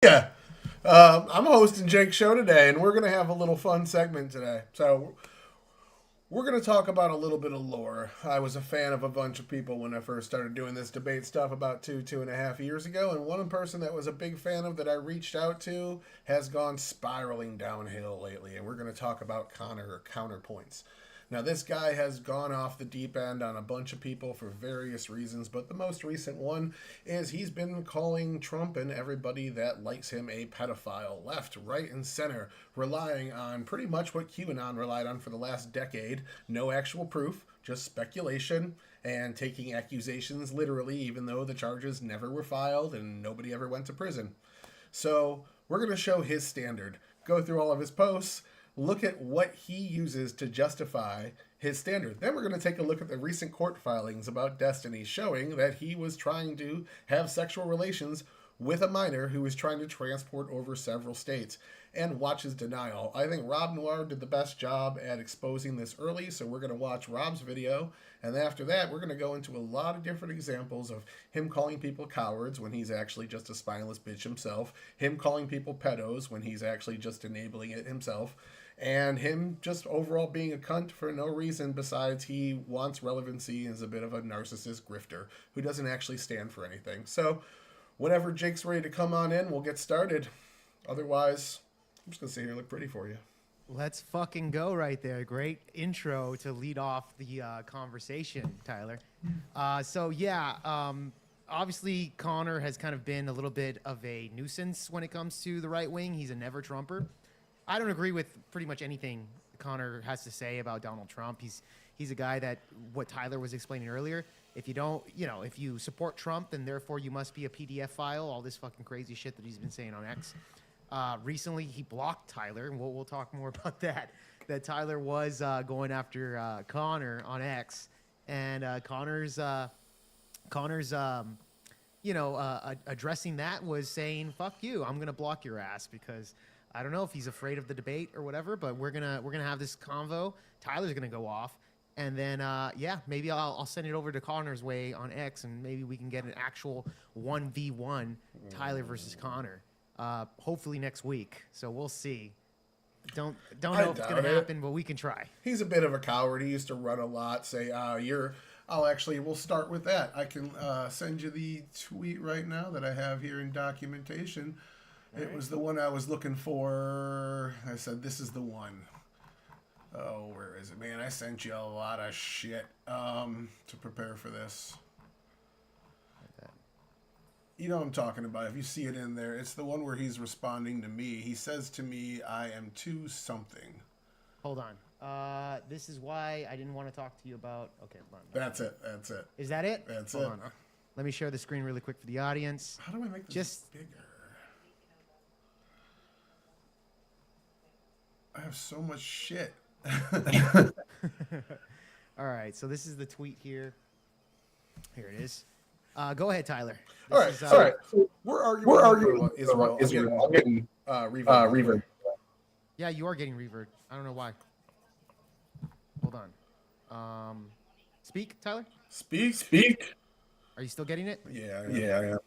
Yeah. I'm hosting Jake's show today, and we're going to have a little fun segment today. So, we're going to talk about a little bit of lore. I was a fan of a bunch of people when I first started doing this debate stuff about 2.5 years ago, and one person that was a big fan of that I reached out to has gone spiraling downhill lately, and we're going to talk about Connor or counterpoints. Now, this guy has gone off the deep end on a bunch of people for various reasons, but the most recent one is he's been calling Trump and everybody that likes him a pedophile, left, right, and center, relying on pretty much what QAnon relied on for the last decade. No actual proof, just speculation, and taking accusations literally, even though the charges never were filed and nobody ever went to prison. So, we're going to show his standard, go through all of his posts, look at what he uses to justify his standard. Then we're going to take a look at the recent court filings about Destiny showing that he was trying to have sexual relations with a minor who was trying to transport over several states, and watch his denial. I think Rob Noir did the best job at exposing this early, so we're going to watch Rob's video, and after that we're going to go into a lot of different examples of him calling people cowards when he's actually just a spineless bitch himself, him calling people pedos when he's actually just enabling it himself, and him just overall being a cunt for no reason besides he wants relevancy and is a bit of a narcissist grifter who doesn't actually stand for anything. So whenever Jake's ready to come on in, we'll get started. Otherwise, I'm just going to sit here and look pretty for you. Let's fucking go right there. Great intro to lead off the conversation, Tyler. Obviously Connor has kind of been a little bit of a nuisance when it comes to the right wing. He's a never Trumper. I don't agree with pretty much anything Connor has to say about Donald Trump. He's a guy that, what Tyler was explaining earlier, if you don't, if you support Trump, then therefore you must be a PDF file, all this fucking crazy shit that he's been saying on X. Recently, he blocked Tyler, and we'll talk more about that. That Tyler was going after Connor on X, and Connor's addressing that was saying, "Fuck you, I'm gonna block your ass," because I don't know if he's afraid of the debate or whatever, but we're gonna have this convo. Tyler's gonna go off, and then maybe I'll send it over to Connor's way on X, and maybe we can get an actual 1v1 Tyler versus Connor. Hopefully next week. So we'll see. Don't know if it's gonna happen, but we can try. He's a bit of a coward. He used to run a lot. Say, we'll start with that. I can send you the tweet right now that I have here in documentation. It was the one I was looking for. I said, this is the one. Oh, where is it? Man, I sent you a lot of shit to prepare for this. You know what I'm talking about. If you see it in there, it's the one where he's responding to me. He says to me, I am too something. Hold on. This is why I didn't want to talk to you about... Okay, hold on. That's it. Is that it? That's hold it. On. Let me share the screen really quick for the audience. How do I make this just bigger? I have so much shit. All right, so this is the tweet here. Here it is. Go ahead, Tyler. All right. So we're arguing about Israel. I'm getting reverb. Yeah, you are getting reverb. I don't know why. Hold on. Speak, Tyler. Speak. Are you still getting it? Yeah,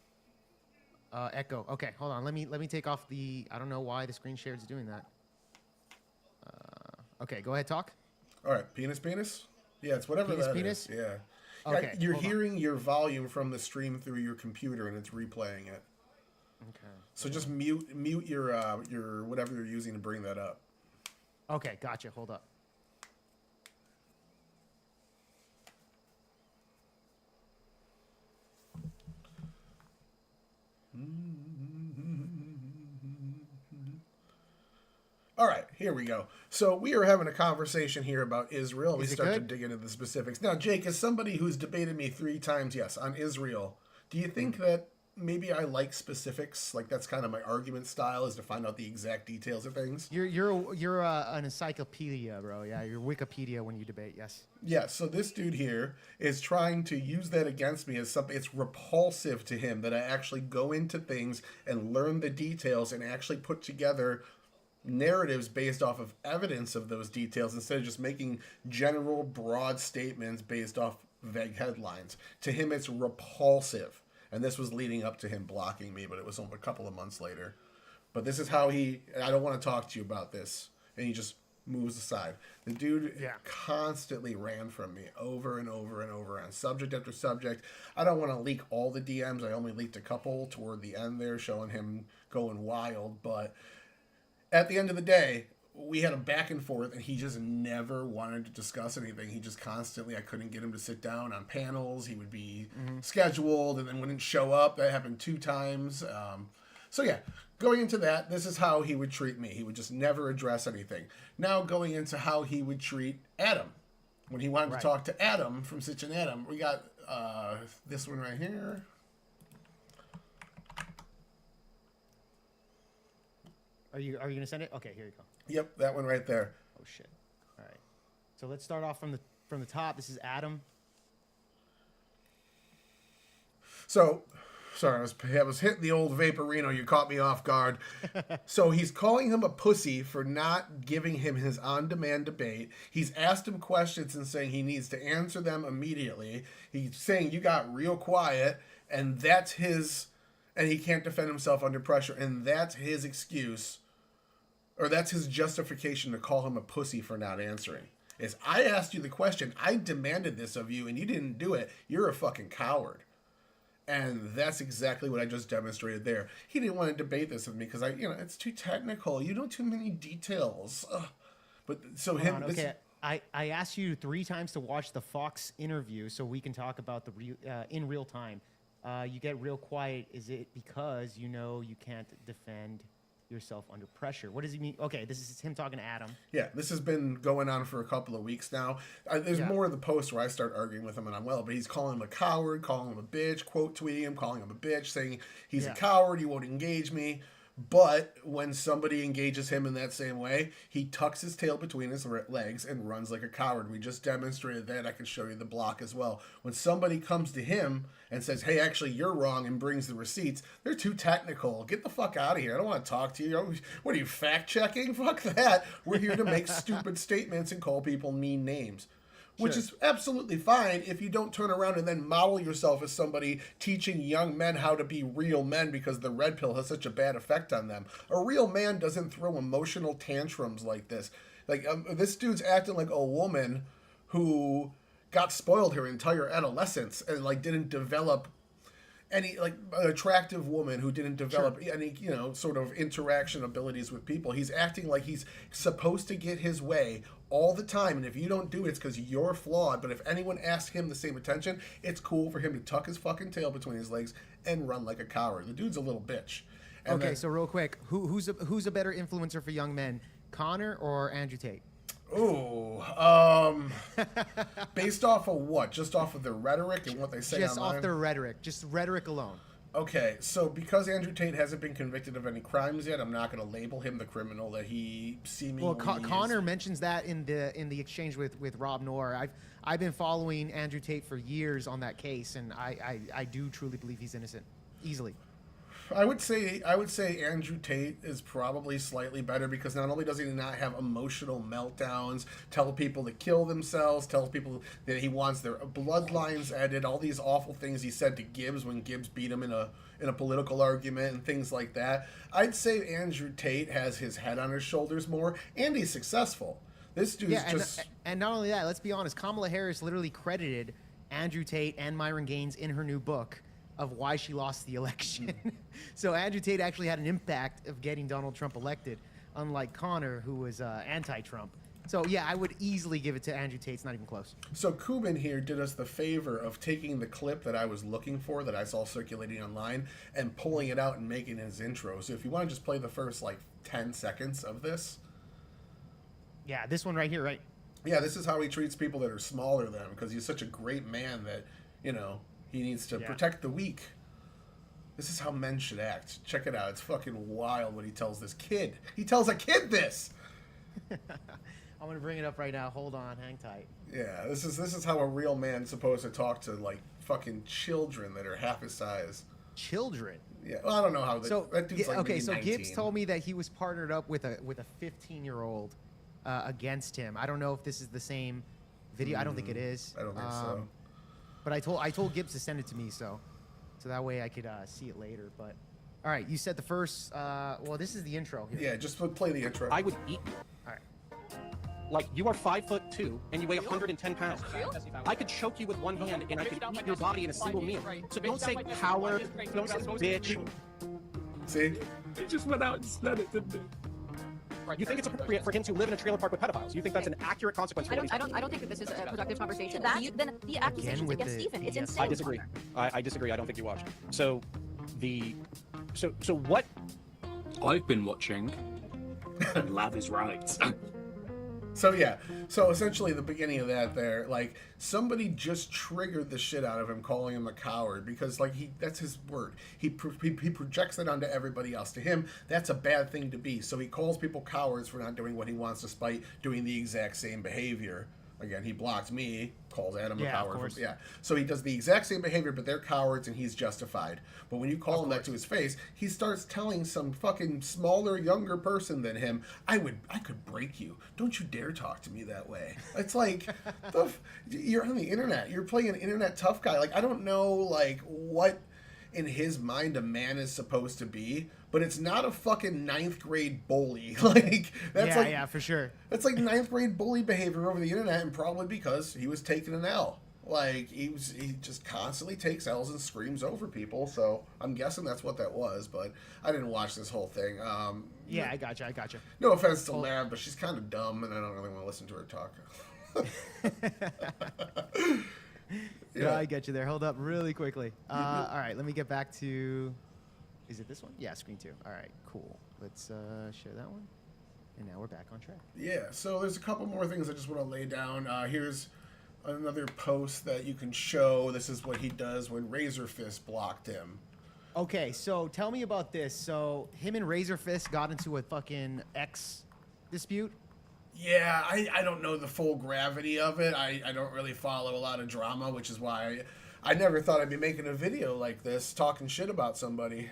I am. Echo. Okay, hold on. Let me take off the. I don't know why the screen share is doing that. Okay, go ahead. Talk. All right. Penis. Yeah, it's whatever penis? is. Yeah. Okay, you're hearing your volume from the stream through your computer, and it's replaying it. Okay. So just mute your whatever you're using to bring that up. Okay, gotcha. Hold up. All right, here we go. So we are having a conversation here about Israel. We start to good? dig into the specifics. Now, Jake, as somebody who's debated me 3 times, yes, on Israel, do you think that maybe I like specifics? Like that's kind of my argument style, is to find out the exact details of things. You're an encyclopedia, bro. Yeah, you're Wikipedia when you debate. Yes. Yeah. So this dude here is trying to use that against me as something. It's repulsive to him that I actually go into things and learn the details and actually put together narratives based off of evidence of those details instead of just making general broad statements based off vague headlines. To him, it's repulsive. And this was leading up to him blocking me, but it was a couple of months later. But this is how I don't want to talk to you about this. And he just moves aside. The dude constantly ran from me over and over and over on subject after subject. I don't want to leak all the DMs. I only leaked a couple toward the end there, showing him going wild. But at the end of the day, we had a back and forth, and he just never wanted to discuss anything. He just constantly, I couldn't get him to sit down on panels. He would be scheduled and then wouldn't show up. That happened 2 times. So yeah, going into that, this is how he would treat me. He would just never address anything. Now going into how he would treat Adam. When he wanted to talk to Adam from Sitch and Adam, we got this one right here. Are you gonna send it? Okay, here you go. Yep, that one right there. Oh shit! All right, so let's start off from the top. This is Adam. So, sorry, I was hitting the old Vaporino. You caught me off guard. So he's calling him a pussy for not giving him his on-demand debate. He's asked him questions and saying he needs to answer them immediately. He's saying you got real quiet, and that's his, and he can't defend himself under pressure, and that's his excuse. Or that's his justification to call him a pussy for not answering. Is I asked you the question, I demanded this of you, and you didn't do it. You're a fucking coward. And that's exactly what I just demonstrated there. He didn't want to debate this with me because it's too technical. You know too many details. Ugh. But so Hold on, okay. I asked you 3 times to watch the Fox interview so we can talk about in real time. You get real quiet. Is it because you can't defend yourself under pressure? What does he mean? Okay, this is him talking to Adam. Yeah, this has been going on for a couple of weeks now. There's more of the post where I start arguing with him and I'm but he's calling him a coward, calling him a bitch, quote tweeting him, calling him a bitch, saying he's a coward, he won't engage me. But when somebody engages him in that same way, he tucks his tail between his legs and runs like a coward. We just demonstrated that. I can show you the block as well. When somebody comes to him and says, hey, actually, you're wrong, and brings the receipts, they're too technical. Get the fuck out of here. I don't want to talk to you. What are you, fact-checking? Fuck that. We're here to make stupid statements and call people mean names. Which is absolutely fine if you don't turn around and then model yourself as somebody teaching young men how to be real men because the red pill has such a bad effect on them. A real man doesn't throw emotional tantrums like this. Like, this dude's acting like a woman who got spoiled her entire adolescence and, didn't develop any, an attractive woman who didn't develop any, sort of interaction abilities with people. He's acting like he's supposed to get his way all the time, and if you don't do it, it's because you're flawed. But if anyone asks him the same attention, it's cool for him to tuck his fucking tail between his legs and run like a coward. The dude's a little bitch. And so real quick, who's a better influencer for young men, Connor or Andrew Tate? Ooh, based off of what? Just off of their rhetoric and what they say Just online? off their rhetoric, just rhetoric alone. Okay, so because Andrew Tate hasn't been convicted of any crimes yet, I'm not going to label him the criminal that he seemingly is. Connor mentions that in the exchange with Rob Noor. I've been following Andrew Tate for years on that case, and I do truly believe he's innocent, easily. I would say Andrew Tate is probably slightly better because not only does he not have emotional meltdowns, tell people to kill themselves, tell people that he wants their bloodlines ended, all these awful things he said to Gibbs when Gibbs beat him in a political argument and things like that. I'd say Andrew Tate has his head on his shoulders more, and he's successful. This dude's and not only that, let's be honest, Kamala Harris literally credited Andrew Tate and Myron Gaines in her new book of why she lost the election. So Andrew Tate actually had an impact of getting Donald Trump elected, unlike Connor, who was anti-Trump. So yeah, I would easily give it to Andrew Tate. It's not even close. So Kubin here did us the favor of taking the clip that I was looking for, that I saw circulating online, and pulling it out and making his intro. So if you want to just play the first 10 seconds of this. Yeah, this one right here, right? Yeah, this is how he treats people that are smaller than him, because he's such a great man that, he needs to protect the weak. This is how men should act. Check it out. It's fucking wild what he tells this kid. He tells a kid this. I'm going to bring it up right now. Hold on. Hang tight. Yeah, this is how a real man's supposed to talk to, fucking children that are half his size. Children? Yeah, well, I don't know how that dude's okay, so 19. Gibbs told me that he was partnered up with a 15-year-old against him. I don't know if this is the same video. I don't think it is. I don't think so. But I told Gibbs to send it to me, so that way I could see it later. But All right, you said the first. Well, this is the intro here. Yeah, just play the intro. I would eat you. All right. Like, you are 5'2" and you weigh 110 pounds. I could choke you with one hand and I could eat your body in a single meal. So don't say coward, don't say bitch. See? He just went out and said it, didn't he? You think it's appropriate for him to live in a trailer park with pedophiles? You think that's an accurate consequence for what he's I don't think that this is a productive conversation. Then the accusations with against the Stephen, it's yes. insane. I disagree. I disagree. I don't think you watched. So what? I've been watching, and Lav is right. So yeah, so essentially the beginning of that there, like somebody just triggered the shit out of him, calling him a coward because like that's his word. He projects it onto everybody else. To him, that's a bad thing to be. So he calls people cowards for not doing what he wants, despite doing the exact same behavior. Again, he blocked me, calls Adam a Yeah, of coward. course. Yeah. So he does the exact same behavior, but they're cowards and he's justified. But when you call him that to his face, he starts telling some fucking smaller, younger person than him, I could break you. Don't you dare talk to me that way. It's like, you're on the internet. You're playing an internet tough guy. Like, I don't know, like, what in his mind a man is supposed to be, but it's not a fucking 9th grade bully. Like that's Yeah, for sure. that's like 9th grade bully behavior over the internet, and probably because he was taking an L. Like he just constantly takes L's and screams over people. So I'm guessing that's what that was, but I didn't watch this whole thing. Yeah, I gotcha. No offense to Lav, but she's kind of dumb, and I don't really want to listen to her talk. Yeah, I get you there. Hold up really quickly. All right, let me get back to... Is it this one? Yeah, screen 2. All right, cool. Let's share that one. And now we're back on track. Yeah, so there's a couple more things I just want to lay down. Here's another post that you can show. This is what he does when Razor Fist blocked him. Okay, so tell me about this. So him and Razor Fist got into a fucking X dispute. Yeah, I don't know the full gravity of it. I don't really follow a lot of drama, which is why I never thought I'd be making a video like this, talking shit about somebody.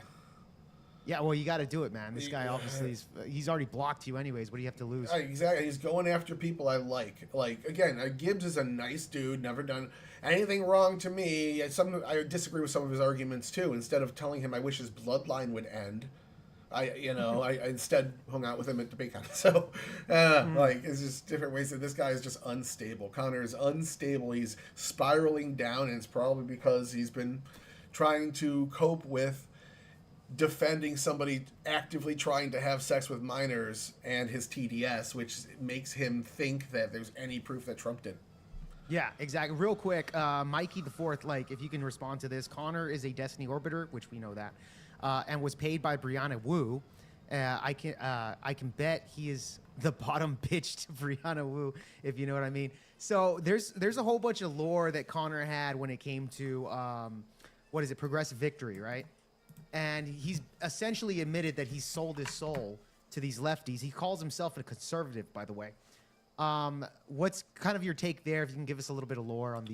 Yeah, well, you got to do it, man. This guy obviously he's already blocked you anyways. What do you have to lose? Exactly. He's going after people I like. Like, again, Gibbs is a nice dude, never done anything wrong to me. I disagree with some of his arguments, too. Instead of telling him I wish his bloodline would end, I instead hung out with him at DebateCon. So, like, it's just different ways that this guy is just unstable. Connor is unstable. He's spiraling down, and it's probably because he's been trying to cope with defending somebody actively trying to have sex with minors and his TDS, which makes him think that there's any proof that Trump did. Yeah, exactly. Real quick, Mikey the Fourth, like, if you can respond to this, Connor is a Destiny Orbiter, which we know that, and was paid by Brianna Wu. I can bet he is the bottom bitch to Brianna Wu, if you know what I mean. So there's a whole bunch of lore that Connor had when it came to Progressive Victory, right? And he's essentially admitted that he sold his soul to these lefties. He calls himself a conservative, by the way. What's kind of your take there? If you can give us a little bit of lore on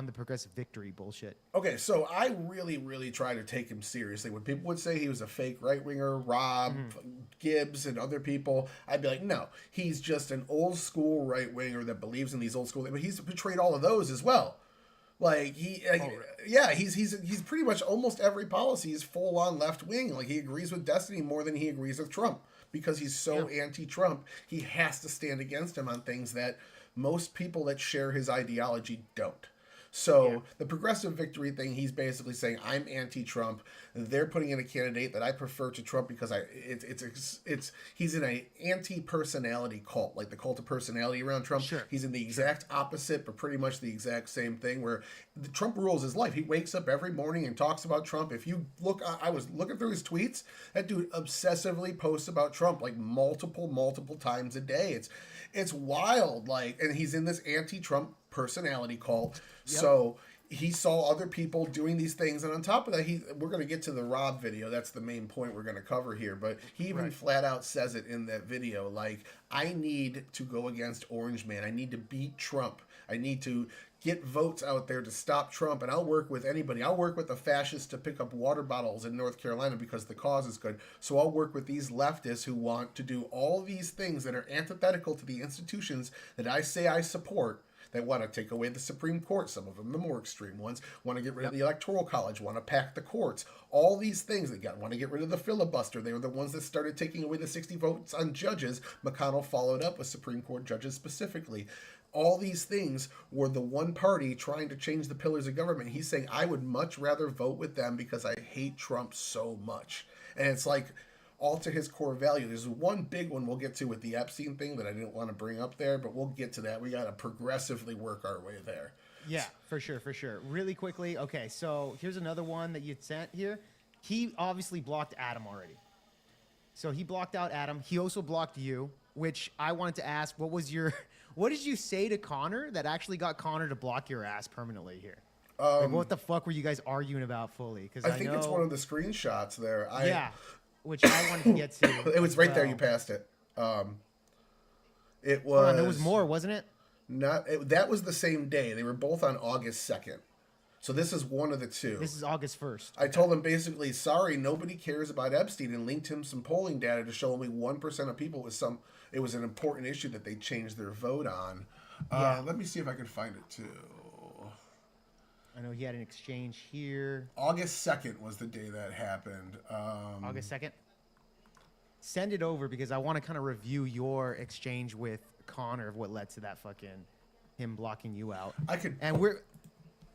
the Progressive Victory bullshit. Okay, so I really, really try to take him seriously. When people would say he was a fake right-winger, Rob, Gibbs, and other people, I'd be like, no, he's just an old-school right-winger that believes in these old-school... But he's betrayed all of those as well. Like, he's pretty much almost every policy is full-on left-wing. Like, he agrees with Destiny more than he agrees with Trump. Because he's so anti-Trump, he has to stand against him on things that most people that share his ideology don't. So the Progressive Victory thing, he's basically saying, I'm anti-Trump. They're putting in a candidate that I prefer to Trump because he's in an anti-personality cult, like the cult of personality around Trump. Sure. He's in the exact opposite, but pretty much the exact same thing, where Trump rules his life. He wakes up every morning and talks about Trump. If you look, I was looking through his tweets. That dude obsessively posts about Trump like multiple times a day. It's wild, like, and he's in this anti-Trump personality cult. Yep. So he saw other people doing these things, and on top of that, we're going to get to the Rob video. That's the main point we're going to cover here. But he even flat out says it in that video, like, I need to go against Orange Man. I need to beat Trump. I need to get votes out there to stop Trump, and I'll work with anybody. I'll work with the fascists to pick up water bottles in North Carolina because the cause is good. So I'll work with these leftists who want to do all these things that are antithetical to the institutions that I say I support, They want to take away the Supreme Court. Some of them, the more extreme ones, want to get rid of the Electoral College, want to pack the courts. All these things want to get rid of the filibuster. They were the ones that started taking away the 60 votes on judges. McConnell followed up with Supreme Court judges specifically. All these things were the one party trying to change the pillars of government. He's saying, I would much rather vote with them because I hate Trump so much. And it's like, all to his core value. There's one big one we'll get to with the Epstein thing that I didn't want to bring up there, but we'll get to that. We got to progressively work our way there. Yeah, for sure. Really quickly, okay, so here's another one that you sent here. He obviously blocked Adam already. So he blocked out Adam. He also blocked you, which I wanted to ask, what did you say to Connor that actually got Connor to block your ass permanently here? Like, what the fuck were you guys arguing about fully? Because I think it's one of the screenshots there. Yeah, which I wanted to get to. It was right there. You passed it. It was. Hold on, there was more, wasn't it? That was the same day. They were both on August 2nd. So this is one of the two. This is August 1st. I told him basically, sorry, nobody cares about Epstein, and linked him some polling data to show only 1% of people it was an important issue that they changed their vote on. Let me see if I can find it too. I know he had an exchange here. August 2nd was the day that happened. August 2nd? Send it over because I want to kind of review your exchange with Connor of what led to that fucking him blocking you out.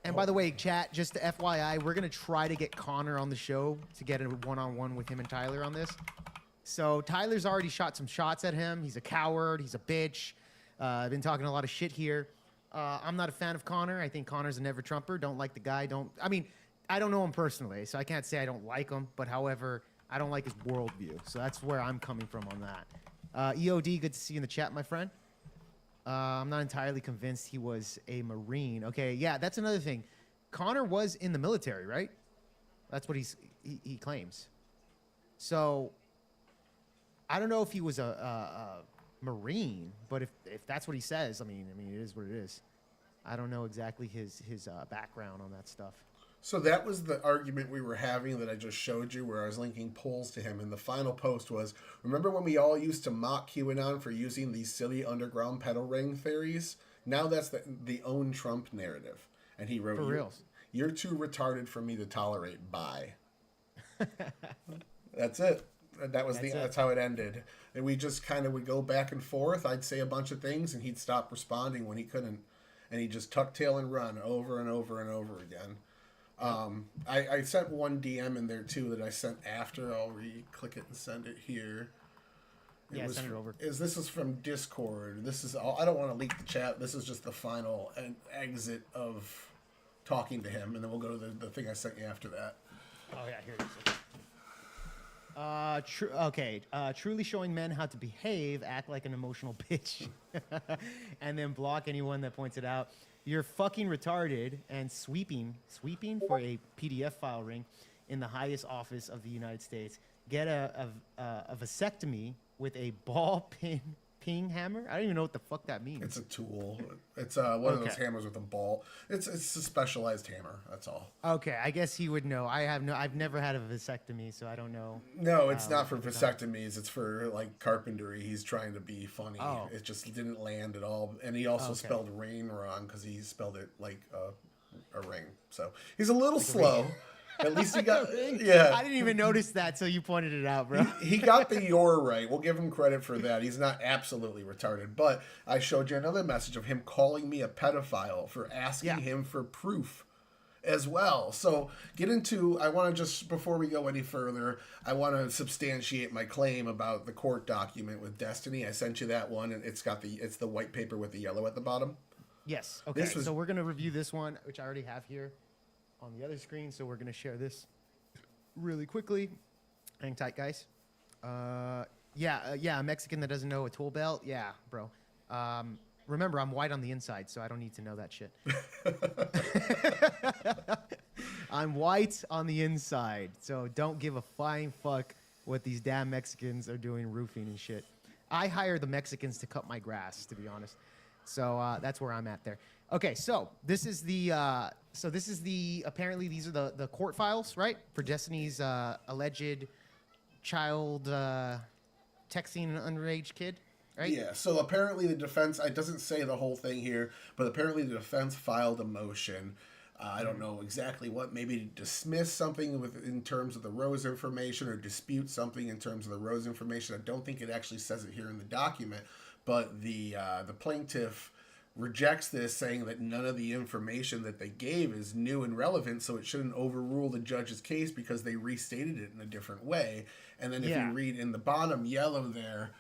And by the way, chat, just to FYI, we're going to try to get Connor on the show to get a one-on-one with him and Tyler on this. So Tyler's already shot some shots at him. He's a coward. He's a bitch. I've been talking a lot of shit here. I'm not a fan of Connor. I think Connor's a never Trumper. Don't like the guy. I don't know him personally, so I can't say I don't like him. But however, I don't like his worldview. So that's where I'm coming from on that. EOD, good to see you in the chat, my friend. I'm not entirely convinced he was a Marine. Okay, yeah, that's another thing. Connor was in the military, right? That's what he claims. So I don't know if he was a Marine, but if that's what he says, I mean, it is what it is. I don't know exactly his background on that stuff. So that was the argument we were having that I just showed you, where I was linking polls to him, and the final post was, remember when we all used to mock QAnon for using these silly underground pedal ring theories? Now that's the own Trump narrative. And he wrote, for reals. You're too retarded for me to tolerate. Bye. That's it. That's how it ended. And we just kind of would go back and forth. I'd say a bunch of things, and he'd stop responding when he couldn't. And he'd just tuck tail and run over and over and over again. I sent one DM in there too that I sent after. I'll click it and send it here. Send it over. This is from Discord. This is all. I don't want to leak the chat. This is just the final exit of talking to him, and then we'll go to the thing I sent you after that. Oh yeah, here it is. Truly showing men how to behave, act like an emotional bitch, and then block anyone that points it out. You're fucking retarded and sweeping for a PDF file ring in the highest office of the United States. Get a vasectomy with a ball ping hammer. I don't even know what the fuck that means. It's a tool. It's one of those hammers with a ball. It's a specialized hammer. That's all. Okay, I guess he would know. I've never had a vasectomy, so I don't know. No, it's not for vasectomies. It's for like carpentry. He's trying to be funny. Oh. It just didn't land at all. And he also spelled rain wrong because he spelled it like a ring. So he's a little slow. At least he got, yeah. I didn't even notice that till you pointed it out, bro. He got the "you're" right. We'll give him credit for that. He's not absolutely retarded. But I showed you another message of him calling me a pedophile for asking him for proof as well. So I want to just, before we go any further, I want to substantiate my claim about the court document with Destiny. I sent you that one, and it's the white paper with the yellow at the bottom. Yes. Okay. So we're going to review this one, which I already have here on the other screen, so we're going to share this really quickly. Hang tight, guys. A Mexican that doesn't know a tool belt. Yeah, bro. Remember, I'm white on the inside, so I don't need to know that shit. I'm white on the inside, so don't give a flying fuck what these damn Mexicans are doing roofing and shit. I hire the Mexicans to cut my grass, to be honest. So that's where I'm at there. Okay, so this is the apparently these are the court files, right? For Destiny's alleged child texting an underage kid. right? Yeah, so apparently the defense, it doesn't say the whole thing here, but apparently the defense filed a motion. I don't know exactly what, maybe to dismiss something in terms of the Rose information or dispute something in terms of the Rose information. I don't think it actually says it here in the document, but the plaintiff rejects this, saying that none of the information that they gave is new and relevant, so it shouldn't overrule the judge's case because they restated it in a different way. And then if you read in the bottom yellow there,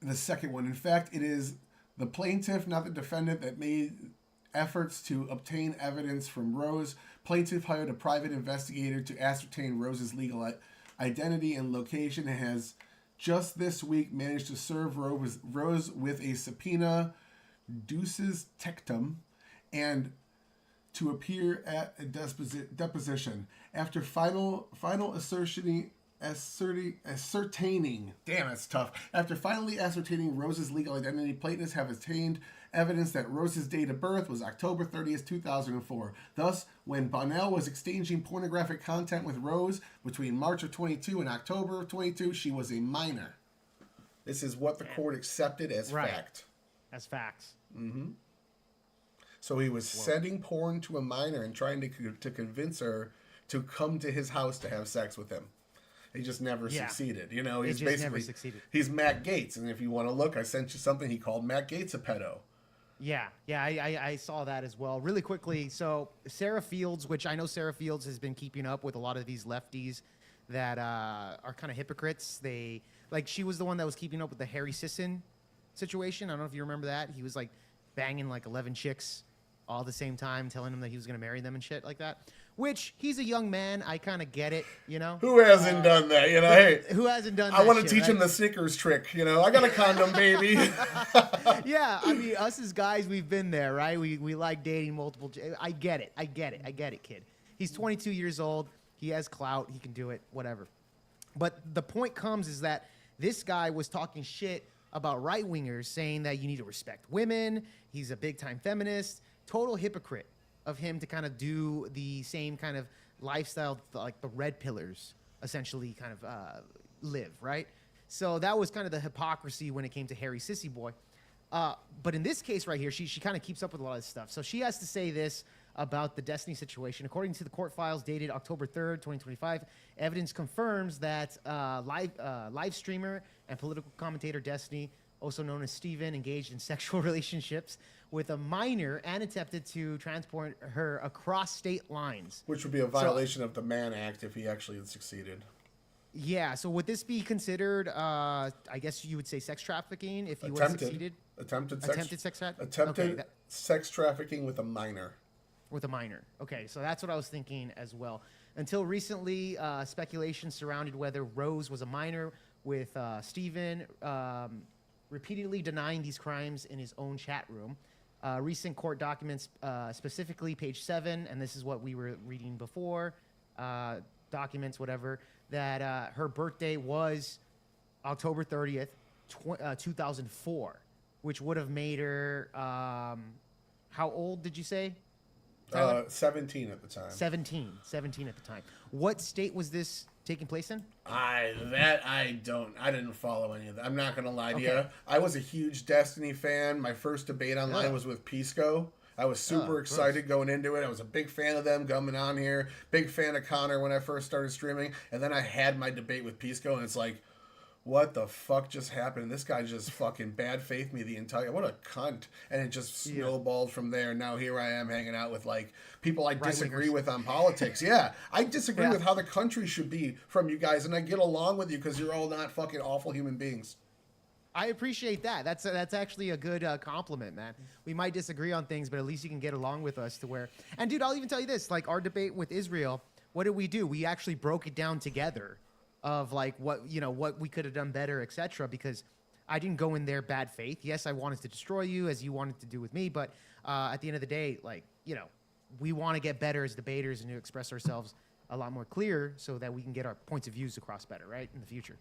the second one, in fact, it is the plaintiff, not the defendant, that made efforts to obtain evidence from Rose. Plaintiff hired a private investigator to ascertain Rose's legal identity and location and has just this week managed to serve Rose with a subpoena ducis tectum and to appear at a deposition. After final assertioning, damn, it's tough. After finally ascertaining Rose's legal identity, plaintiffs have obtained evidence that Rose's date of birth was October 30th, 2004. Thus, when Bonnell was exchanging pornographic content with Rose between March of 22 and October of 22, she was a minor. This is what the court accepted as fact. As facts. Mm-hmm. So he was sending porn to a minor and trying to convince her to come to his house to have sex with him. He just never succeeded. You know, he's basically never succeeded. He's Matt Gaetz, and if you want to look, I sent you something he called Matt Gaetz a pedo. Yeah, I saw that as well. Really quickly, so Sarah Fields, which I know Sarah Fields has been keeping up with a lot of these lefties that are kind of hypocrites. She was the one that was keeping up with the Harry Sisson situation. I don't know if you remember that. He was like banging like 11 chicks all at the same time, telling him that he was going to marry them and shit like that. Which, he's a young man. I kind of get it, you know? Who hasn't done that, you know? Hey, who hasn't done that? I want to teach him the Snickers trick, you know? I got a condom, baby. Yeah, I mean, us as guys, we've been there, right? We like dating multiple... I get it, kid. He's 22 years old. He has clout. He can do it, whatever. But the point comes is that this guy was talking shit about right-wingers, saying that you need to respect women. He's a big-time feminist. Total hypocrite of him to kind of do the same kind of lifestyle like the red pillars essentially kind of live, right? So that was kind of the hypocrisy when it came to Harry Sissy Boy. But in this case right here, she kind of keeps up with a lot of this stuff. So she has to say this about the Destiny situation. According to the court files dated October 3rd, 2025, evidence confirms that live streamer and political commentator Destiny, also known as Steven, engaged in sexual relationships with a minor and attempted to transport her across state lines. Which would be a violation of the Mann Act if he actually had succeeded. Yeah, so would this be considered, I guess you would say sex trafficking if he would have succeeded? Attempted sex trafficking with a minor. With a minor. Okay, so that's what I was thinking as well. Until recently, speculation surrounded whether Rose was a minor, with Steven repeatedly denying these crimes in his own chat room. Recent court documents, specifically page 7, and this is what we were reading before, documents, whatever, that her birthday was October 30th, 2004, which would have made her, how old did you say? 17 at the time. 17 at the time. What state was this taking place in? I didn't follow any of that. I'm not gonna lie to you. I was a huge Destiny fan. My first debate online was with Pisco. I was super excited going into it. I was a big fan of them coming on here. Big fan of Connor when I first started streaming. And then I had my debate with Pisco, and it's like, what the fuck just happened? This guy just fucking bad faith me the entire... What a cunt. And it just snowballed from there. Now here I am hanging out with, like, people I disagree with on politics. Yeah, I disagree with how the country should be from you guys, and I get along with you because you're all not fucking awful human beings. I appreciate that. That's actually a good compliment, man. We might disagree on things, but at least you can get along with us to where... And, dude, I'll even tell you this. Like, our debate with Israel, what did we do? We actually broke it down together of, like, what we could have done better, etc. Because I didn't go in there bad faith. Yes, I wanted to destroy you as you wanted to do with me, but at the end of the day, like, we want to get better as debaters and to express ourselves a lot more clear so that we can get our points of views across better, right, in the future.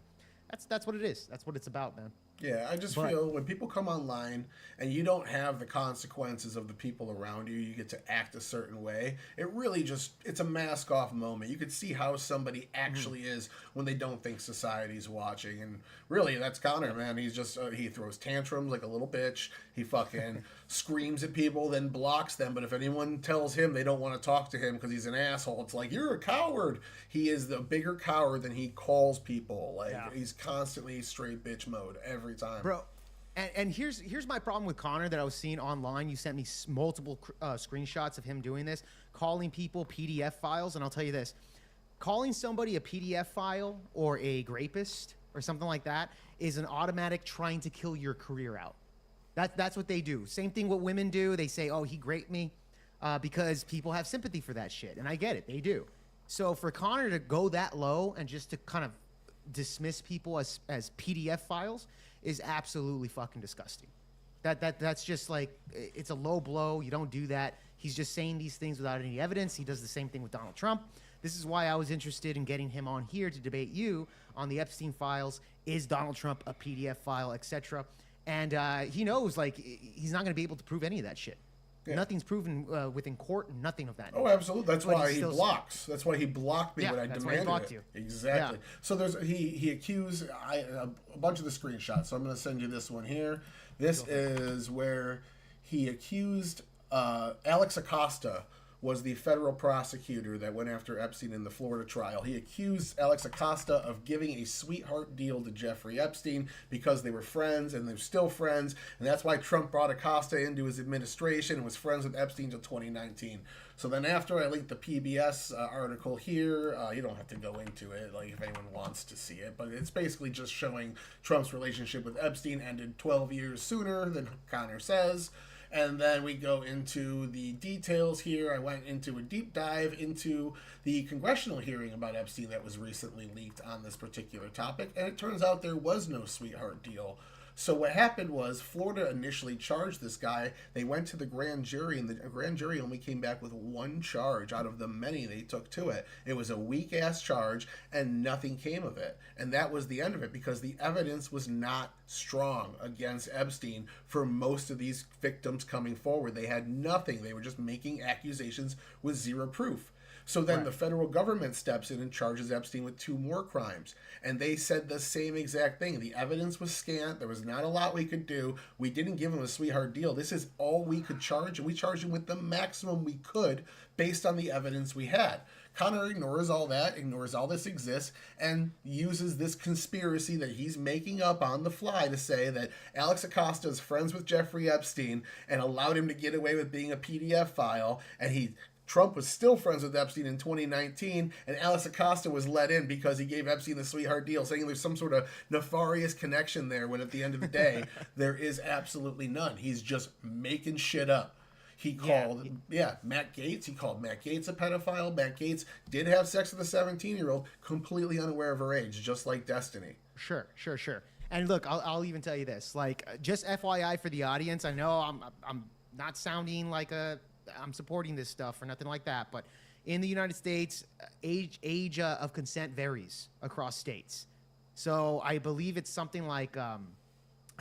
That's what it is. That's what it's about, man. Yeah, I just But- feel when people come online and you don't have the consequences of the people around you, you get to act a certain way. It really it's a mask off moment. You could see how somebody actually is when they don't think society's watching. And really, that's Connor, man. He's just, he throws tantrums like a little bitch. He fucking screams at people, then blocks them. But if anyone tells him they don't want to talk to him because he's an asshole, it's like, you're a coward. He is the bigger coward than he calls people. Like, he's constantly straight bitch mode every time. Bro, and here's my problem with Connor that I was seeing online. You sent me multiple screenshots of him doing this, calling people PDF files, and I'll tell you this: calling somebody a PDF file or a grapist or something like that is an automatic trying to kill your career out. That's what they do. Same thing what women do. They say, "Oh, he raped me," because people have sympathy for that shit, and I get it. They do. So for Connor to go that low and just to kind of dismiss people as PDF files is absolutely fucking disgusting. That's just like, it's a low blow. You don't do that. He's just saying these things without any evidence. He does the same thing with Donald Trump. This is why I was interested in getting him on here to debate you on the Epstein files. Is Donald Trump a PDF file, etc.? And he knows, like, he's not going to be able to prove any of that shit. Yeah. Nothing's proven within court, nothing of that. Oh, absolutely. That's But why he he still- blocks. That's why he blocked me Yeah, when I that's why he demanded blocked it. you. Exactly. Yeah. So there's he accused a bunch of the screenshots. So I'm going to send you this one here. This is where he accused Alex Acosta was the federal prosecutor that went after Epstein in the Florida trial. He accused Alex Acosta of giving a sweetheart deal to Jeffrey Epstein because they were friends and they're still friends, and that's why Trump brought Acosta into his administration and was friends with Epstein until 2019. So then after I linked the PBS article here, you don't have to go into it, like, if anyone wants to see it, but it's basically just showing Trump's relationship with Epstein ended 12 years sooner than Connor says. And then we go into the details here. I went into a deep dive into the congressional hearing about Epstein that was recently leaked on this particular topic. And it turns out there was no sweetheart deal. So what happened was Florida initially charged this guy. They went to the grand jury, and the grand jury only came back with one charge out of the many they took to it. It was a weak-ass charge, and nothing came of it. And that was the end of it, because the evidence was not strong against Epstein for most of these victims coming forward. They had nothing. They were just making accusations with zero proof. So then the federal government steps in and charges Epstein with 2 more crimes. And they said the same exact thing. The evidence was scant. There was not a lot we could do. We didn't give him a sweetheart deal. This is all we could charge. And we charged him with the maximum we could based on the evidence we had. Connor ignores all that, ignores all this exists, and uses this conspiracy that he's making up on the fly to say that Alex Acosta is friends with Jeffrey Epstein and allowed him to get away with being a PDF file, and Trump was still friends with Epstein in 2019, and Alex Acosta was let in because he gave Epstein the sweetheart deal, saying there's some sort of nefarious connection there, when at the end of the day, there is absolutely none. He's just making shit up. He called, Matt Gaetz. He called Matt Gaetz a pedophile. Matt Gaetz did have sex with a 17-year-old, completely unaware of her age, just like Destiny. Sure. And look, I'll even tell you this, like, just FYI for the audience. I know I'm not sounding like I'm supporting this stuff or nothing like that, but in the United States, age of consent varies across states. So I believe it's something like, I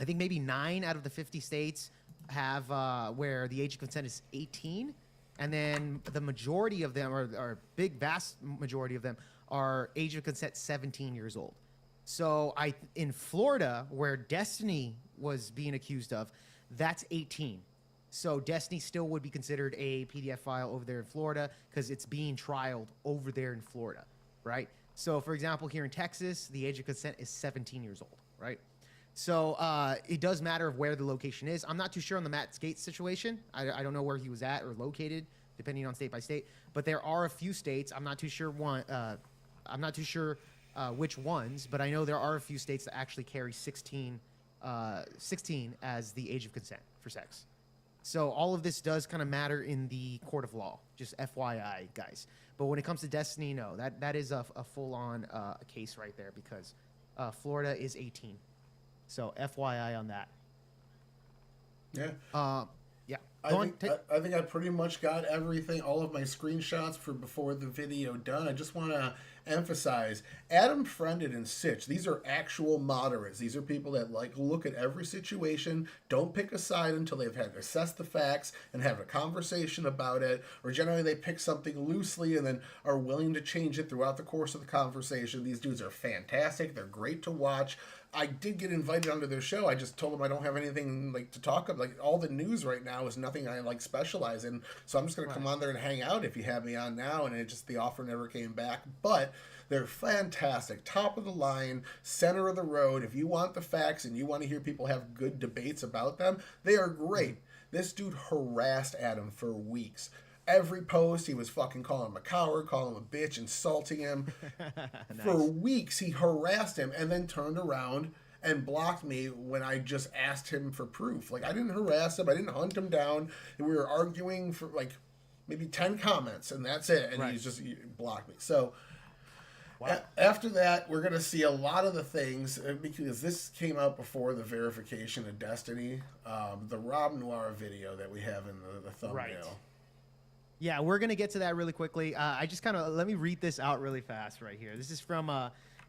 think maybe 9 out of the 50 states have where the age of consent is 18, and then the majority of them, or vast majority of them, are age of consent 17 years old. So in Florida, where Destiny was being accused of, that's 18. So Destiny still would be considered a PDF file over there in Florida because it's being trialed over there in Florida, right? So, for example, here in Texas, the age of consent is 17 years old, right? So it does matter of where the location is. I'm not too sure on the Matt Gaetz situation. I don't know where he was at or located, depending on state by state. But there are a few states. I'm not too sure which ones, but I know there are a few states that actually carry 16 as the age of consent for sex. So all of this does kind of matter in the court of law, just FYI, guys. But when it comes to Destiny, no, that is a full-on case right there, because Florida is 18. So FYI on that. Yeah. Yeah. I Go on, think I pretty much got everything, all of my screenshots for before the video done. I just want to emphasize Adam Friended and Sitch. These are actual moderates. These are people that like look at every situation, don't pick a side until they've had assessed the facts and have a conversation about it. Or generally they pick something loosely and then are willing to change it throughout the course of the conversation. These dudes are fantastic. They're great to watch. I did get invited onto their show. I just told them I don't have anything like to talk about. Like all the news right now is nothing I like specialize in. So I'm just gonna come on there and hang out if you have me on now. And it just the offer never came back. But they're fantastic, top of the line, center of the road. If you want the facts and you want to hear people have good debates about them, they are great. This dude harassed Adam for weeks. Every post, he was fucking calling him a coward, calling him a bitch, insulting him. Nice. For weeks, he harassed him and then turned around and blocked me when I just asked him for proof. Like, I didn't harass him. I didn't hunt him down. We were arguing for, like, maybe 10 comments, and that's it. And he blocked me. So, after that, we're going to see a lot of the things, because this came out before the verification of Destiny, the Rob Noir video that we have in the thumbnail. Right. Yeah, we're going to get to that really quickly. I just kind of, let me read this out really fast right here. This is from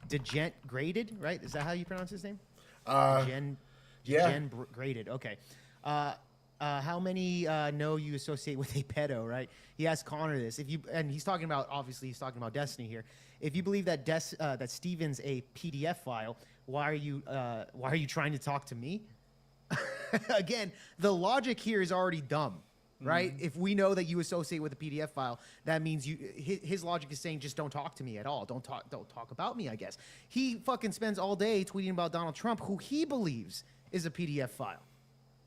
Degent Graded, right? Is that how you pronounce his name? Graded, okay. How many know you associate with a pedo, right? He asked Connor this. And he's talking about, obviously, he's talking about Destiny here. If you believe that that Steven's a PDF file, why are you trying to talk to me? Again, the logic here is already dumb. Right? Mm-hmm. If we know that you associate with a PDF file, that means his logic is saying just don't talk to me at all. Don't talk about me, I guess. He fucking spends all day tweeting about Donald Trump, who he believes is a PDF file.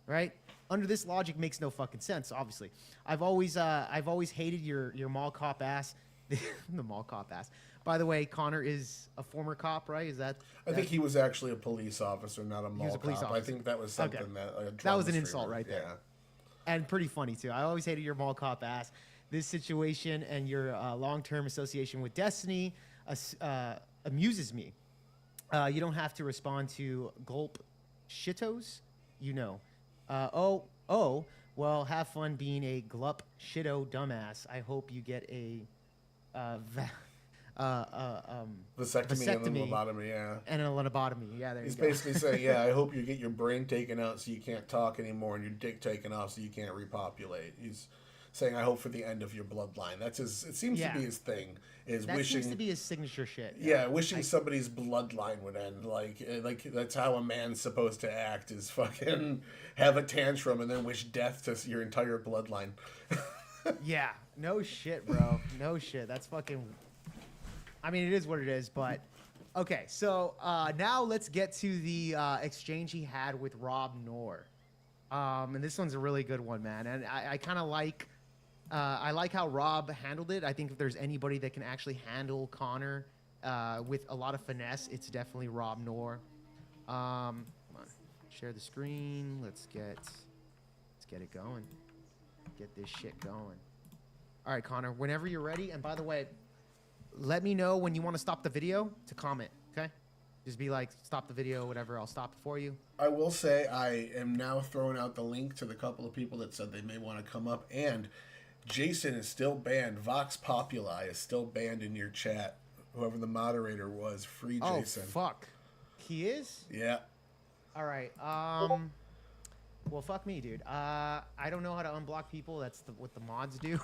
Right? Under this logic makes no fucking sense, obviously. I've always hated your mall cop ass. The mall cop ass. By the way, Connor is a former cop, right? Is that? I think he was actually a police officer, not a mall police cop. officer. I think that was something that was an insult right there. Yeah. And pretty funny, too. I always hated your mall cop ass. This situation and your long-term association with Destiny amuses me. You don't have to respond to gulp shittos, you know. Well, have fun being a glup shitto dumbass. I hope you get a vasectomy and a lobotomy, yeah. And a lobotomy, yeah. He's basically saying, yeah, I hope you get your brain taken out so you can't talk anymore, and your dick taken off so you can't repopulate. He's saying, I hope for the end of your bloodline. That's his. It seems to be his thing. That seems to be his signature shit. Yeah, wishing somebody's bloodline would end. Like that's how a man's supposed to act. Is fucking have a tantrum and then wish death to your entire bloodline. Yeah. No shit, bro. No shit. That's fucking. I mean, it is what it is, but okay. So now let's get to the exchange he had with Rob Noir, and this one's a really good one, man. And I kind of like, I like how Rob handled it. I think if there's anybody that can actually handle Connor with a lot of finesse, it's definitely Rob Noir. Come on, share the screen. Let's get it going. Get this shit going. All right, Connor. Whenever you're ready. And by the way, let me know when you want to stop the video to comment, okay? Just be like, stop the video, whatever. I'll stop it for you. I will say I am now throwing out the link to the couple of people that said they may want to come up. And Jason is still banned. Vox Populi is still banned in your chat. Whoever the moderator was, free Jason. Oh, fuck. He is? Yeah. All right. Well, fuck me, dude. I don't know how to unblock people. That's what the mods do.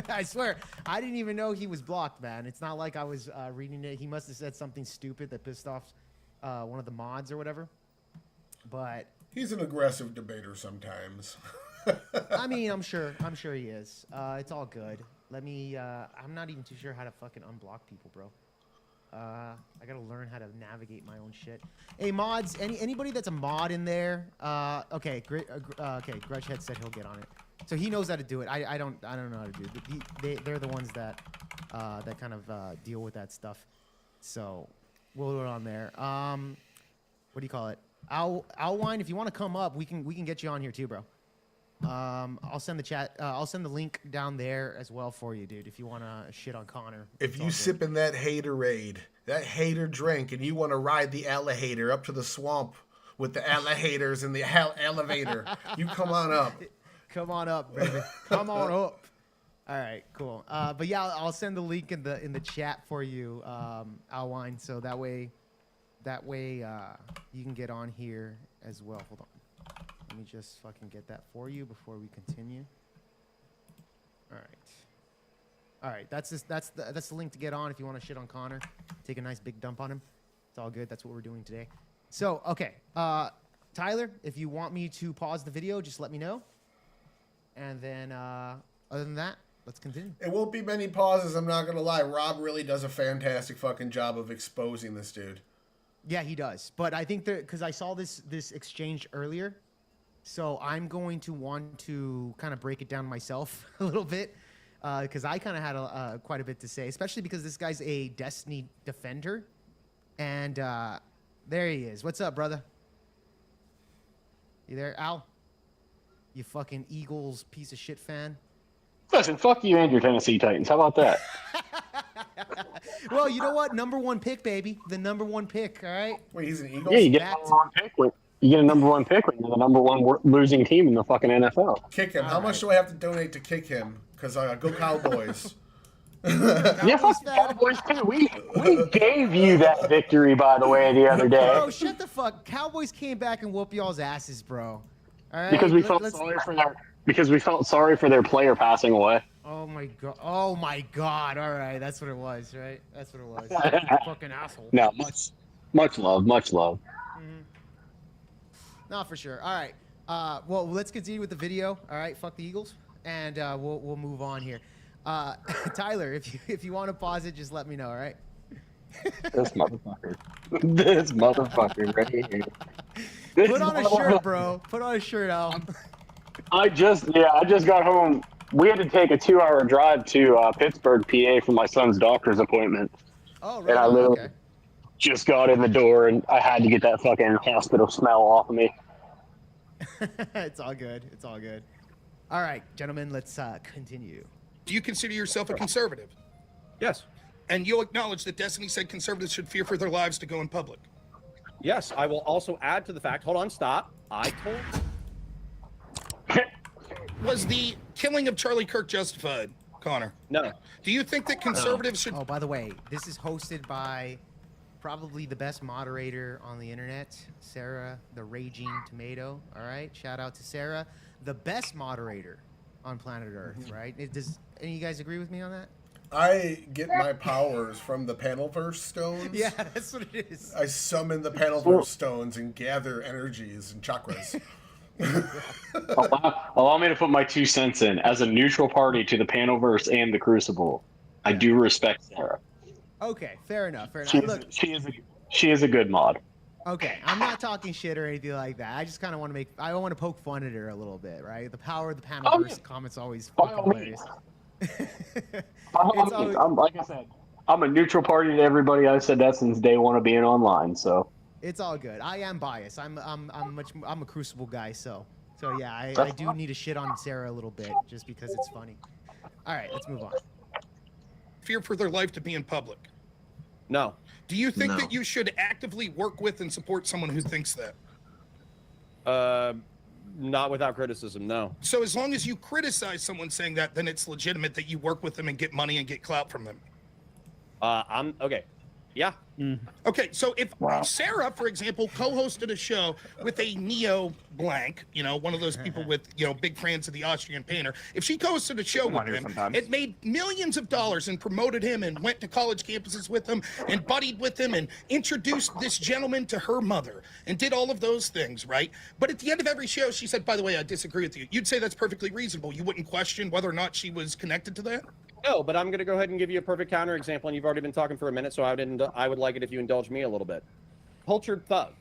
I swear, I didn't even know he was blocked, man. It's not like I was reading it. He must have said something stupid that pissed off one of the mods or whatever. But he's an aggressive debater sometimes. I mean, I'm sure he is. It's all good. Let me. I'm not even too sure how to fucking unblock people, bro. I gotta learn how to navigate my own shit. Hey, mods, anybody that's a mod in there? Okay, great. Okay, Grudgehead said he'll get on it, so he knows how to do it. I don't know how to do it. They're the ones that kind of deal with that stuff. So we'll do it on there. What do you call it? Alwine, if you want to come up, we can get you on here too, bro. I'll send the chat. I'll send the link down there as well for you, dude. If you want to shit on Connor. If you sipping that haterade, that hater drink, and you want to ride the alligator up to the swamp with the alligators and the elevator, you come on up. Come on up, baby. Come on up. All right, cool. But yeah, I'll send the link in the chat for you, Alwine, so that way you can get on here as well. Hold on. Let me just fucking get that for you before we continue. All right. That's the link to get on if you want to shit on Connor. Take a nice big dump on him. It's all good. That's what we're doing today. So, okay. Tyler, if you want me to pause the video, just let me know. And then, other than that, let's continue. It won't be many pauses, I'm not going to lie. Rob really does a fantastic fucking job of exposing this dude. Yeah, he does. But I think that because I saw this exchange earlier, so I'm going to want to kind of break it down myself a little bit because I kind of had quite a bit to say, especially because this guy's a Destiny defender. And there he is. What's up, brother? You there, Al? You fucking Eagles piece of shit fan? Listen, fuck you and your Tennessee Titans. How about that? Well, you know what? Number 1 pick, baby. The number 1 pick, all right? Wait, he's an Eagles? Yeah, you get a number 1 pick when you're the number 1 losing team in the fucking NFL. Kick him. How much do I have to donate to kick him? Because go Cowboys. Yeah, fuck the Cowboys too. We gave you that victory, by the way, the other day. Bro, shut the fuck. Cowboys came back and whooped y'all's asses, bro. All right? Because we felt sorry for their player passing away. Oh my god. Oh my god. All right, that's what it was, right? That's what it was. Fucking asshole. No, much love. No, for sure. All right. Well, let's continue with the video. All right, fuck the Eagles, and we'll move on here. Tyler, if you want to pause it, just let me know. All right. This motherfucker right here. Put on a shirt, bro. Put on a shirt, Al. I just got home. We had to take a 2-hour drive to Pittsburgh, PA, for my son's doctor's appointment. Oh, really? And I literally Okay. just got in the door, and I had to get that fucking hospital smell off of me. It's all good. It's all good. All right, gentlemen, let's continue. Do you consider yourself a conservative? Yes. And you'll acknowledge that Destiny said conservatives should fear for their lives to go in public. Yes, I will also add to the fact. Hold on, stop. I told. Was the killing of Charlie Kirk justified, Connor? No. Do you think that conservatives should... Oh, by the way, this is hosted by probably the best moderator on the internet, Sarah, the Raging Tomato. All right, shout out to Sarah, the best moderator on planet Earth. Right? Does any of you guys agree with me on that? I get my powers from the Panelverse stones. Yeah, that's what it is. I summon the Panelverse stones and gather energies and chakras. Allow me to put my 2 cents in. As a neutral party to the Panelverse and the Crucible, I do respect Sarah. Okay, fair enough. Fair enough. Look, She is a good mod. okay, I'm not talking shit or anything like that. I just kind of want to I want to poke fun at her a little bit, right? The power of the Panelverse comments always By fucking all hilarious. means. Like I said, I'm a neutral party to everybody. I've said that since day 1 of being online. So It's all good. I am biased. I'm a Crucible guy, so yeah, I That's do fine. need to shit on Sarah a little bit just because it's funny. All right, let's move on. fear for their life to be in public? No. Do you think No. that you should actively work with and support someone who thinks that? Not without criticism, no. So as long as you criticize someone saying that, then it's legitimate that you work with them and get money and get clout from them. I'm okay. Yeah. Okay, so if Wow. Sarah, for example, co-hosted a show with a neo blank, one of those people with, big fans of the Austrian painter, if she co-hosted a show with him, it made millions of dollars and promoted him and went to college campuses with him and buddied with him and introduced this gentleman to her mother and did all of those things, right? But at the end of every show, she said, by the way, I disagree with you. You'd say that's perfectly reasonable. You wouldn't question whether or not she was connected to that? No, but I'm going to go ahead and give you a perfect counter example, and you've already been talking for a minute, so I would like it if you indulge me a little bit. Cultured Thug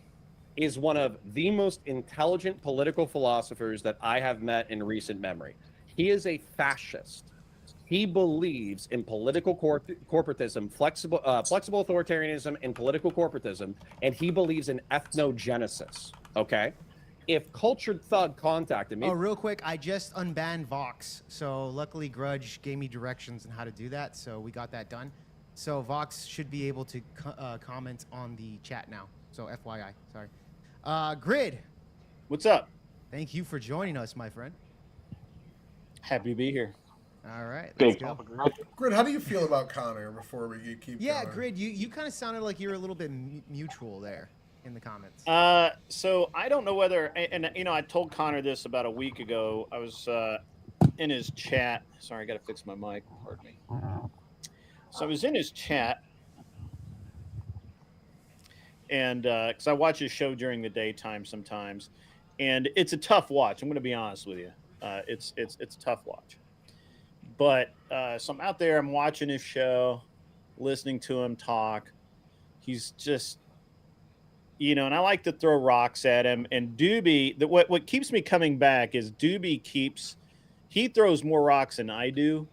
is one of the most intelligent political philosophers that I have met in recent memory. He is a fascist. He believes in political corporatism, flexible authoritarianism, and political corporatism, and he believes in ethnogenesis. Okay. If Cultured Thug contacted me, Oh, real quick, I just unbanned Vox, so luckily Grudge gave me directions on how to do that, so we got that done. So Vox should be able to comment on the chat now. So FYI, sorry. Grid, what's up? thank you for joining us, my friend. Happy to be here. All right, let's Big go. Papa Grid. Grid, how do you feel about Connor before we keep Yeah, going? Grid, you kind of sounded like you were a little bit mutual there in the comments. So I don't know whether, and you know, I told Connor this about a week ago. I was in his chat. Sorry, I got to fix my mic. Pardon me. So I was in his chat, and because I watch his show during the daytime sometimes, and it's a tough watch. I'm going to be honest with you. It's a tough watch. But so I'm out there. I'm watching his show, listening to him talk. He's just, you know, and I like to throw rocks at him. And Doobie, what keeps me coming back is Doobie he throws more rocks than I do,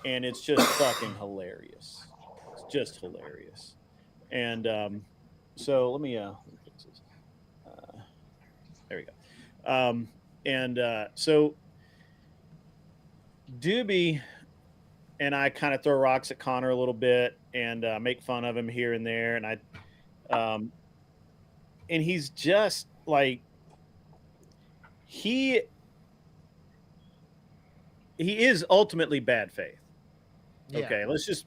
and it's just fucking hilarious. It's just hilarious. And so let me fix this. There we go. So Doobie and I kind of throw rocks at Connor a little bit and make fun of him here and there, and and he's just like he is ultimately bad faith. Yeah. Okay, let's just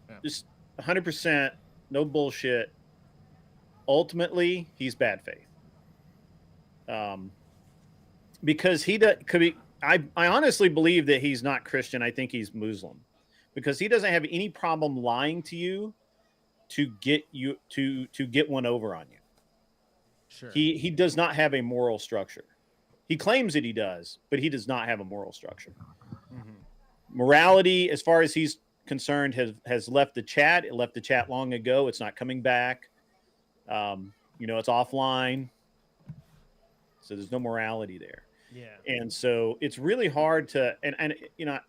100% no bullshit. Ultimately, he's bad faith. Because I honestly believe that he's not Christian. I think he's Muslim, because he doesn't have any problem lying to you to get you to get one over on you. Sure. He does not have a moral structure. He claims that he does, but he does not have a moral structure. Mm-hmm. Morality, as far as he's concerned, has left the chat. It left the chat long ago. It's not coming back. You know, it's offline. So there's no morality there. Yeah. And so it's really hard to, and you know,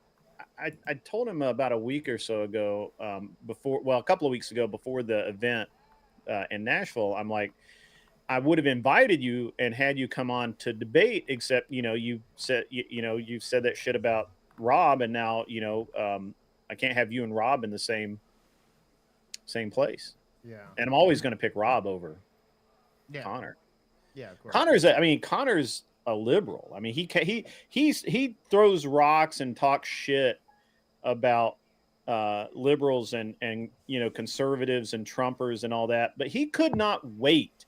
I told him about a week or so ago, a couple of weeks ago before the event in Nashville, I'm like, I would have invited you and had you come on to debate, except, you know, you said, you've said that shit about Rob, and now, you know, I can't have you and Rob in the same place. Yeah. And I'm always going to pick Rob over Connor. Yeah, of course. Connor's a liberal. I mean, he throws rocks and talks shit about liberals and you know, conservatives and Trumpers and all that, but he could not wait.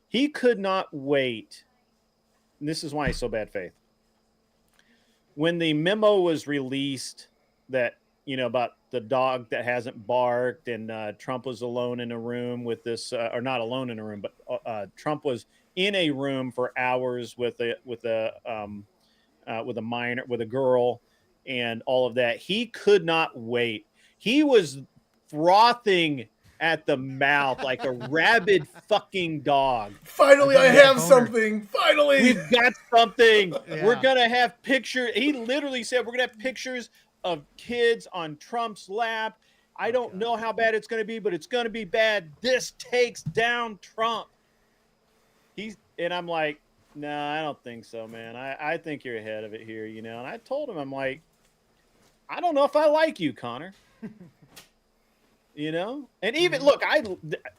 He could not wait. And this is why he's so bad faith. When the memo was released that, you know, about the dog that hasn't barked, and Trump was alone in a room with this, or not alone in a room, but Trump was in a room for hours with a minor, with a girl, and all of that. He could not wait. He was frothing at the mouth like a rabid fucking dog. Finally, I have something. Finally, we've got something. Yeah. We're gonna have pictures. He literally said we're gonna have pictures of kids on Trump's lap. I don't know how bad it's gonna be, but it's gonna be bad. This takes down Trump. And I'm like, no, I don't think so, man. I think you're ahead of it here, you know. And I told him, I'm like, I don't know if I like you, Connor. You know? And even look,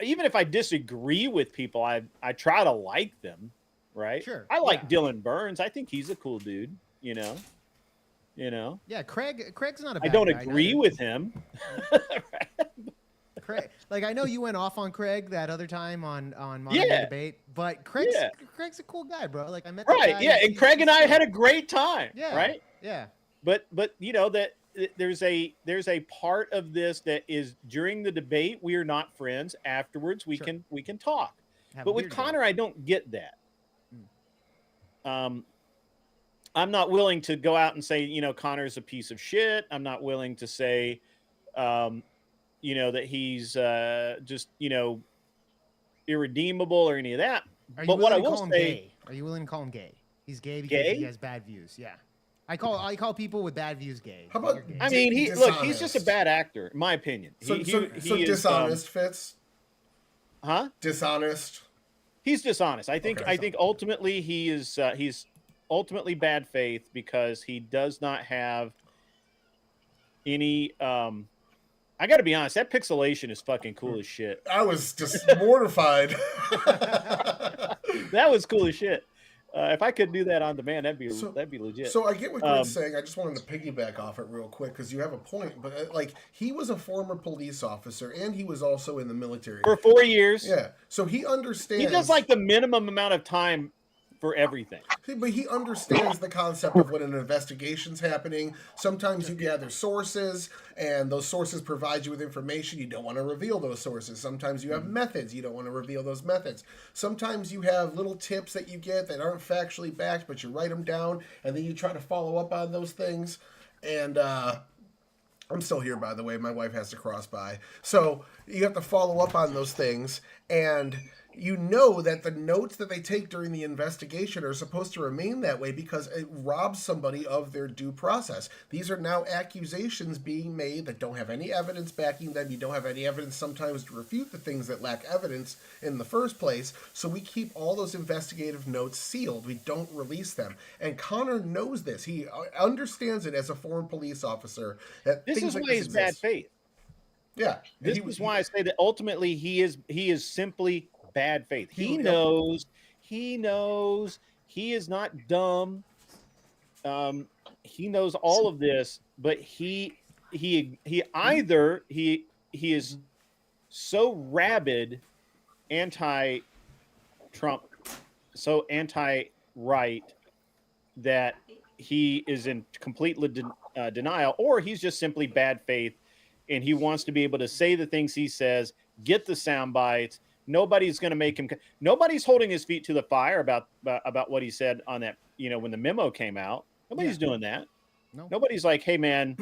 even if I disagree with people, I try to like them, right? Sure. I like Dylan Burns. I think he's a cool dude, you know. You know? Yeah, Craig's not a bad I don't guy agree neither. with him. Craig, like, I know you went off on Craig that other time on Modern Day Debate, but Craig's a cool guy, bro. Like, I met the guy, Yeah, and Craig and I had a great time. Yeah. Right? Yeah. But you know that there's a part of this that is during the debate we are not friends. Afterwards we can talk. But with Connor, I don't get that. I'm not willing to go out and say, you know, Connor's a piece of shit. I'm not willing to say, you know, that he's just, you know, irredeemable or any of that. But what I will say, are you willing to call him gay? He's gay because he has bad views. Yeah. I call people with bad views gay. How about? I mean, he's just a bad actor, in my opinion. So he dishonest fits. Huh? Dishonest. He's dishonest. I think ultimately he's ultimately bad faith because he does not have any. I got to be honest. That pixelation is fucking cool as shit. I was just mortified. That was cool as shit. If I could do that on demand, that'd be So- legit. So I get what Greg's saying. I just wanted to piggyback off it real quick because you have a point. But like, he was a former police officer and he was also in the military. For 4 years. Yeah, so he understands. He does like the minimum amount of time for everything. But he understands the concept of when an investigation's happening. Sometimes you gather sources, and those sources provide you with information. You don't want to reveal those sources. Sometimes you have methods. You don't want to reveal those methods. Sometimes you have little tips that you get that aren't factually backed, but you write them down, and then you try to follow up on those things. And I'm still here, by the way. My wife has to cross by. So you have to follow up on those things, and you know that the notes that they take during the investigation are supposed to remain that way because it robs somebody of their due process. These are now accusations being made that don't have any evidence backing them. You don't have any evidence sometimes to refute the things that lack evidence in the first place. So we keep all those investigative notes sealed. We don't release them. And Connor knows this. He understands it as a former police officer. That This things is like why he's bad exist. faith. Yeah. This is why I say that ultimately he is simply bad faith. He knows he is not dumb. He knows all of this, but he is so rabid anti-Trump, so anti-right that he is in complete denial, or he's just simply bad faith, and he wants to be able to say the things he says, get the sound bites. Nobody's going to make him. Nobody's holding his feet to the fire about what he said on that. When the memo came out, nobody's doing that. No. Nobody's like, "Hey, man,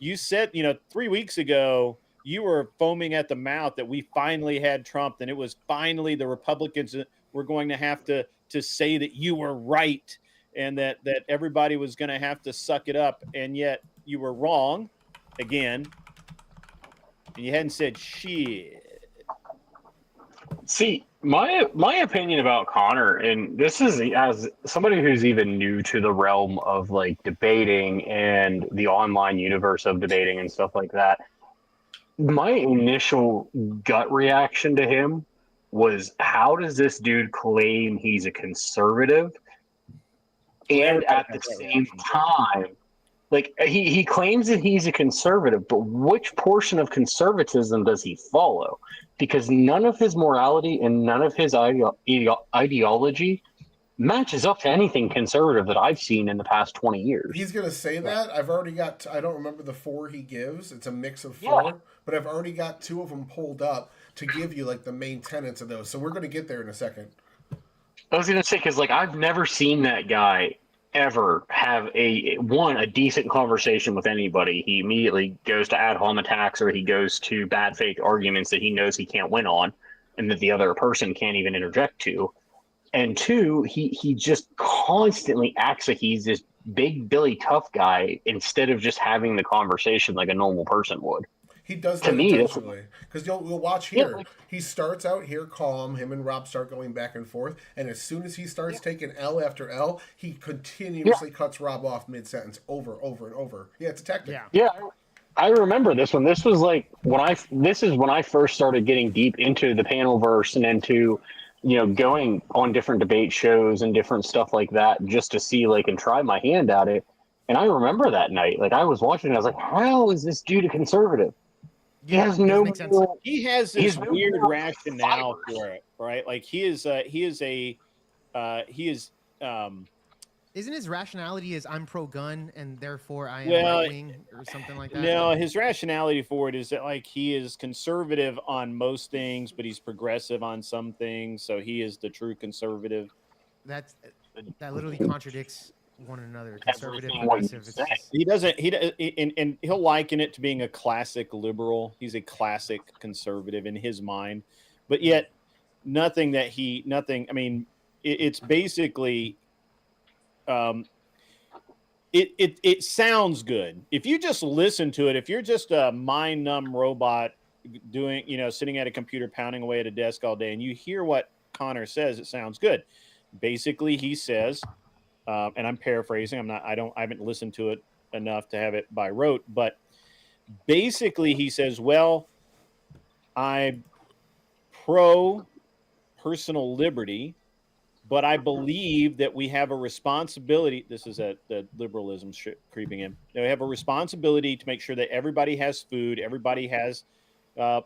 you said 3 weeks ago you were foaming at the mouth that we finally had Trump, and it was finally the Republicans that were going to have to say that you were right, and that everybody was going to have to suck it up, and yet you were wrong again, and you hadn't said shit." See, my opinion about Connor, and this is as somebody who's even new to the realm of like debating and the online universe of debating and stuff like that. My initial gut reaction to him was, how does this dude claim he's a conservative and at the same time, like he claims that he's a conservative, but which portion of conservatism does he follow? Because none of his morality and none of his ideology matches up to anything conservative that I've seen in the past 20 years. He's going to say that. I've already got, I don't remember the 4 he gives. It's a mix of 4, but I've already got 2 of them pulled up to give you like the main tenets of those. So we're going to get there in a second. I was going to say, because like I've never seen that guy ever have a decent conversation with anybody. He immediately goes to ad hom attacks, or he goes to bad faith arguments that he knows he can't win on and that the other person can't even interject to. And 2, he just constantly acts like he's this big Billy tough guy instead of just having the conversation like a normal person would. He does To that me, intentionally. Because you'll watch here. Yeah, like, he starts out here calm. Him and Rob start going back and forth. And as soon as he starts taking L after L, he continuously cuts Rob off mid-sentence over and over. Yeah, it's a tactic. Yeah, I remember this one. This was like when I first started getting deep into the panel verse and into, going on different debate shows and different stuff like that just to see and try my hand at it. And I remember that night, I was watching and I was like, how is this dude a conservative? He has no. He has this weird rationale for it, right? Like he is. Isn't his rationality is I'm pro-gun and therefore I am right-wing or something like that? No, his rationality for it is that he is conservative on most things, but he's progressive on some things. So he is the true conservative. That literally contradicts one another. Conservative, progressive. He doesn't. And he'll liken it to being a classic liberal. He's a classic conservative in his mind, but yet nothing. I mean, it's basically. It sounds good if you just listen to it. If you're just a mind numb robot sitting at a computer pounding away at a desk all day, and you hear what Connor says, it sounds good. Basically, he says. And I'm paraphrasing. I haven't listened to it enough to have it by rote, but basically he says, well, I'm pro personal liberty, but I believe that we have a responsibility. This is the liberalism creeping in. We have a responsibility to make sure that everybody has food, everybody has, a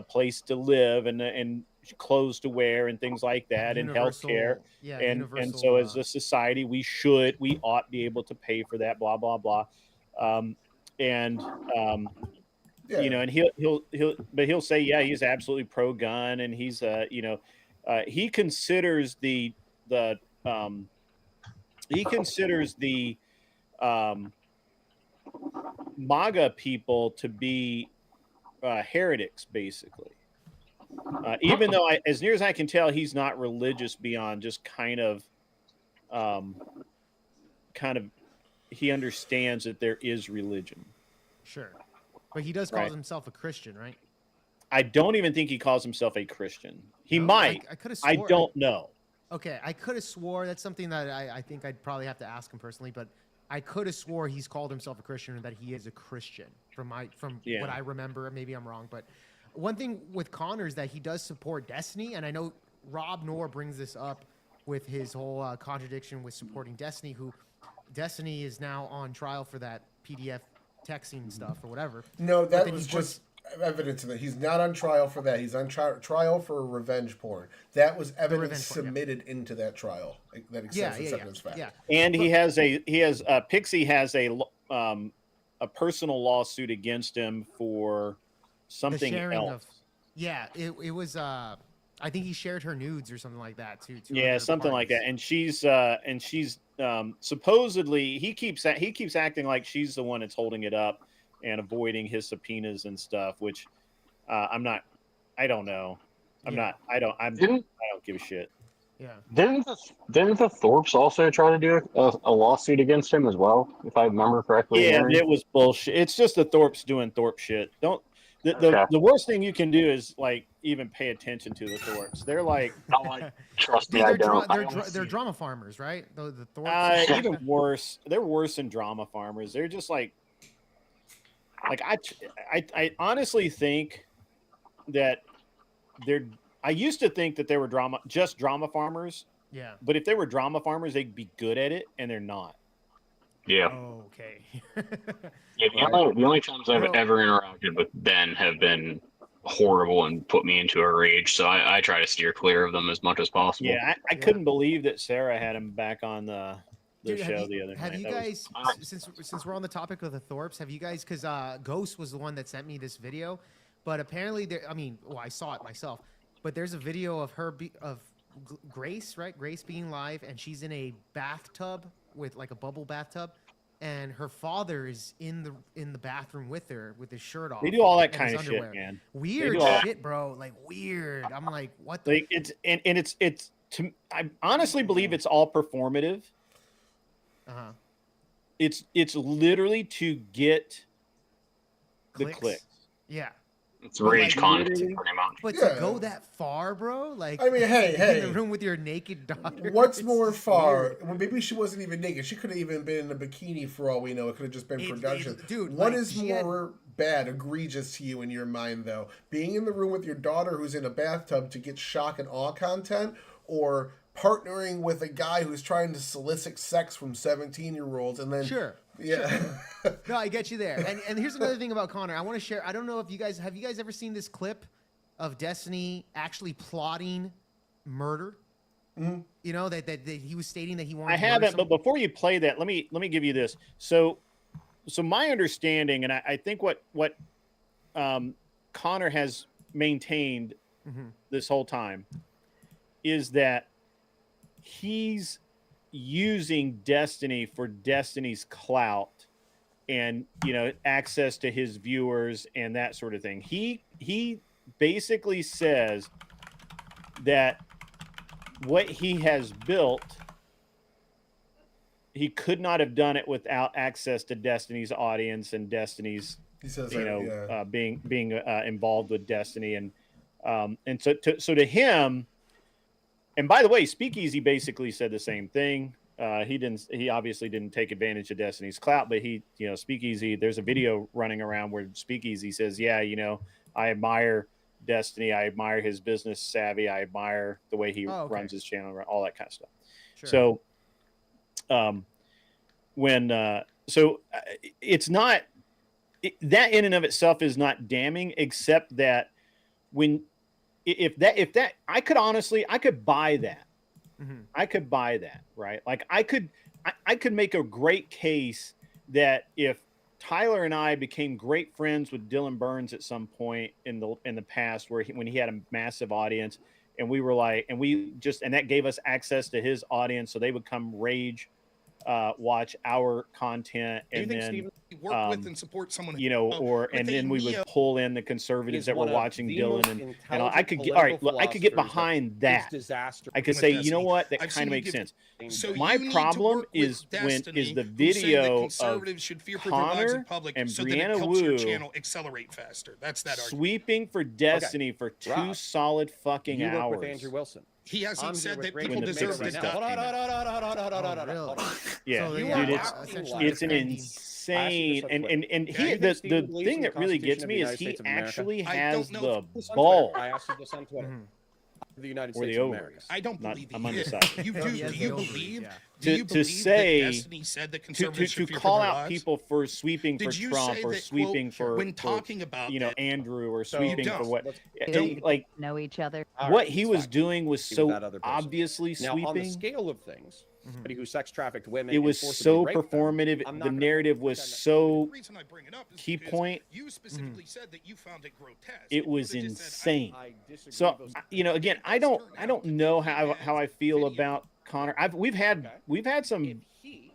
place to live and clothes to wear and things like that, and healthcare. Yeah, and so as a society, we ought be able to pay for that. Blah blah blah. And and he'll say, yeah, he's absolutely pro gun, and he's he considers the MAGA people to be heretics, basically. Even though, as near as I can tell, he's not religious beyond just kind of, he understands that there is religion. Sure, but he does call himself a Christian, right? I don't even think he calls himself a Christian. He No? might. I could have. I don't know. Okay, I could have swore that's something that I think I'd probably have to ask him personally, but I could have swore he's called himself a Christian or that he is a Christian from what I remember. Maybe I'm wrong, but one thing with Connor is that he does support Destiny, and I know Rob Noor brings this up with his whole contradiction with supporting Destiny, who Destiny is now on trial for that PDF texting stuff or whatever. No, that was just evidence of that. He's not on trial for that. He's on trial for revenge porn. That was evidence submitted into that trial that accepts acceptance fact. Yeah. And Pixie has a personal lawsuit against him for something else. It was I think he shared her nudes or something like that too. Yeah, something like that. And she's supposedly he keeps acting like she's the one that's holding it up and avoiding his subpoenas and stuff, which I don't know. I don't give a shit. Yeah. Didn't the Thorpes also try to do a lawsuit against him as well, if I remember correctly? Yeah, it was bullshit. It's just the Thorpes doing Thorpe shit. The worst thing you can do is like even pay attention to the Thorpes. They're like, trust me, I don't. They're drama farmers, right? The Thorpes. Even worse. They're worse than drama farmers. They're just like I honestly think that I used to think that they were drama farmers. Yeah. But if they were drama farmers, they'd be good at it, and they're not. Yeah. Oh, okay. Yeah, the only times I've ever interacted with Ben have been horrible and put me into a rage. So I try to steer clear of them as much as possible. Yeah, I couldn't believe that Sarah had him back on the show the other night. Have you guys, since we're on the topic of the Thorpes, have you guys, because Ghost was the one that sent me this video, but apparently I saw it myself, but there's a video of her of Grace, right? Grace being live, and she's in a bathtub with like a bubble bathtub, and her father is in the bathroom with her with his shirt off. They do all that kind of shit, man. Weird shit, bro. Like weird. I'm like, what? Like I honestly believe it's all performative. It's literally to get the clicks. Yeah. It's rage content, pretty much. But to go that far, bro, like I mean, hey, in the room with your naked daughter. What's more far? Well, maybe she wasn't even naked. She could have even been in a bikini for all we know. It could have just been production. Dude, what is more bad, egregious to you in your mind, though? Being in the room with your daughter who's in a bathtub to get shock and awe content, or partnering with a guy who's trying to solicit sex from 17-year-olds and then No, I get you there. And here's another thing about Connor. I want to share. I don't know if you guys have ever seen this clip of Destiny actually plotting murder? Mm-hmm. You know that he was stating that he wanted. I haven't, but before you play that, let me give you this. So my understanding, and I think what Connor has maintained this whole time is that he's using Destiny for Destiny's clout and, access to his viewers and that sort of thing. He basically says that what he has built, he could not have done it without access to Destiny's audience and Destiny's, being involved with Destiny. And so to him, and by the way, Speakeasy basically said the same thing. He obviously didn't take advantage of Destiny's clout, but Speakeasy, there's a video running around where Speakeasy says, I admire Destiny. I admire his business savvy. I admire the way he runs his channel, all that kind of stuff. Sure. So, it's not that in and of itself is not damning, except that if that I could buy that. Mm-hmm. I could buy that, right? Like I could make a great case that if Tyler and I became great friends with Dylan Burns at some point in the past, when he had a massive audience, and we were like, and that gave us access to his audience, so they would come rage watch our content, and then work with and support someone, and then we would pull in the conservatives that were watching Dylan, and I could get, all right, look, I could get behind that. I could say, you know what, that kind of makes sense. So my problem is the video of Connor and Brianna Wu accelerate faster. That's that sweeping for Destiny for 2 solid fucking hours. You work with Andrew Wilson. He hasn't said that people deserve this stuff. Yeah, dude, it's an insane, and the thing that really gets me is he actually has the ball. I asked you this on Twitter. The United Or States the of over. America. I don't believe I'm he undecided. You do. He has Do you the over, believe? yeah. Do you To believe say- that Destiny said that conservatives should fear call for their out lives? people for sweeping for Did you Trump say or that, sweeping quote, for when talking about that, Andrew or So- sweeping You for what don't. like Know each other. All what right, he it's was fine. doing was Give so that other person. obviously Now, on the sweeping. scale of things, somebody who sex trafficked women, It was and forcibly so raped them, performative. I'm not The gonna narrative was pretend that- so The reason I bring it up is key because point. You specifically said that you found it grotesque. It was They just said, insane. I disagree So with those- again, I don't know how I feel about Connor. We've had some If he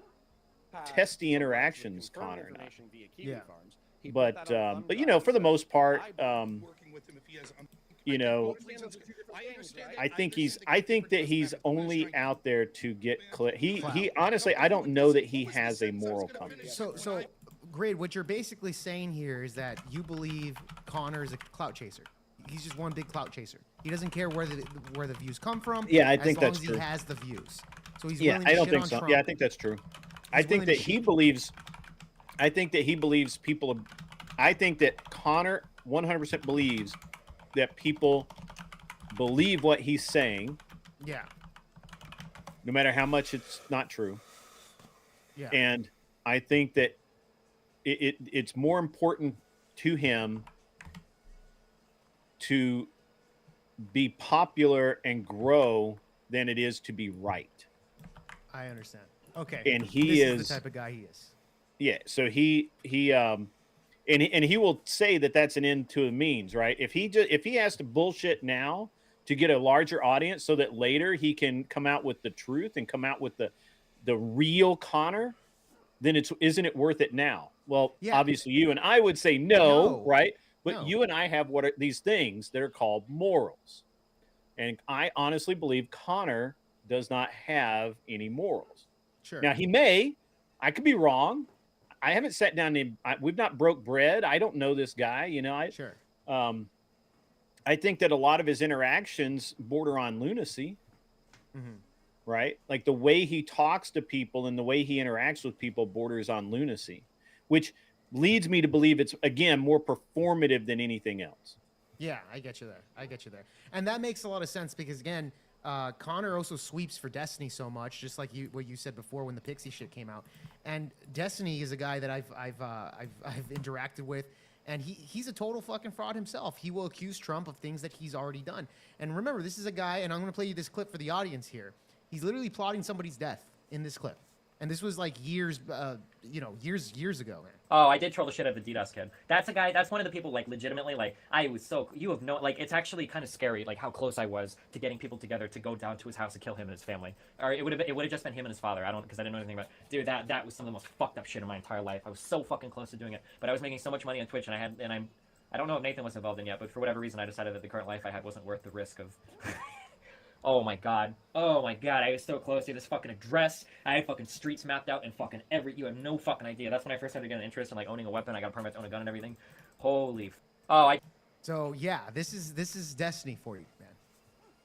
had testy some interactions, confirmed Connor and I. information via Kiwi Yeah. Farms, he put that on a but thumb for the drive most part, I'm working with him if he has. I understand I think that he's only out there to get he honestly, I don't know that he has a moral compass. So, Grade, what you're basically saying here is that you believe Connor is a clout chaser. He's just one big clout chaser. He doesn't care where the views come from. Yeah, I think that's as long true. as he has the views. So he's Yeah, willing to I don't shit think on so. Trump. Yeah, I think that's true. I think willing that to he shit. believes. I think that he believes people. I think that Connor 100% believes that people believe what he's saying, Yeah. no matter how much it's not true. Yeah. And I think that it's more important to him to be popular and grow than it is to be right. I understand. Okay. And he this is the type of guy he is. Yeah, so he will say that that's an end to a means, right? If he has to bullshit now to get a larger audience, so that later he can come out with the truth and come out with the real Connor, then isn't it worth it now? Well, Yeah. obviously you and I would say no, No. right? But No. you and I have what are these things that are called morals, and I honestly believe Connor does not have any morals. Sure. Now he may, I could be wrong. I haven't sat down and we've not broke bread. I don't know this guy, Sure. I think that a lot of his interactions border on lunacy, Mm-hmm. right? Like the way he talks to people and the way he interacts with people borders on lunacy, which leads me to believe it's, again, more performative than anything else. Yeah, I get you there. And that makes a lot of sense because, again, Connor also sweeps for Destiny so much, just like what you said before when the Pixie shit came out. And Destiny is a guy that I've interacted with, and he's a total fucking fraud himself. He will accuse Trump of things that he's already done. And remember, this is a guy, and I'm going to play you this clip for the audience here. He's literally plotting somebody's death in this clip. And this was like years ago, man. Oh, I did troll the shit out of the DDoS kid. That's a guy. That's one of the people. Like, legitimately, like, I was so. You have no. Like, it's actually kind of scary. Like, how close I was to getting people together to go down to his house and kill him and his family. Or it would have just been him and his father. Because I didn't know anything about. Dude, that was some of the most fucked up shit in my entire life. I was so fucking close to doing it, but I was making so much money on Twitch, and I don't know if Nathan was involved in yet, but for whatever reason, I decided that the current life I had wasn't worth the risk of. Oh my god. I was so close to this fucking address. I had fucking streets mapped out and fucking you have no fucking idea. That's when I first started getting interest in like owning a weapon. I got a permit to own a gun and everything. So yeah, this is Destiny for you, man.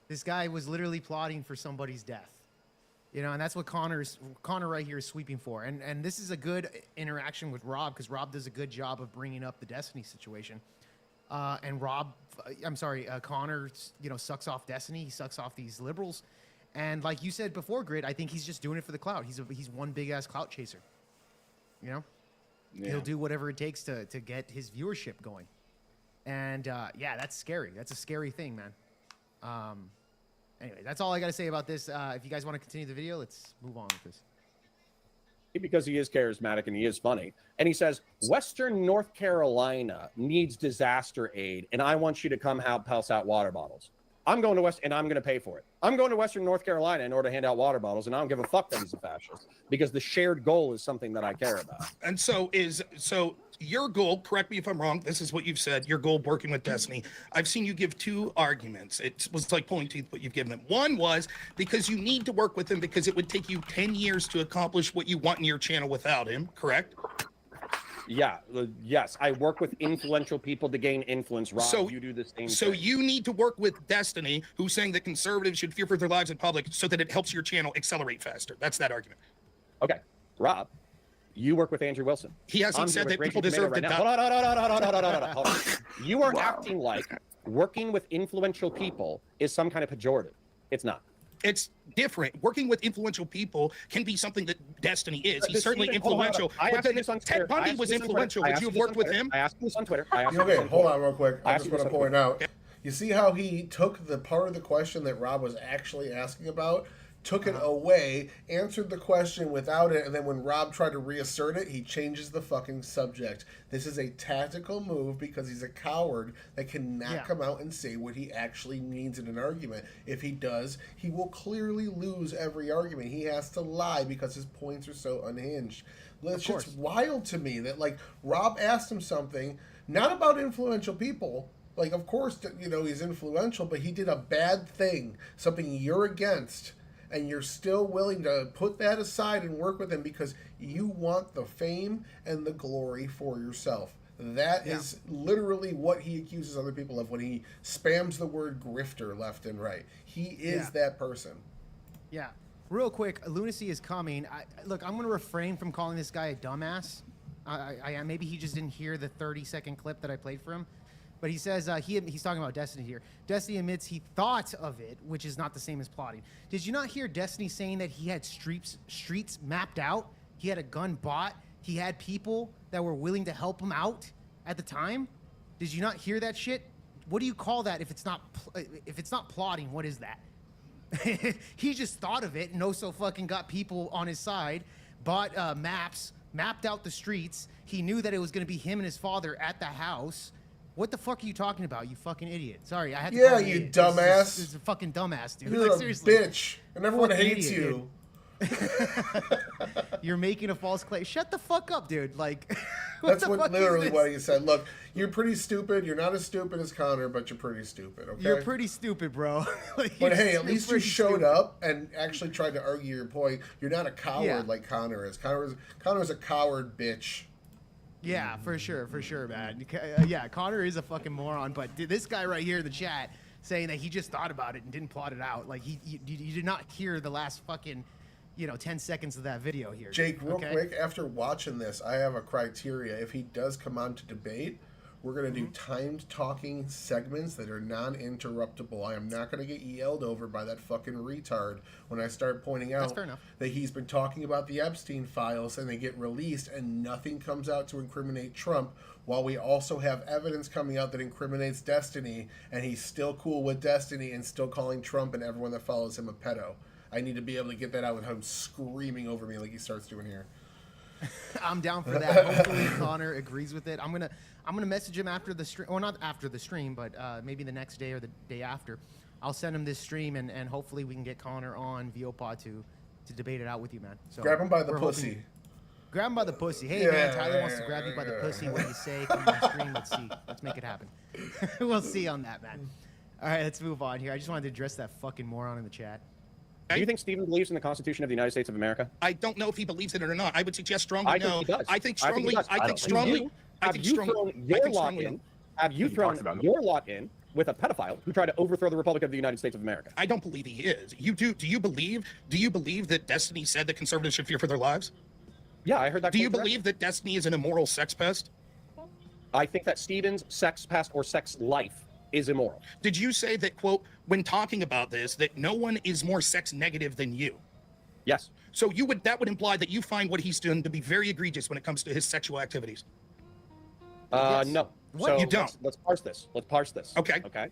This guy was literally plotting for somebody's death. And that's what Connor right here is sweeping for. And this is a good interaction with Rob because Rob does a good job of bringing up the Destiny situation. and Connor, sucks off Destiny. He sucks off these liberals. And like you said before, Grid, I think he's just doing it for the clout. He's one big ass clout chaser. He'll do whatever it takes to get his viewership going. And that's scary. That's a scary thing, man. Anyway, that's all I got to say about this. If you guys want to continue the video, let's move on with this. Because he is charismatic and he is funny. And he says, Western North Carolina needs disaster aid, and I want you to come help pass out water bottles. I'm going to and I'm going to pay for it. I'm going to Western North Carolina in order to hand out water bottles, and I don't give a fuck that he's a fascist, because the shared goal is something that I care about. And so your goal, correct me if I'm wrong, this is what you've said, your goal working with Destiny. I've seen you give two arguments. It was like pulling teeth, what you've given them. One was because you need to work with him because it would take you 10 years to accomplish what you want in your channel without him, correct? Yeah, yes. I work with influential people to gain influence. Rob, So you do the same So thing. you need to work with Destiny, who's saying that conservatives should fear for their lives in public so that it helps your channel accelerate faster. That's that argument. Okay, Rob, you work with Andrew Wilson. He hasn't said that people deserve to die. Hold on. Hold on. You are acting like working with influential people is some kind of pejorative. It's not. It's different. Working with influential people can be something that Destiny is. He's certainly Hold on. influential. I But asked you then this on Twitter. Ted Bundy was influential. Would you have worked with him? I asked you this on Twitter. Okay, hold on real quick. I just want to point out. You see how he took the part of the question that Rob was actually asking about, took it away, answered the question without it, and then when Rob tried to reassert it, he changes the fucking subject. This is a tactical move because he's a coward that cannot come out and say what he actually means in an argument. If he does, he will clearly lose every argument. He has to lie because his points are so unhinged. It's just wild to me that, like, Rob asked him something, not about influential people. Like, of course, he's influential, but he did a bad thing, something you're against, and you're still willing to put that aside and work with him because you want the fame and the glory for yourself. That is literally what he accuses other people of when he spams the word grifter left and right. He is that person. Yeah. Real quick, lunacy is coming. Look, I'm going to refrain from calling this guy a dumbass. Maybe he just didn't hear the 30-second clip that I played for him. But he says he's talking about Destiny here. Destiny admits he thought of it, which is not the same as plotting. Did you not hear Destiny saying that he had streets mapped out? He had a gun bought. He had people that were willing to help him out at the time. Did you not hear that shit? What do you call that if it's not plotting? What is that? He just thought of it and also fucking got people on his side, bought maps, mapped out the streets. He knew that it was going to be him and his father at the house. What the fuck are you talking about, you fucking idiot? Sorry, I had to call you idiot. dumbass. This is a fucking dumbass, dude. You're like, a seriously. bitch, and everyone hates idiot, you. You're making a false claim. Shut the fuck up, dude. Like, That's literally what he said. Look, you're pretty stupid. You're not as stupid as Connor, but you're pretty stupid, okay? You're pretty stupid, bro. But hey, at least you showed up and actually tried to argue your point. You're not a coward like Connor is. Connor's a coward bitch. Yeah, for sure, man. Yeah, Connor is a fucking moron, but this guy right here in the chat saying that he just thought about it and didn't plot it out. Like, you did not hear the last fucking, 10 seconds of that video here. Jake, real quick, after watching this, I have a criteria. If he does come on to debate, we're going to do timed talking segments that are non-interruptible. I am not going to get yelled over by that fucking retard when I start pointing out that he's been talking about the Epstein files and they get released and nothing comes out to incriminate Trump, while we also have evidence coming out that incriminates Destiny, and he's still cool with Destiny and still calling Trump and everyone that follows him a pedo. I need to be able to get that out without him screaming over me like he starts doing here. I'm down for that. Hopefully Connor agrees with it. I'm gonna message him after the stream, or not after the stream, but maybe the next day or the day after. I'll send him this stream, and hopefully we can get Connor on VOPod to debate it out with you, man. So grab him by the pussy. Grab him by the pussy. Hey, man, Tyler wants to grab you by the pussy. What do you say? Come on stream. Let's see. Let's make it happen. We'll see on that, man. All right, let's move on here. I just wanted to address that fucking moron in the chat. Do you think Stephen believes in the Constitution of the United States of America? I don't know if he believes it or not. I would suggest strongly no. He does. I think strongly. Have you thrown your lot in with a pedophile who tried to overthrow the Republic of the United States of America? I don't believe he is. You do? Do you believe that Destiny said that conservatives should fear for their lives? Yeah, I heard that. Do you believe that Destiny is an immoral sex pest? I think that Steven's sex past or sex life is immoral. Did you say that, quote, when talking about this, that no one is more sex negative than you? Yes. So that would imply that you find what he's done to be very egregious when it comes to his sexual activities. Yes. No. What? So You don't? Let's parse this. Let's parse this. Okay. Okay.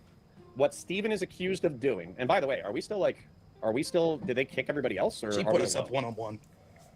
What Steven is accused of doing, and by the way, are we still, did they kick everybody else? Or She are put we us up alone? one-on-one.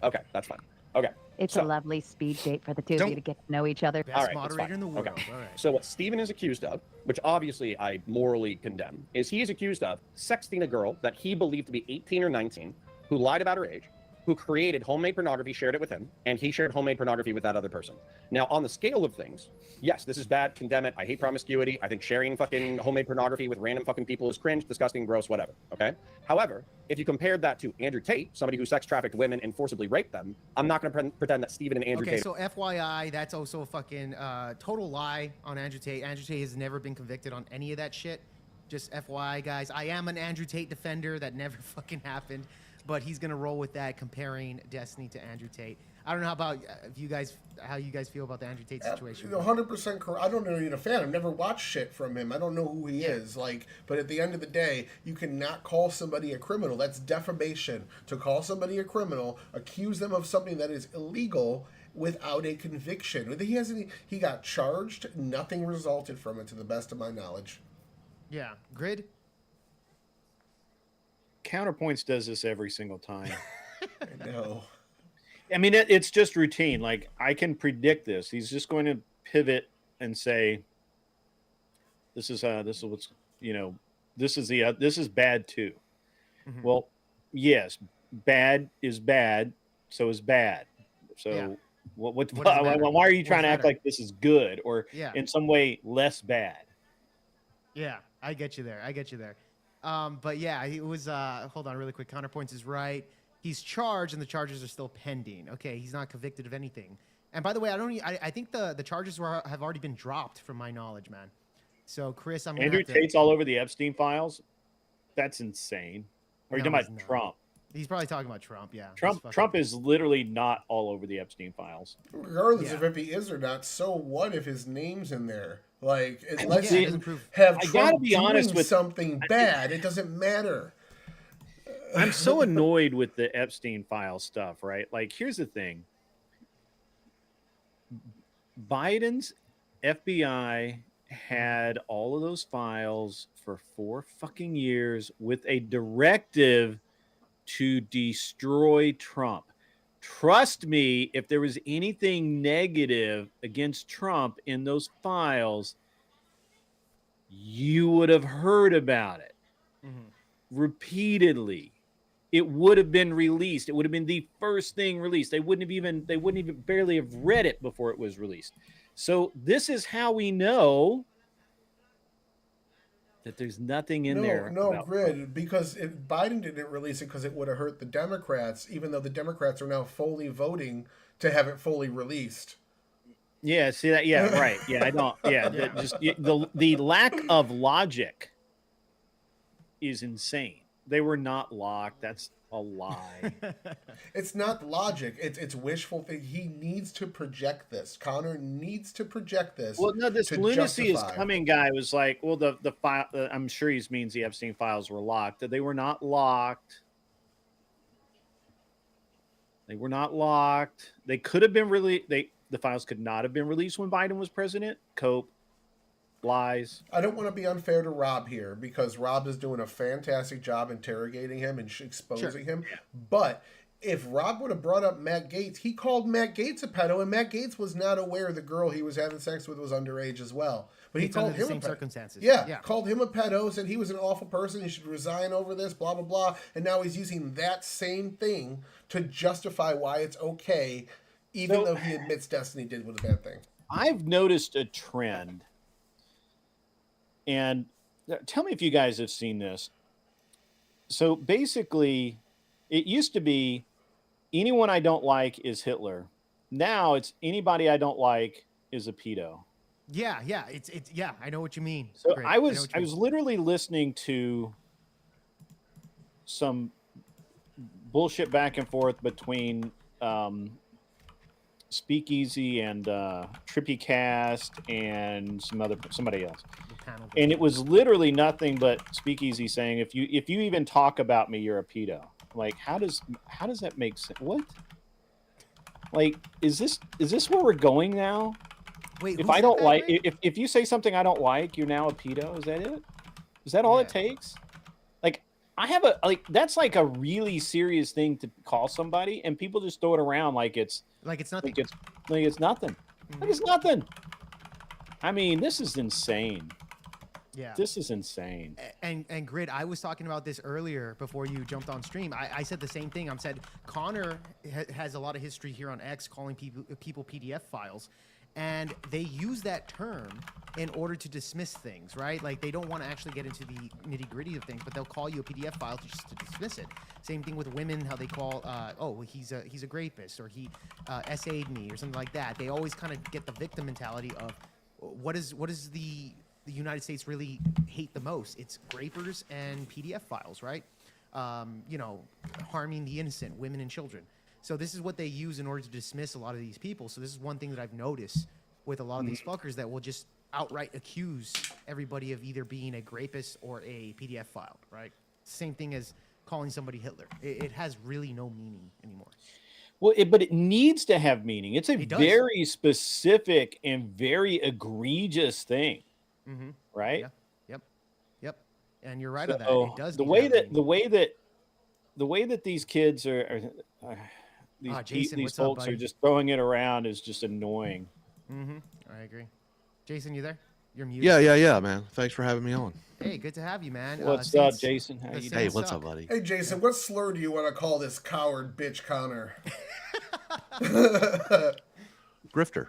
Okay, that's fine. Okay. It's So- a lovely speed date for the two of Don't- you to get to know each other. Best All right, that's moderator fine. in the world. Okay. All right. So what Steven is accused of, which obviously I morally condemn, is he is accused of sexting a girl that he believed to be 18 or 19, who lied about her age, who created homemade pornography, shared it with him, and he shared homemade pornography with that other person. Now, on the scale of things, yes, this is bad, condemn it. I hate promiscuity. I think sharing fucking homemade pornography with random fucking people is cringe, disgusting, gross, whatever. Okay? However, if you compared that to Andrew Tate, somebody who sex trafficked women and forcibly raped them, I'm not going to pretend that Steven and Andrew Okay, Tate. so FYI, that's also a fucking total lie on Andrew Tate. Andrew Tate has never been convicted on any of that shit. Just FYI, guys. I am an Andrew Tate defender. That never fucking happened. But he's gonna roll with that, comparing Destiny to Andrew Tate. I don't know how you guys feel about the Andrew Tate situation. 100% correct. I don't know you're a fan. I've never watched shit from him. I don't know who he is. Like, but at the end of the day, you cannot call somebody a criminal. That's defamation. To call somebody a criminal, accuse them of something that is illegal without a conviction. He got charged. Nothing resulted from it, to the best of my knowledge. Yeah, Grid. Counterpoints does this every single time. I know. I mean, it's just routine. Like, I can predict this. He's just going to pivot and say, "This is what's, this is bad too." Mhm. Well, yes, bad is bad. So is bad. So Yeah. what? What does matter? Why are you trying to act better? like this is good or Yeah. in some way less bad? Yeah, I get you there. But yeah, it was. Hold on, really quick. Counterpoints is right. He's charged, and the charges are still pending. Okay, he's not convicted of anything. And by the way, I think the charges have already been dropped, from my knowledge, man. So Chris, I'm gonna Andrew have to, Tate's all over the Epstein files. That's insane. Or are you No, talking he's about not. Trump? He's probably talking about Trump. Yeah, He's Trump fucking- is literally not all over the Epstein files. Regardless Yeah. of if he is or not, so what if his name's in there? Like, unless Yeah, it you doesn't prove- have I Trump gotta be honest doing with- something bad, it doesn't matter. I'm so annoyed with the Epstein file stuff, right? Like, here's the thing. Biden's FBI had all of those files for 4 fucking years with a directive to destroy Trump. Trust me, if there was anything negative against Trump in those files, you would have heard about it Mhm. repeatedly. It would have been released. It would have been the first thing released. They wouldn't even barely have read it before it was released. So this is how we know that there's nothing in there. No, about Grid, because Biden didn't release it because it would have hurt the Democrats, even though the Democrats are now fully voting to have it fully released. Yeah, see that? Yeah, right. Yeah, I don't. Yeah, the lack of logic is insane. They were not locked. That's a lie. It's not logic. It's wishful thing. He needs to project this. Connor needs to project this. Well, no, this to lunacy is justify. coming guy was like, well, the file. I'm sure he means the Epstein files were locked. They were not locked. They were not locked. They could have been the files could not have been released when Biden was president. Cope. Lies. I don't want to be unfair to Rob here because Rob is doing a fantastic job interrogating him and exposing him. But if Rob would have brought up Matt Gaetz, he called Matt Gaetz a pedo, and Matt Gaetz was not aware the girl he was having sex with was underage as well. But he It's called under the him same a pedo. circumstances. Yeah, called him a pedo, said he was an awful person, he should resign over this, blah, blah, blah. And now he's using that same thing to justify why it's okay, even though he admits Destiny did was a bad thing. I've noticed a trend. And tell me if you guys have seen this. So basically, it used to be anyone I don't like is Hitler. Now it's anybody I don't like is a pedo. Yeah. It's yeah. I know what you mean. So Great. I know was what you mean. literally listening to some bullshit back and forth between Speakeasy and Trippy Cast and somebody else. The panel And it was literally nothing but Speakeasy saying, if you even talk about me, you're a pedo. Like, how does that make sense? What? Like, is this where we're going now? Wait, If who I said don't that, like, Rick? if you say something I don't like, you're now a pedo. Is that it? Is that all it Yeah. takes? Like, I have that's like a really serious thing to call somebody, and people just throw it around like it's nothing. like it's nothing. Like it's nothing. I mean, this is insane. Yeah. This is insane. And Grid, I was talking about this earlier before you jumped on stream. I said the same thing. I said Connor has a lot of history here on X calling people PDF files, and they use that term in order to dismiss things, right? Like they don't want to actually get into the nitty gritty of things, but they'll call you a PDF file just to dismiss it. Same thing with women, how they call, he's a rapist, or he SA'd me, or something like that. They always kind of get the victim mentality of what is the United States really hate the most? It's grapers and PDF files, right? Harming the innocent, women and children. So this is what they use in order to dismiss a lot of these people. So this is one thing that I've noticed with a lot of these fuckers that will just outright accuse everybody of either being a grapist or a PDF file, right? Same thing as calling somebody Hitler. It has really no meaning anymore. Well, but it needs to have meaning. It's a It does. very specific and very egregious thing, right? Yeah. Yep. And you're right on that. So It does. the need to way have that meaning. the way that these kids Jason, these what's up, folks are buddy? just throwing it around is just annoying. I agree. Jason, you there? You're muted. Yeah, man. Thanks for having me on. Hey, good to have you, man. What's up, Saints- Jason? How the you Saints doing? Hey, what's suck. up, buddy? Hey, Jason, what slur do you want to call this coward bitch Connor? Grifter.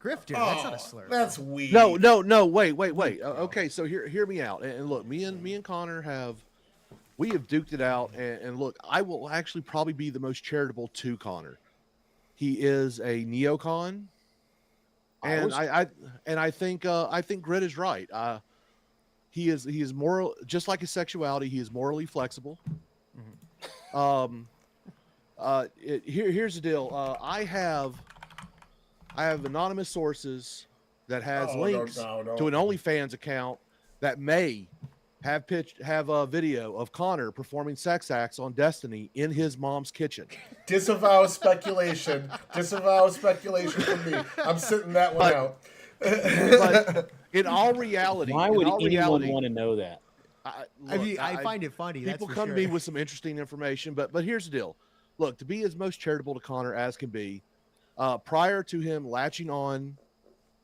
Grifter, that's not a slur. That's weak. No. Wait. Okay, so hear me out. And look, me and Connor have duked it out. And look, I will actually probably be the most charitable to Connor. He is a neocon, and I think Grit is right. He is moral, just like his sexuality. He is morally flexible. Here's the deal. I have anonymous sources that has links to an OnlyFans account that may have a video of Connor performing sex acts on Destiny in his mom's kitchen. Disavow speculation. Disavow speculation from me. I'm sitting that one out. But in all reality, Why would anyone want to know that? I find it funny. People that's for come sure. to me with some interesting information, but here's the deal. Look, to be as most charitable to Connor as can be, prior to him latching on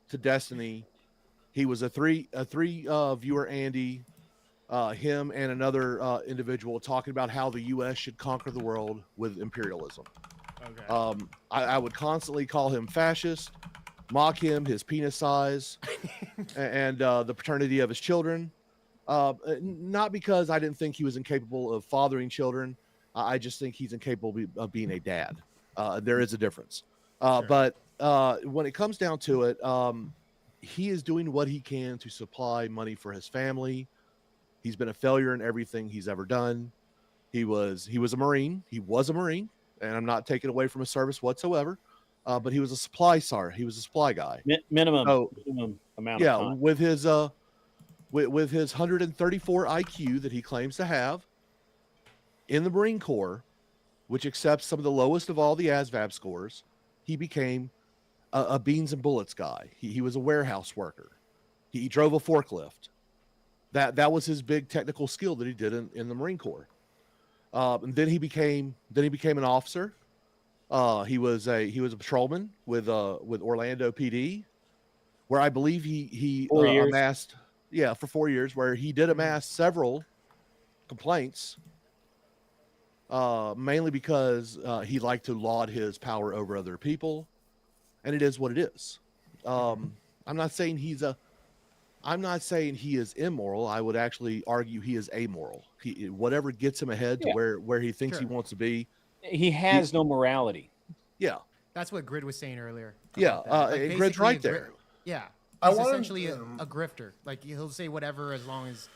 to Destiny, he was a three viewer Andy, him and another individual talking about how the U.S. should conquer the world with imperialism. Okay. I would constantly call him fascist, mock him, his penis size, and the paternity of his children. Not because I didn't think he was incapable of fathering children. I just think he's incapable of being a dad. There is a difference. But when it comes down to it, he is doing what he can to supply money for his family. He's been a failure in everything he's ever done. He was a Marine. He was a Marine, and I'm not taking away from his service whatsoever. But he was a supply czar. He was a supply guy. Minimum amount of time. With his 134 IQ that he claims to have in the Marine Corps, which accepts some of the lowest of all the ASVAB scores, he became a beans and bullets guy. He was a warehouse worker. He drove a forklift. That was his big technical skill that he did in the Marine Corps. And then he became an officer. He was a patrolman with Orlando PD, where I believe he amassed for 4 years, where he did amass several complaints, mainly because he liked to laud his power over other people, and it is what it is. I'm not saying he is immoral. I would actually argue he is amoral. Whatever gets him ahead to where he thinks he wants to be. He has no morality. Yeah. That's what Grid was saying earlier. Yeah. Grid's right there. Yeah. I He's wanted- essentially a grifter. Like he'll say whatever as long as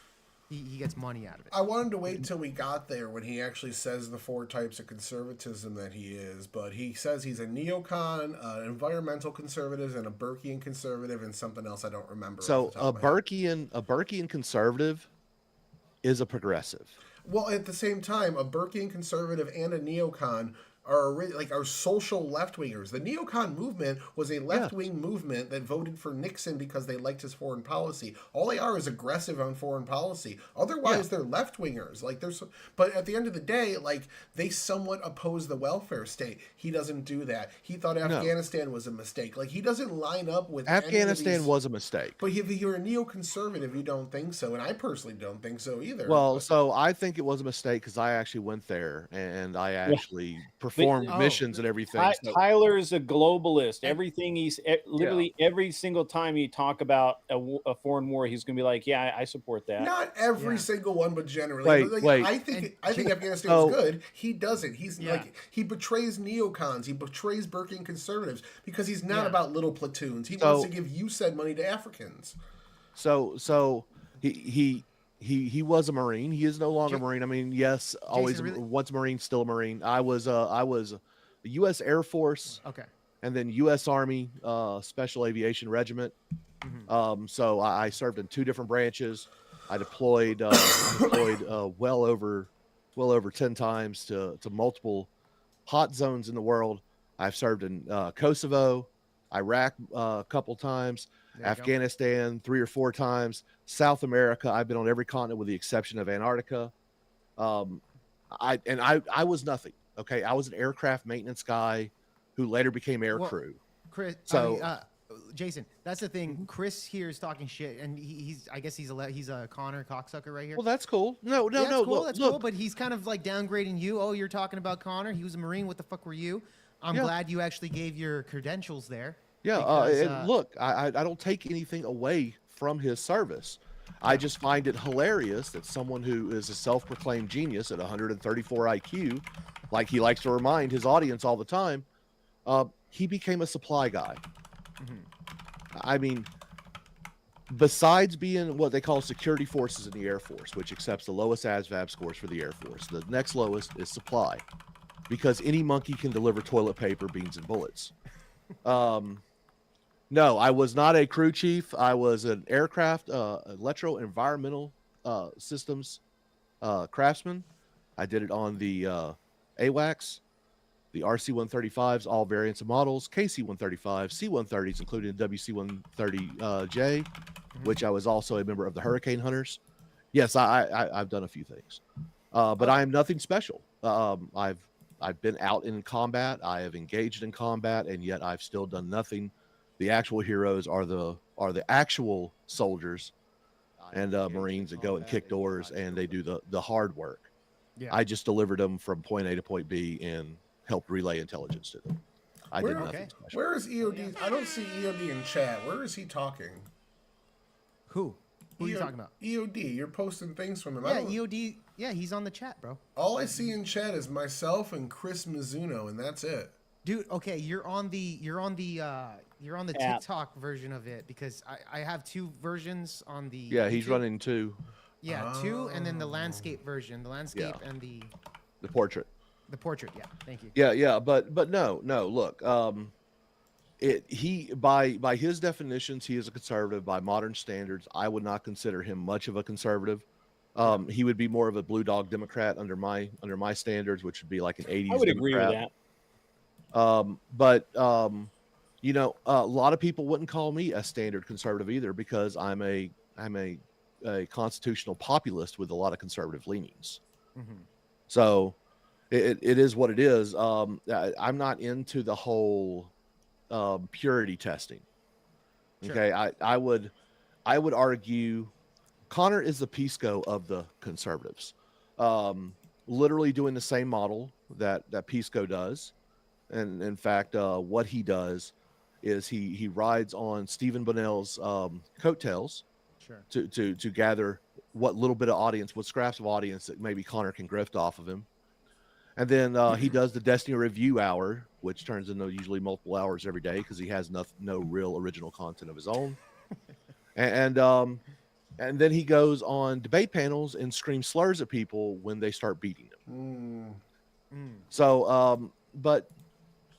he gets money out of it. I wanted to wait till we got there when he actually says the 4 types of conservatism that he is, but he says he's a neocon, an environmental conservative, and a Burkean conservative, and something else I don't remember. So off the top of my head. A Burkean conservative is a progressive. Well, at the same time, a Burkean conservative and a neocon are social left wingers. The neocon movement was a left wing movement that voted for Nixon because they liked his foreign policy. All they are is aggressive on foreign policy. Otherwise, they're left wingers. But at the end of the day, like, they somewhat oppose the welfare state. He doesn't do that. He thought Afghanistan was a mistake. Like, he doesn't line up with Afghanistan was a mistake. But if you're a neoconservative, you don't think so, and I personally don't think so either. Well, so I think it was a mistake because I actually went there and I actually performed missions and everything. Tyler is a globalist. Everything literally every single time you talk about a foreign war, he's going to be like, "Yeah, I support that." Not every single one, but generally. Wait. I think Afghanistan was good. He doesn't. He's he betrays neocons. He betrays Burkean conservatives because he's not about little platoons. He wants to give USAID money to Africans. So he was a Marine. He is no longer a Marine. I mean, yes, always once a Marine, still a Marine. I was the U.S. Air Force, and then U.S. Army Special Aviation Regiment. So I served in 2 different branches. I deployed well over 10 times to multiple hot zones in the world. I've served in Kosovo, Iraq a couple times, Afghanistan 3 or 4 times, South America. I've been on every continent with the exception of Antarctica. I was nothing. Okay, I was an aircraft maintenance guy who later became air crew. Chris, Jason, that's the thing. Chris here is talking shit, and he's a Connor cocksucker right here. Well, that's cool. No. That's cool. But he's kind of like downgrading you. Oh, you're talking about Connor. He was a Marine. What the fuck were you? I'm glad you actually gave your credentials there. Yeah. Because, look, I don't take anything away from his service. I just find it hilarious that someone who is a self-proclaimed genius at 134 IQ, like he likes to remind his audience all the time, he became a supply guy. I mean, besides being what they call security forces in the Air Force, which accepts the lowest ASVAB scores for the Air Force, the next lowest is supply, because any monkey can deliver toilet paper, beans, and bullets. No, I was not a crew chief. I was an aircraft electro-environmental systems craftsman. I did it on the AWACS, the RC-135s, all variants of models, KC-135, C-130s, including the WC-130J, which I was also a member of the Hurricane Hunters. Yes, I've done a few things, but I am nothing special. I've been out in combat. I have engaged in combat, and yet I've still done nothing. The actual heroes are the actual soldiers and Marines that go and kick doors, and they do the hard work. Yeah. I just delivered them from point A to point B and helped relay intelligence to them. I did nothing special. Where is EOD? I don't see EOD in chat. Where is he talking? Who? Who are you talking about? EOD. You're posting things from him. Yeah, EOD. Yeah, he's on the chat, bro. All I see in chat is myself and Chris Mizuno, and that's it. Dude, okay, you're on the TikTok version of it, because I have 2 versions on the. Yeah, he's running 2. Yeah, 2, and then the landscape version, and the portrait. The portrait, yeah. Thank you. Yeah, but no. Look, he by his definitions, he is a conservative. By modern standards, I would not consider him much of a conservative. He would be more of a blue dog Democrat under my standards, which would be like an 80s. I would agree with that. But you know, a lot of people wouldn't call me a standard conservative either, because I'm a constitutional populist with a lot of conservative leanings. So it is what it is. I'm not into the whole purity testing. Okay, sure. I would argue Connor is the Pisco of the conservatives, literally doing the same model that Pisco does. And in fact, what he does is he rides on Stephen Bonnell's coattails to gather what little bit of audience, what scraps of audience that maybe Connor can grift off of him. And then he does the Destiny Review Hour, which turns into usually multiple hours every day because he has no real original content of his own. And And then he goes on debate panels and screams slurs at people when they start beating him. So, but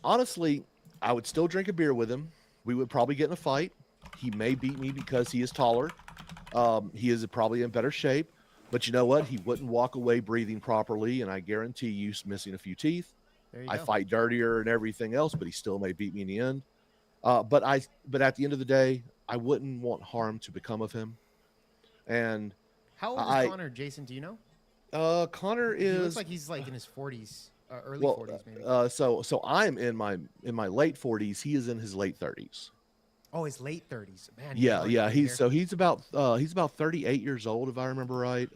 honestly, I would still drink a beer with him. We would probably get in a fight. He may beat me because he is taller. He is probably in better shape. But you know what? He wouldn't walk away breathing properly, and I guarantee you, missing a few teeth. I fight dirtier and everything else, but he still may beat me in the end. But at the end of the day, I wouldn't want harm to become of him. And how old is Connor, Jason? Do you know? Connor He is. looks like he's like in his 40s, early 40s maybe. So I'm in my late 40s. He is in his late 30s. Oh, his late 30s, man. Yeah. He's about 38 years old, if I remember right.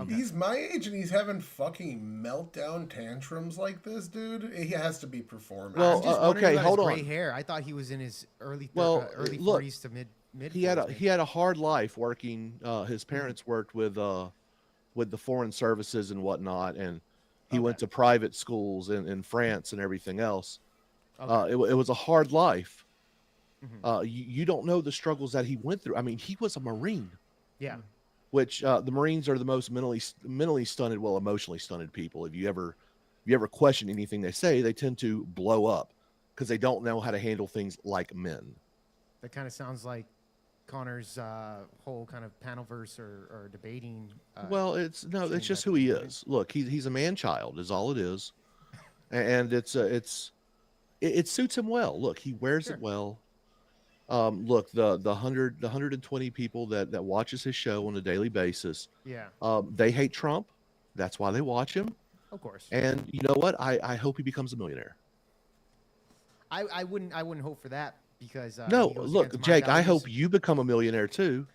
He's my age and he's having fucking meltdown tantrums like this, dude. He has to be performing. Well, okay, hold on. Gray hair. I thought he was in his early look, 40s to mid. He had a hard life working. His parents worked with the foreign services and whatnot, and he went to private schools in France and everything else. It was a hard life. You don't know the struggles that he went through. I mean, he was a Marine. Yeah. Which the Marines are the most mentally stunted, well, emotionally stunted people. If you ever question anything they say, they tend to blow up because they don't know how to handle things like men. That kind of sounds like Connor's whole kind of panelverse or debating. Well, it's just who he is. Look, he's a man child, is all it is, and it suits him well. Look, he wears it well. Look, the 120 people that watches his show on a daily basis. Yeah. They hate Trump. That's why they watch him. Of course. And you know what? I hope he becomes a millionaire. I wouldn't hope for that because no, look, Jake, I hope you become a millionaire too.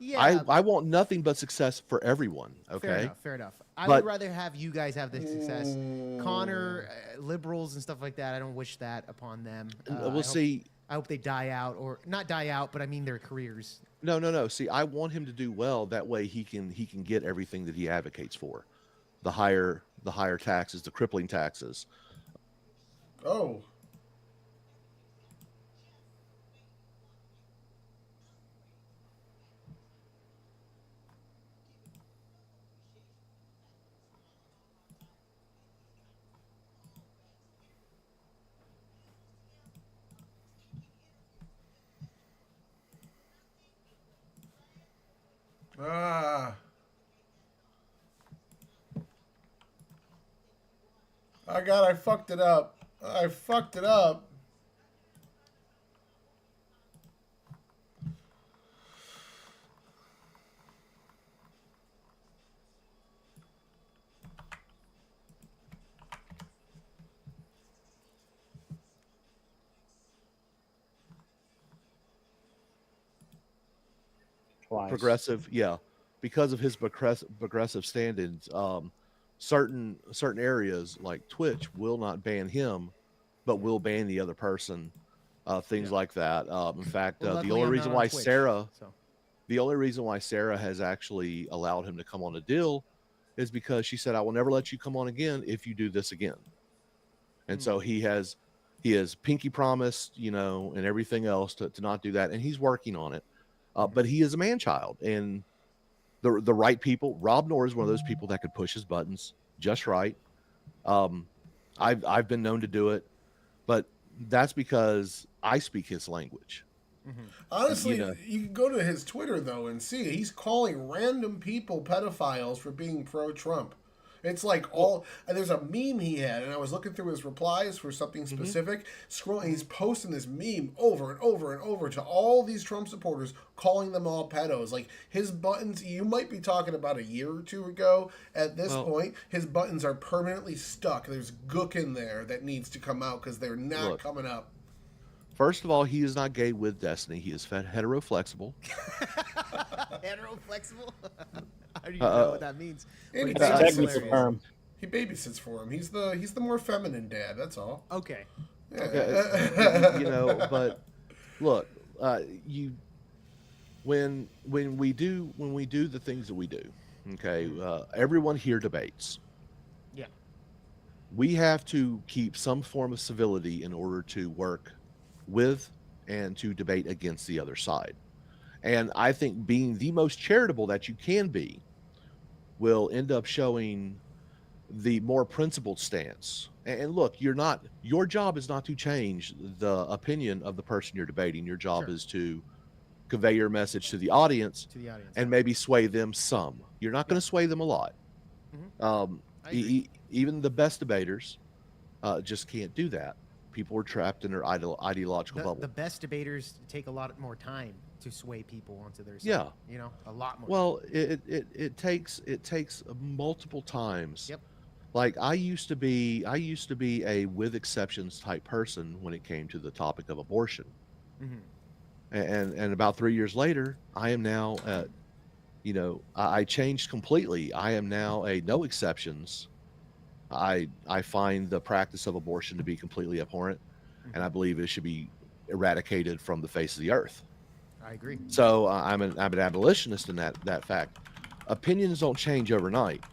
Yeah. I want nothing but success for everyone. Okay. Fair enough. I would rather have you guys have the success. Connor, liberals and stuff like that. I don't wish that upon them. We'll see. I hope they die out, or not die out, but I mean their careers. No. See, I want him to do well. That way he can get everything that he advocates for. The higher taxes, the crippling taxes. Oh. God, I fucked it up. Progressive, yeah, because of his progressive standings. Certain areas like Twitch will not ban him, but will ban the other person. Things like that. In fact, the only reason why Sarah has actually allowed him to come on a deal is because she said, "I will never let you come on again if you do this again." And so he has pinky promised, and everything else to not do that, and he's working on it. But he is a man child, and the right people. Rob Noor is one of those people that could push his buttons just right. I've been known to do it, but that's because I speak his language. Honestly, you can go to his Twitter though and see he's calling random people pedophiles for being pro-Trump. It's like there's a meme he had, and I was looking through his replies for something specific. Scrolling, he's posting this meme over and over and over to all these Trump supporters, calling them all pedos. Like his buttons, you might be talking about a year or two ago. At this point, his buttons are permanently stuck. There's gook in there that needs to come out because they're not coming up. First of all, he is not gay with destiny. He is hetero-flexible. Hetero-flexible? I don't even know what that means. He babysits for him. He's the more feminine dad. That's all. Okay. But look, when we do the things that we do, okay, everyone here debates. Yeah. We have to keep some form of civility in order to work with and to debate against the other side. And I think being the most charitable that you can be will end up showing the more principled stance. And look, your job is not to change the opinion of the person you're debating. Your job Sure. is to convey your message to the audience and maybe sway them some. You're not going to sway them a lot. Even the best debaters just can't do that. People are trapped in their ideological bubble. The best debaters take a lot more time to sway people onto their side. Yeah. You know, a lot more. Well, it takes multiple times. Yep. Like I used to be a with exceptions type person when it came to the topic of abortion. And about 3 years later, I am now I changed completely. I am now a no exceptions. I find the practice of abortion to be completely abhorrent, and I believe it should be eradicated from the face of the earth. I agree. So I'm an abolitionist in that fact. Opinions don't change overnight.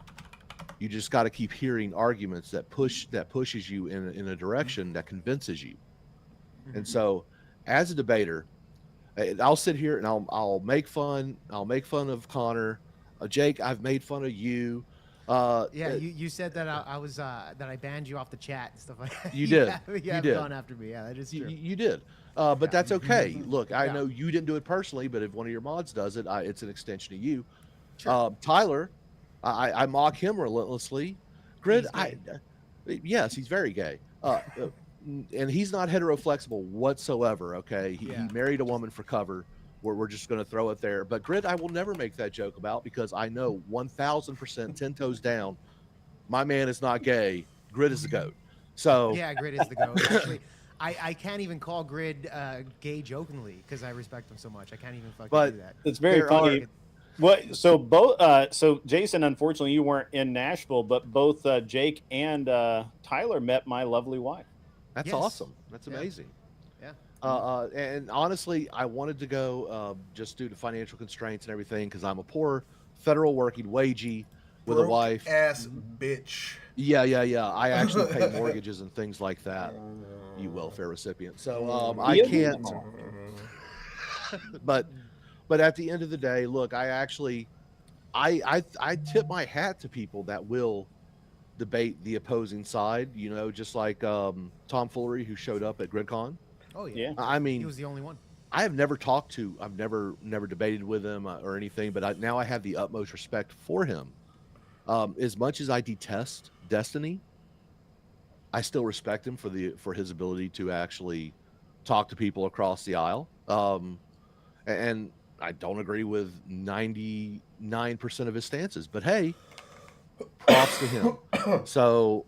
You just got to keep hearing arguments that pushes you in a direction that convinces you. And so, as a debater, I'll sit here and I'll make fun. I'll make fun of Connor. Jake, I've made fun of you. You said that I was that I banned you off the chat and stuff like that. You did. You did. gone after me. Yeah, that is true. You did. But that's okay. Look, I know you didn't do it personally, but if one of your mods does it, it's an extension of you. Sure. Tyler, I mock him relentlessly. Grid, yes, he's very gay. And he's not heteroflexible whatsoever. Okay, he married a woman for cover. We're just going to throw it there. But Grid, I will never make that joke about, because I know 1,000%, 10 toes down, my man is not gay. Grid is the GOAT. So yeah, Grid is the GOAT. Actually, I can't even call Grid gay jokingly because I respect him so much. I can't even fucking do that. It's very funny. So Jason, unfortunately, you weren't in Nashville, but both Jake and Tyler met my lovely wife. That's awesome. That's amazing. Yeah. And honestly, I wanted to go just due to financial constraints and everything, because I'm a poor federal working wagey with Broke a wife. Ass bitch. Yeah. I actually pay mortgages and things like that. You welfare recipient. So I can't. But at the end of the day, look, I tip my hat to people that will debate the opposing side. You know, just like Tom Foolery, who showed up at GridCon. Oh yeah. I mean, he was the only one. I've never debated with him or anything, but now I have the utmost respect for him. As much as I detest Destiny, I still respect him for his ability to actually talk to people across the aisle. And I don't agree with 99% of his stances, but hey, props to him. So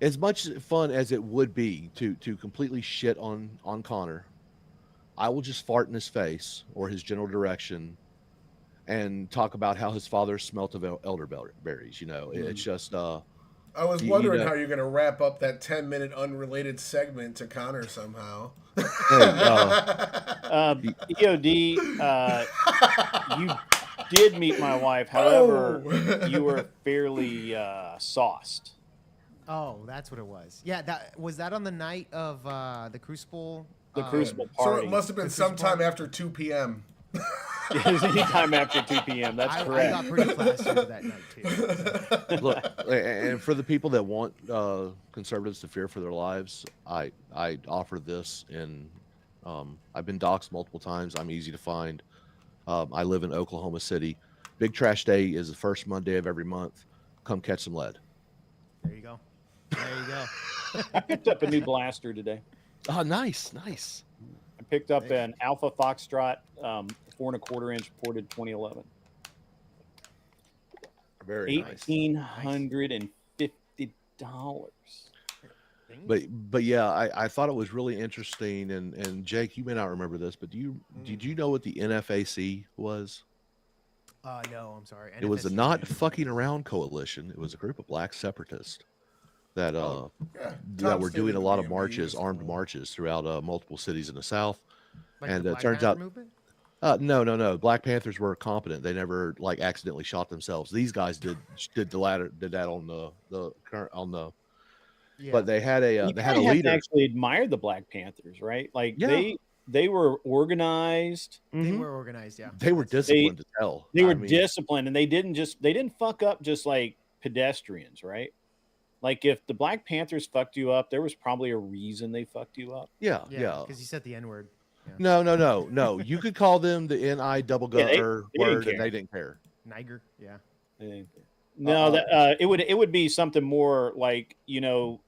as much fun as it would be to completely shit on Connor, I will just fart in his face or his general direction and talk about how his father smelt of elderberries. You know, it's just. I was wondering how you're going to wrap up that 10-minute unrelated segment to Connor somehow. EOD, you did meet my wife. However, you were fairly sauced. Oh, that's what it was. Yeah, that was that on the night of the Crucible. The Crucible So party. it must have been sometime after 2 p.m. It was anytime after 2 p.m. That's correct. I got pretty classy that night too. Look, and for the people that want conservatives to fear for their lives, I offer this. I've been doxxed multiple times. I'm easy to find. I live in Oklahoma City. Big Trash Day is the first Monday of every month. Come catch some lead. There you go. There you go. I picked up a new blaster today. Oh, nice. I picked up an Alpha Foxtrot 4.25-inch ported 2011. Very nice. $1,850. But yeah, I thought it was really interesting. And Jake, you may not remember this, but did you know what the NFAC was? No, I'm sorry. It was a Not Fucking Around coalition. It was a group of black separatists that were doing a lot of marches, armed marches throughout multiple cities in the South. Like and the it turns Black out, Panther movement? no. Black Panthers were competent. They never accidentally shot themselves. These guys did the latter. Did that on the current on the. Yeah. But they had a leader. Actually admired the Black Panthers, right? Like they were organized. They were organized, yeah. They were disciplined as hell. They were I mean, disciplined, and they didn't fuck up just like pedestrians, right? Like if the Black Panthers fucked you up, there was probably a reason they fucked you up. Yeah. Because you said the N-word. Yeah. No. You could call them the N-I double Yeah, they word, didn't and they didn't care. Niger, yeah. No, that it would be something more like, you know,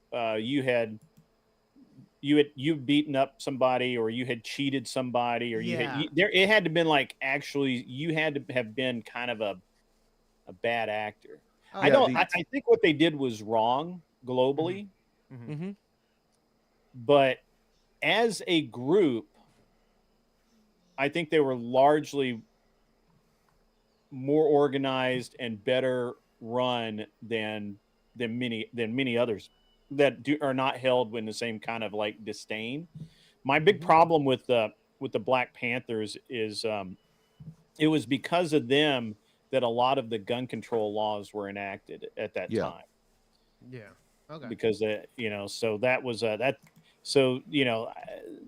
you'd beaten up somebody, or you had cheated somebody, or it had to been like, actually you had to have been kind of a bad actor. I think what they did was wrong globally. Mm-hmm. But as a group, I think they were largely more organized and better run than many others that are not held in the same kind of like disdain. My big problem with the Black Panthers is it was because of them that a lot of the gun control laws were enacted at that time. Yeah. Okay. Because so that was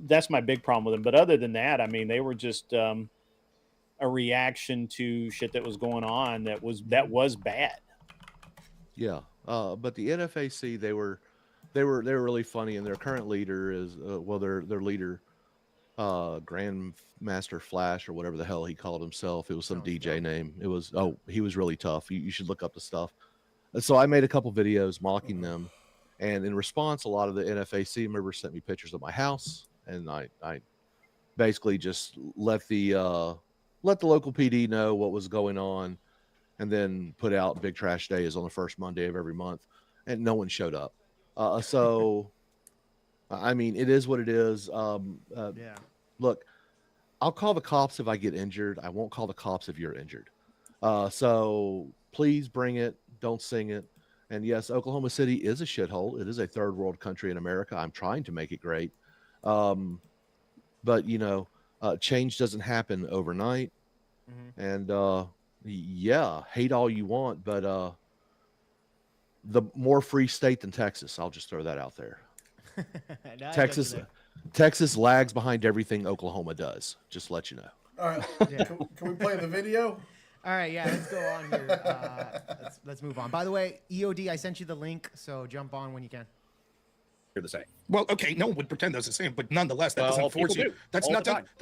that's my big problem with them. But other than that, I mean, they were just a reaction to shit that was going on that was bad. Yeah. But the NFAC, they were really funny, and their current leader is their leader, Grandmaster Flash, or whatever the hell he called himself. It was some DJ name. It was he was really tough. You should look up the stuff. And so I made a couple videos mocking them, and in response, a lot of the NFAC members sent me pictures of my house, and I basically just let the local PD know what was going on, and then put out Big Trash Day is on the first Monday of every month, and no one showed up. So, I mean, it is what it is. Look, I'll call the cops if I get injured. I won't call the cops if you're injured. So please bring it. Don't sing it. And yes, Oklahoma City is a shithole. It is a third world country in America. I'm trying to make it great. But change doesn't happen overnight. And hate all you want, but the more free state than Texas. I'll just throw that out there. Texas lags behind everything Oklahoma does. Just to let you know. All right. Can we play the video? All right, yeah, let's go on here. Let's move on. By the way, EOD, I sent you the link, so jump on when you can. The same. Well, okay, no one would pretend that's the same, but nonetheless, that doesn't force you. That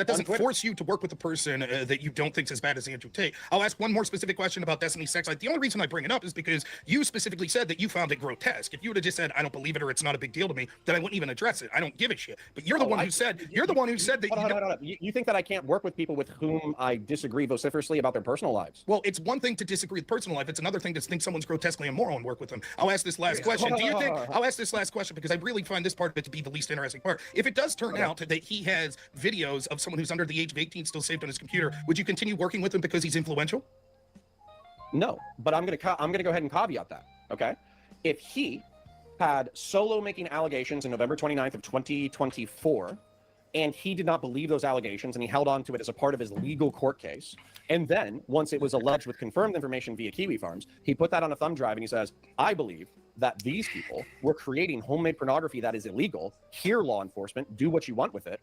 doesn't force you to work with a person that you don't think is as bad as Andrew Tate. I'll ask one more specific question about Destiny Sex Life. The only reason I bring it up is because you specifically said that you found it grotesque. If you would have just said, "I don't believe it," or "It's not a big deal to me," then I wouldn't even address it. I don't give a shit. But you're the one who said that you think that I can't work with people with whom I disagree vociferously about their personal lives. Well, it's one thing to disagree with personal life. It's another thing to think someone's grotesquely immoral and work with them. I'll ask this last question. I'll ask this last question because I really find this part of it to be the least interesting part. If it does turn out that he has videos of someone who's under the age of 18 still saved on his computer, would you continue working with him because he's influential? No, but I'm gonna go ahead and caveat that. Okay, if he had solo making allegations in November 29th of 2024, and he did not believe those allegations, and he held on to it as a part of his legal court case, and then once it was alleged with confirmed information via Kiwi Farms, he put that on a thumb drive and he says, "I believe that these people were creating homemade pornography that is illegal. Here, law enforcement, do what you want with it."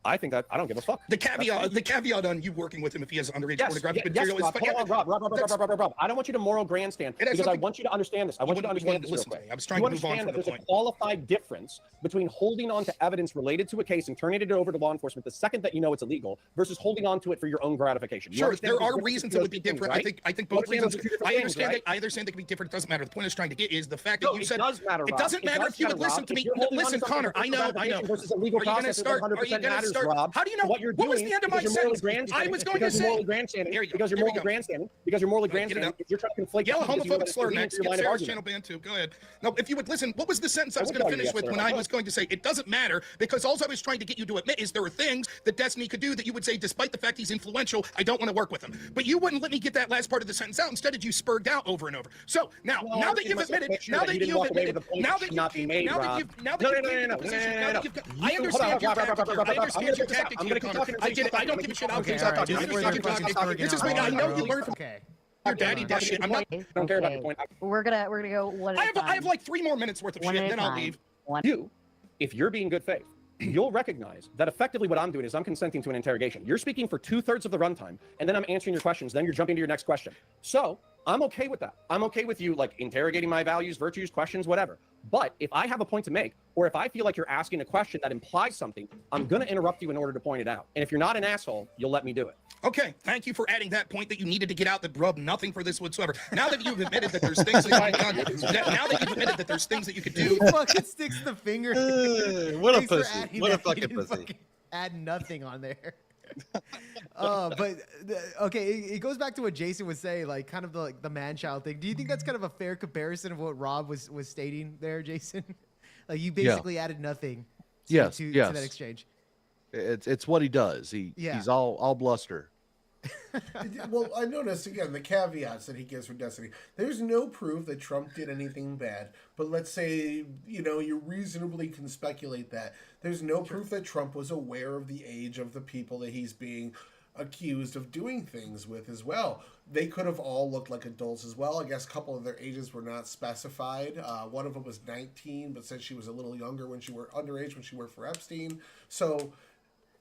I think that I don't give a fuck. The caveat on you working with him if he has underage pornographic material is Rob. I don't want you to moral grandstand because I want you to understand this. I want you to understand this real quick. I was trying to move on from the there's point. a qualified difference between holding on to evidence related to a case and turning it over to law enforcement the second that you know it's illegal versus holding on to it for your own gratification. Sure, there are reasons it would be different. Right? I think both reasons. I understand they can be different. It doesn't matter. The point I was trying to get is the fact that you said it does matter. It doesn't matter if you would listen to me. Listen, Connor. I know. Are you going to start? How do you know? What you're what was doing the end of my sentence? I was going to say because you're morally grandstanding. You're trying to conflate. Yell a homophobic slur next. Get Sarah's channel banned too. Go ahead. No, if you would listen, what was the sentence I was going to finish with when I was going to say it doesn't matter because all I was trying to get you to admit is there are things that Destiny could do that you would say, despite the fact he's influential, I don't want to work with him. But you wouldn't let me get that last part of the sentence out. Instead, you spurred out over and over. So now that you've admitted, I understand your tactic. I get it. I don't give a shit. I'll keep talking. This is what I know you learned from your daddy. That shit. I'm not. I don't care about your point. We're gonna go one at a time. I have like 3 more minutes worth of shit, and then I'll leave. You, if you're being good faith, you'll recognize that effectively what I'm doing is I'm consenting to an interrogation. You're speaking for 2/3 of the runtime, and then I'm answering your questions. Then you're jumping to your next question. So I'm okay with that. I'm okay with you like interrogating my values, virtues, questions, whatever. But if I have a point to make, or if I feel like you're asking a question that implies something, I'm going to interrupt you in order to point it out. And if you're not an asshole, you'll let me do it. Okay, thank you for adding that point that you needed to get out that rub nothing for this whatsoever. Now that you've admitted that there's things that you could do. He fucking sticks the finger. What a Thanks for pussy. adding What a that. He fucking didn't pussy. fucking add nothing on there. Okay, it goes back to what Jason was saying, like kind of the man-child thing. Do you think that's kind of a fair comparison of what Rob was stating there, Jason? Like you basically added nothing to that exchange. It's what he does. He's all bluster. Well, I noticed again the caveats that he gives for Destiny. There's no proof that Trump did anything bad, but let's say you reasonably can speculate that. There's no proof that Trump was aware of the age of the people that he's being accused of doing things with as well. They could have all looked like adults as well. I guess a couple of their ages were not specified. One of them was 19, but said she was a little younger when she were underage when she worked for Epstein. So.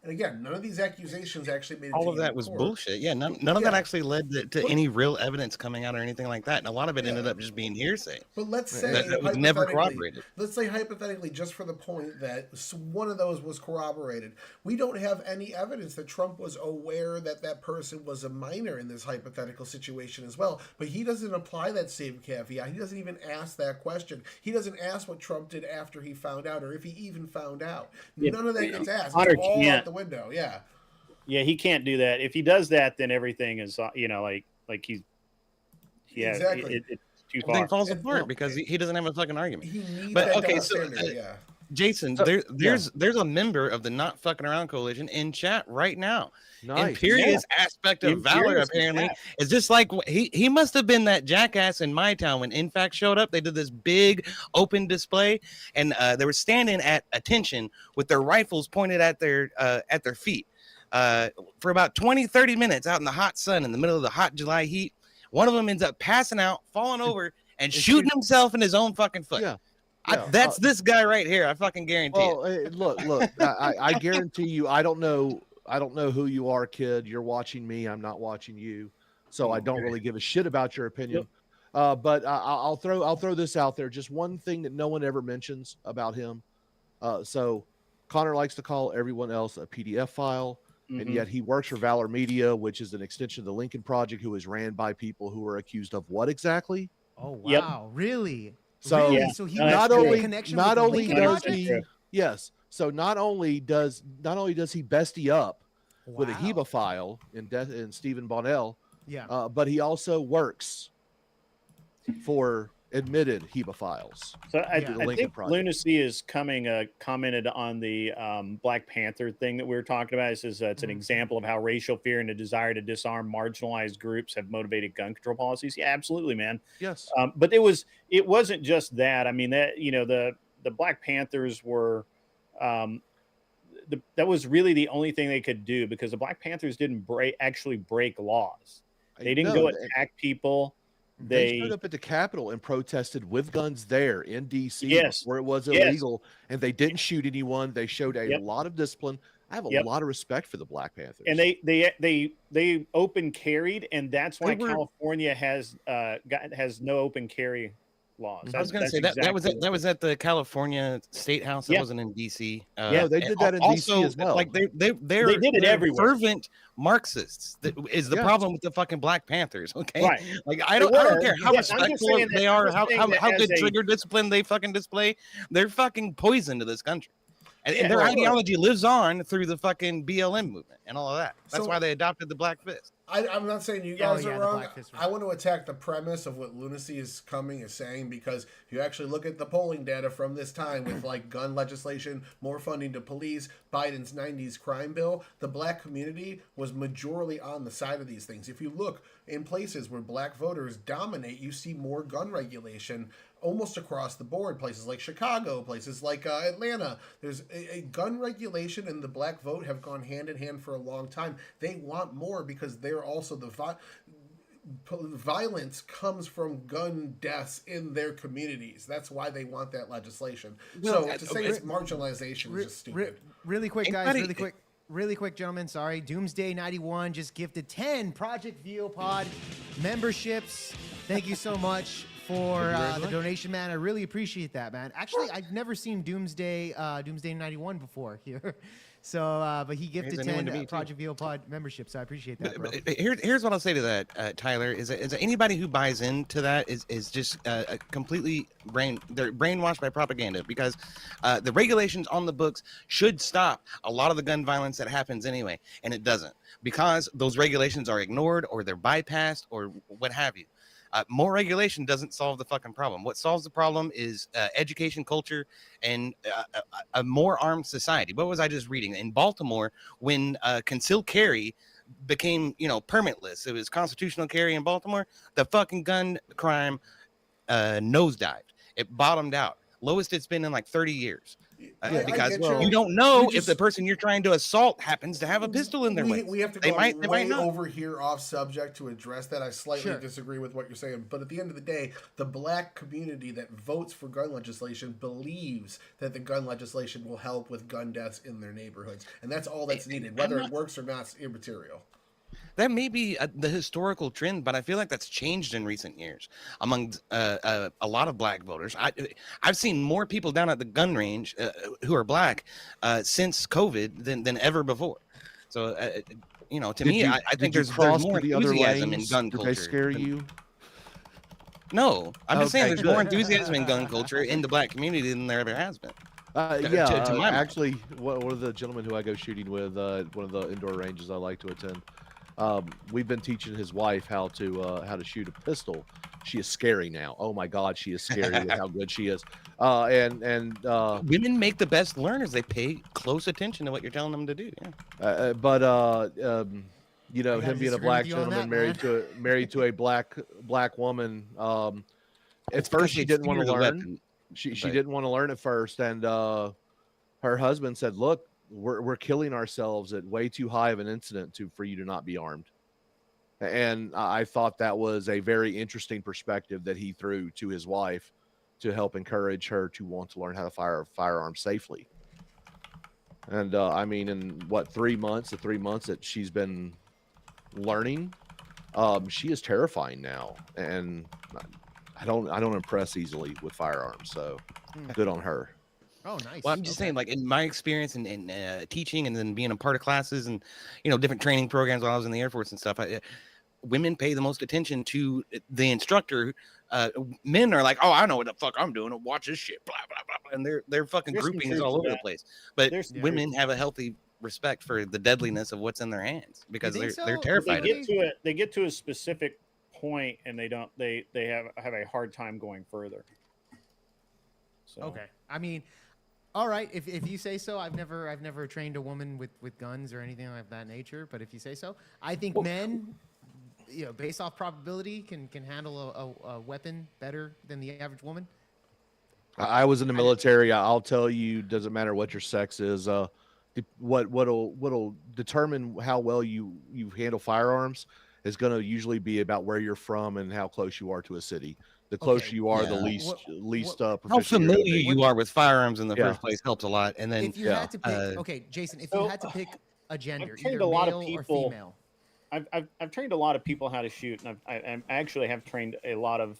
And again, none of these accusations actually made it All to of that even was court. bullshit. Yeah, none of that actually led to any real evidence coming out or anything like that. And a lot of it ended up just being hearsay. But let's say that was never corroborated. Let's say hypothetically, just for the point that one of those was corroborated, we don't have any evidence that Trump was aware that that person was a minor in this hypothetical situation as well. But he doesn't apply that same caveat. He doesn't even ask that question. He doesn't ask what Trump did after he found out, or if he even found out. None of that gets asked. It's all out the window. Yeah, he can't do that. If he does that, then everything is like he's exactly. It's too Everything far. falls apart because he doesn't have a fucking argument. He needs But that okay, double so standard, Jason, there's a member of the Not Fucking Around Coalition in chat right now. Nice. Imperious aspect of Valor apparently is just like he must have been that jackass in my town when Infact showed up. They did this big open display and they were standing at attention with their rifles pointed at their feet for about 20-30 minutes out in the hot sun in the middle of the hot July heat. One of them ends up passing out, falling over, and shooting himself in his own fucking foot. That's this guy right here. I fucking guarantee it. Look. I guarantee you. I don't know who you are, kid. You're watching me. I'm not watching you, so I don't really give a shit about your opinion. But I'll throw this out there. Just one thing that no one ever mentions about him. So Connor likes to call everyone else a PDF file, and yet he works for Valor Media, which is an extension of the Lincoln Project, who is ran by people who are accused of what exactly? Oh wow, really? So, so he not only does he bestie up with a hebephile in Stephen Bonnell, but he also works for admitted hebephiles. So I think Lunacy is commented on the Black Panther thing that we were talking about. It says it's an example of how racial fear and a desire to disarm marginalized groups have motivated gun control policies. Yeah, absolutely, man. Yes. But it wasn't just that. I mean, that the Black Panthers were that was really the only thing they could do, because the Black Panthers didn't actually break laws. They didn't go attack people. They showed up at the Capitol and protested with guns there in DC where it was illegal, and they didn't shoot anyone. They showed a lot of discipline. I have a lot of respect for the Black Panthers. And they open carried, and that's why California has no open carry laws. I was going to say that was at the California State House. That wasn't in DC. No, they did that in DC as well. Like they did it everywhere. Fervent Marxists. That is the problem with the fucking Black Panthers. Okay, right. Like I don't care how respectful they are, how good trigger discipline they fucking display. They're fucking poison to this country. And their ideology lives on through the fucking BLM movement and all of that. That's why they adopted the Black Fist. I'm not saying you guys are wrong. I want to attack the premise of what Lunacy is saying, because if you actually look at the polling data from this time with like gun legislation, more funding to police, Biden's 90s crime bill, the Black community was majorly on the side of these things. If you look in places where Black voters dominate, you see more gun regulation almost across the board. Places like Chicago, places like Atlanta, there's a gun regulation and the Black vote have gone hand in hand for a long time. They want more because they're also violence comes from gun deaths in their communities. That's why they want that legislation. Well, So to say it's marginalization is just stupid. Really quick, guys. Anybody- Really quick, gentlemen. Sorry. Doomsday 91 just gifted 10 Project VOPod memberships. Thank you so much for the donation, man. I really appreciate that, man. Actually, I've never seen Doomsday 91 before here. So, but he gifted Here's a new one 10 to me, too. Project VOPod memberships. So I appreciate that, bro. But here's what I'll say to that, Tyler, is that anybody who buys into that is just completely they're brainwashed by propaganda, because the regulations on the books should stop a lot of the gun violence that happens anyway, and it doesn't, because those regulations are ignored or they're bypassed or what have you. More regulation doesn't solve the fucking problem. What solves the problem is education, culture, and a more armed society. What was I just reading? In Baltimore, when concealed carry became, permitless, it was constitutional carry in Baltimore, the fucking gun crime nosedived. It bottomed out. Lowest it's been in like 30 years. Because you don't know if the person you're trying to assault happens to have a pistol in their waist. We have to go way over here off subject to address that. I slightly disagree with what you're saying, but at the end of the day, the black community that votes for gun legislation believes that the gun legislation will help with gun deaths in their neighborhoods, and that's all that's needed. Whether it works or not is immaterial. That may be the historical trend, but I feel like that's changed in recent years among a lot of black voters. I've seen more people down at the gun range who are black since COVID than ever before. So, to me, I think there's more enthusiasm in gun culture. Did they scare you? No, I'm just saying there's more enthusiasm in gun culture in the black community than there ever has been. Actually, one of the gentlemen who I go shooting with, one of the indoor ranges I like to attend, we've been teaching his wife how to shoot a pistol. She is scary now. Oh my God, she is scary with how good she is. And women make the best learners. They pay close attention to what you're telling them to do. Yeah. Him being a black gentleman married to a black woman. At first, she didn't want to learn. She didn't want to learn at first, and her husband said, "Look, we're killing ourselves at way too high of an incident for you to not be armed." And I thought that was a very interesting perspective that he threw to his wife to help encourage her to want to learn how to fire a firearm safely. And in 3 months, the 3 months that she's been learning, she is terrifying now, and I don't impress easily with firearms, so good on her. Oh, nice. Well, I'm just saying, like, in my experience in teaching and then being a part of classes and, different training programs while I was in the Air Force and stuff, women pay the most attention to the instructor. Men are like, oh, I know what the fuck I'm doing. Watch this shit, blah, blah, blah. And they're fucking groupings all over the place. But women have a healthy respect for the deadliness of what's in their hands, because they're terrified. They get to a specific point and they have a hard time going further. So. Okay. All right, if you say so. I've never trained a woman with guns or anything like that nature, but if you say so, I think men, based off probability, can handle a weapon better than the average woman. I was in the military. I'll tell you, doesn't matter what your sex is. What'll determine how well you handle firearms is going to usually be about where you're from and how close you are to a city. The closer you are, the least proficient. How familiar you are with firearms in the first place helps a lot. And then if you had to pick, Jason, if you had to pick a gender, either male or female. I've trained a lot of people how to shoot, and I actually have trained a lot of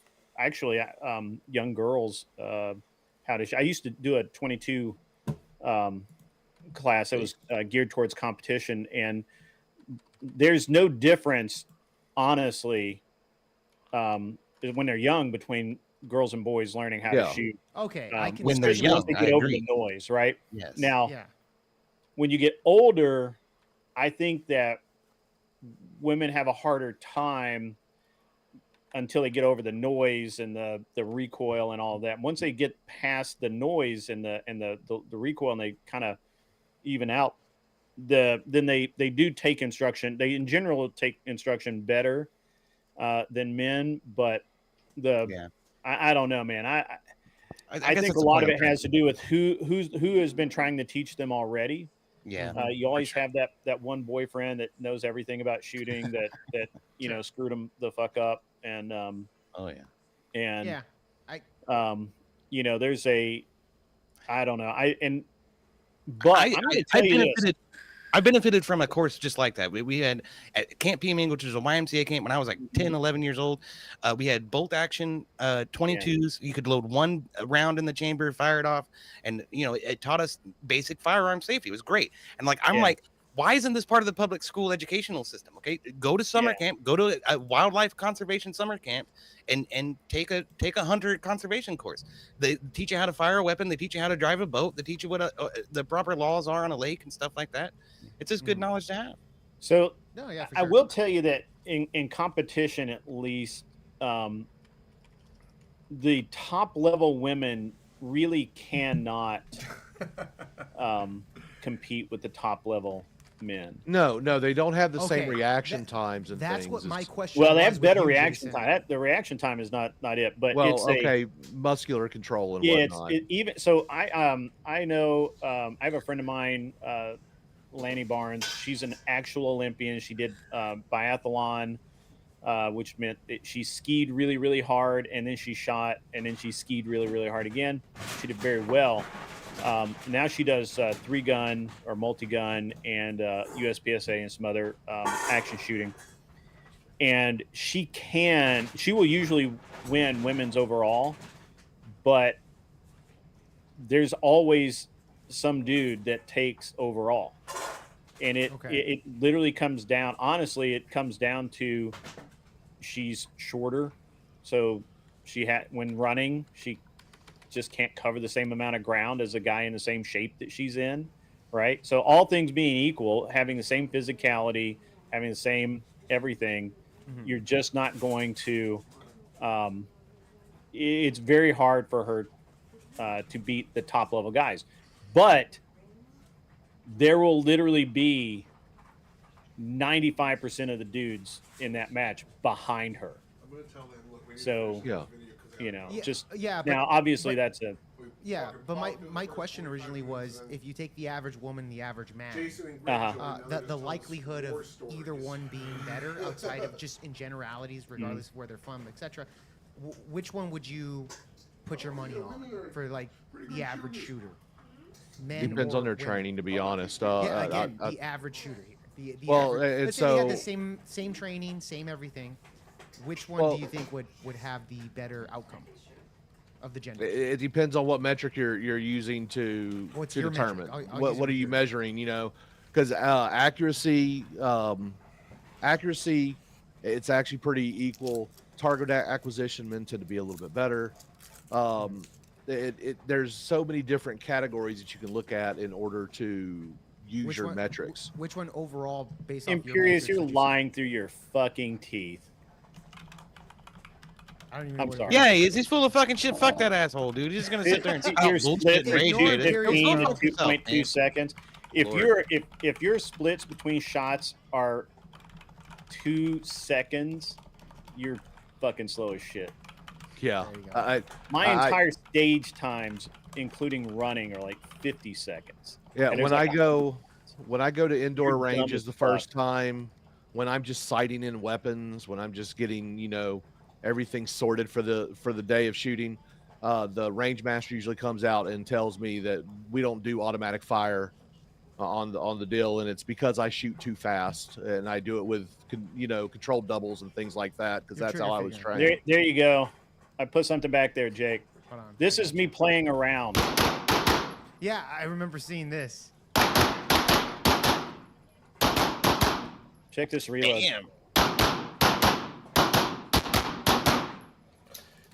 young girls how to shoot. I used to do a 22 class that was geared towards competition, and there's no difference, honestly, when they're young, between girls and boys learning how to shoot. Okay, when they're young, once they get over the noise, right? Yes. Now, when you get older, I think that women have a harder time until they get over the noise and the recoil and all of that. Once they get past the noise and the recoil, and they kind of even out, then they do take instruction. They in general take instruction better than men, but I don't know, man. I think a lot of it has to do with who has been trying to teach them already. Yeah. You always have that one boyfriend that knows everything about shooting that screwed him the fuck up, and Oh yeah. and Yeah. there's I don't know, but I'm gonna tell you this. I benefited from a course just like that. We had at Camp Peaming, which was a YMCA camp when I was like 10, 11 years old. We had bolt action 22s. You could load one round in the chamber, fire it off. And, it taught us basic firearm safety. It was great. And I'm like, why isn't this part of the public school educational system? Okay, go to summer camp, go to a wildlife conservation summer camp, and take a hunter conservation course. They teach you how to fire a weapon. They teach you how to drive a boat. They teach you what the proper laws are on a lake and stuff like that. It's just good knowledge to have. So No, yeah, for I sure. will tell you that in competition, at least, the top level women really cannot compete with the top top-level men. No, they don't have the same Okay, reaction times and That's things. what my It's- question. Well, they was have with better you, reaction Jason. time. The reaction time is not it, but Well, it's okay, muscular control and yeah, whatnot. even so. I know I have a friend of mine, Lanny Barnes. She's an actual Olympian. She did biathlon, which meant that she skied really, really hard, and then she shot, and then she skied really, really hard again. She did very well. Now she does 3-gun or multi-gun and USPSA and some other action shooting. And she will usually win women's overall, but there's always some dude that takes overall. And it literally comes down, honestly, it comes down to she's shorter. So when running, she just can't cover the same amount of ground as a guy in the same shape that she's in, right? So all things being equal, having the same physicality, having the same everything, you're just not going to it's very hard for her to beat the top level guys. But there will literally be 95% of the dudes in that match behind her. I'm gonna tell them, look, we need So- to Yeah. But obviously that's a Yeah, but my question originally was, if you take the average woman, the average man, the likelihood of either one being better outside of just in generalities, regardless of where they're from, etc. Which one would you put your money on for like the average shooter? Men Depends or on their women? training, to be honest. Yeah, again, the average shooter here. The Well, average, and let's say they had the so- same training, same everything. Which one do you think would have the better outcome of the gender? It depends on what metric you're using to What's to your metric? determine I'll what use are you yours. measuring. Because accuracy, it's actually pretty equal. Target acquisition men tend to be a little bit better. There's so many different categories that you can look at in order to use Which your one- metrics. Which one overall, based off Imperious, your you're metrics, would you lying through your fucking teeth. I don't even I'm know what sorry. Yeah, he's full of fucking shit. Fuck that asshole, dude. He's just gonna sit there and Your spout split bullshit and rage Ignore quit it. Imperious. 15 Go to fuck yourself, 2.2 man. seconds. If Lord. your splits between shots are 2 seconds, you're fucking slow as shit. Yeah, There you go. My I- entire stage times, including running, are like 50 seconds. yeah. And there's When like I go to indoor You're dumb ranges as the fuck. first time, when I'm just sighting in weapons, when I'm just getting everything sorted for the day of shooting, the range master usually comes out and tells me that we don't do automatic fire on the deal, and it's because I shoot too fast and I do it with controlled doubles and things like that, because Your that's how trigger I was finger. trained. there you go. I put something back there, Jake. Hold on. This is me playing around. Yeah, I remember seeing this. Check this reload. Damn.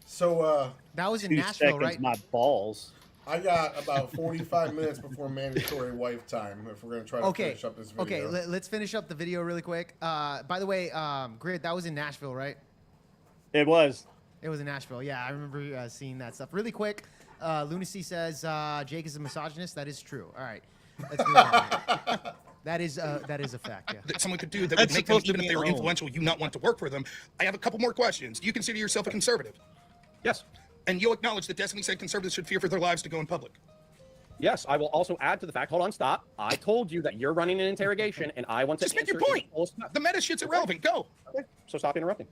So That was in 2 Nashville, seconds, right? my balls. I got about 45 minutes before mandatory wife time if we're gonna try to Okay. finish up this video. Okay, let's finish up the video really quick. By the way, Grid, that was in Nashville, right? It was. It was in Nashville. Yeah, I remember seeing that stuff. Really quick, Lunacy says Jake is a misogynist. That is true. All right, let's move on. That is a fact. Yeah. That someone could do that That's would make them, supposed to even if be they were wrong. influential, you not want to work for them. I have a couple more questions. Do you consider yourself a conservative? Yes. And you'll acknowledge that Destiny said conservatives should fear for their lives to go in public. Yes, I will also add to the fact. Hold on, stop. I told you that you're running an interrogation, and I want to Just make your answer point. full stop. The meta shit's irrelevant. Go. Okay, so stop interrupting.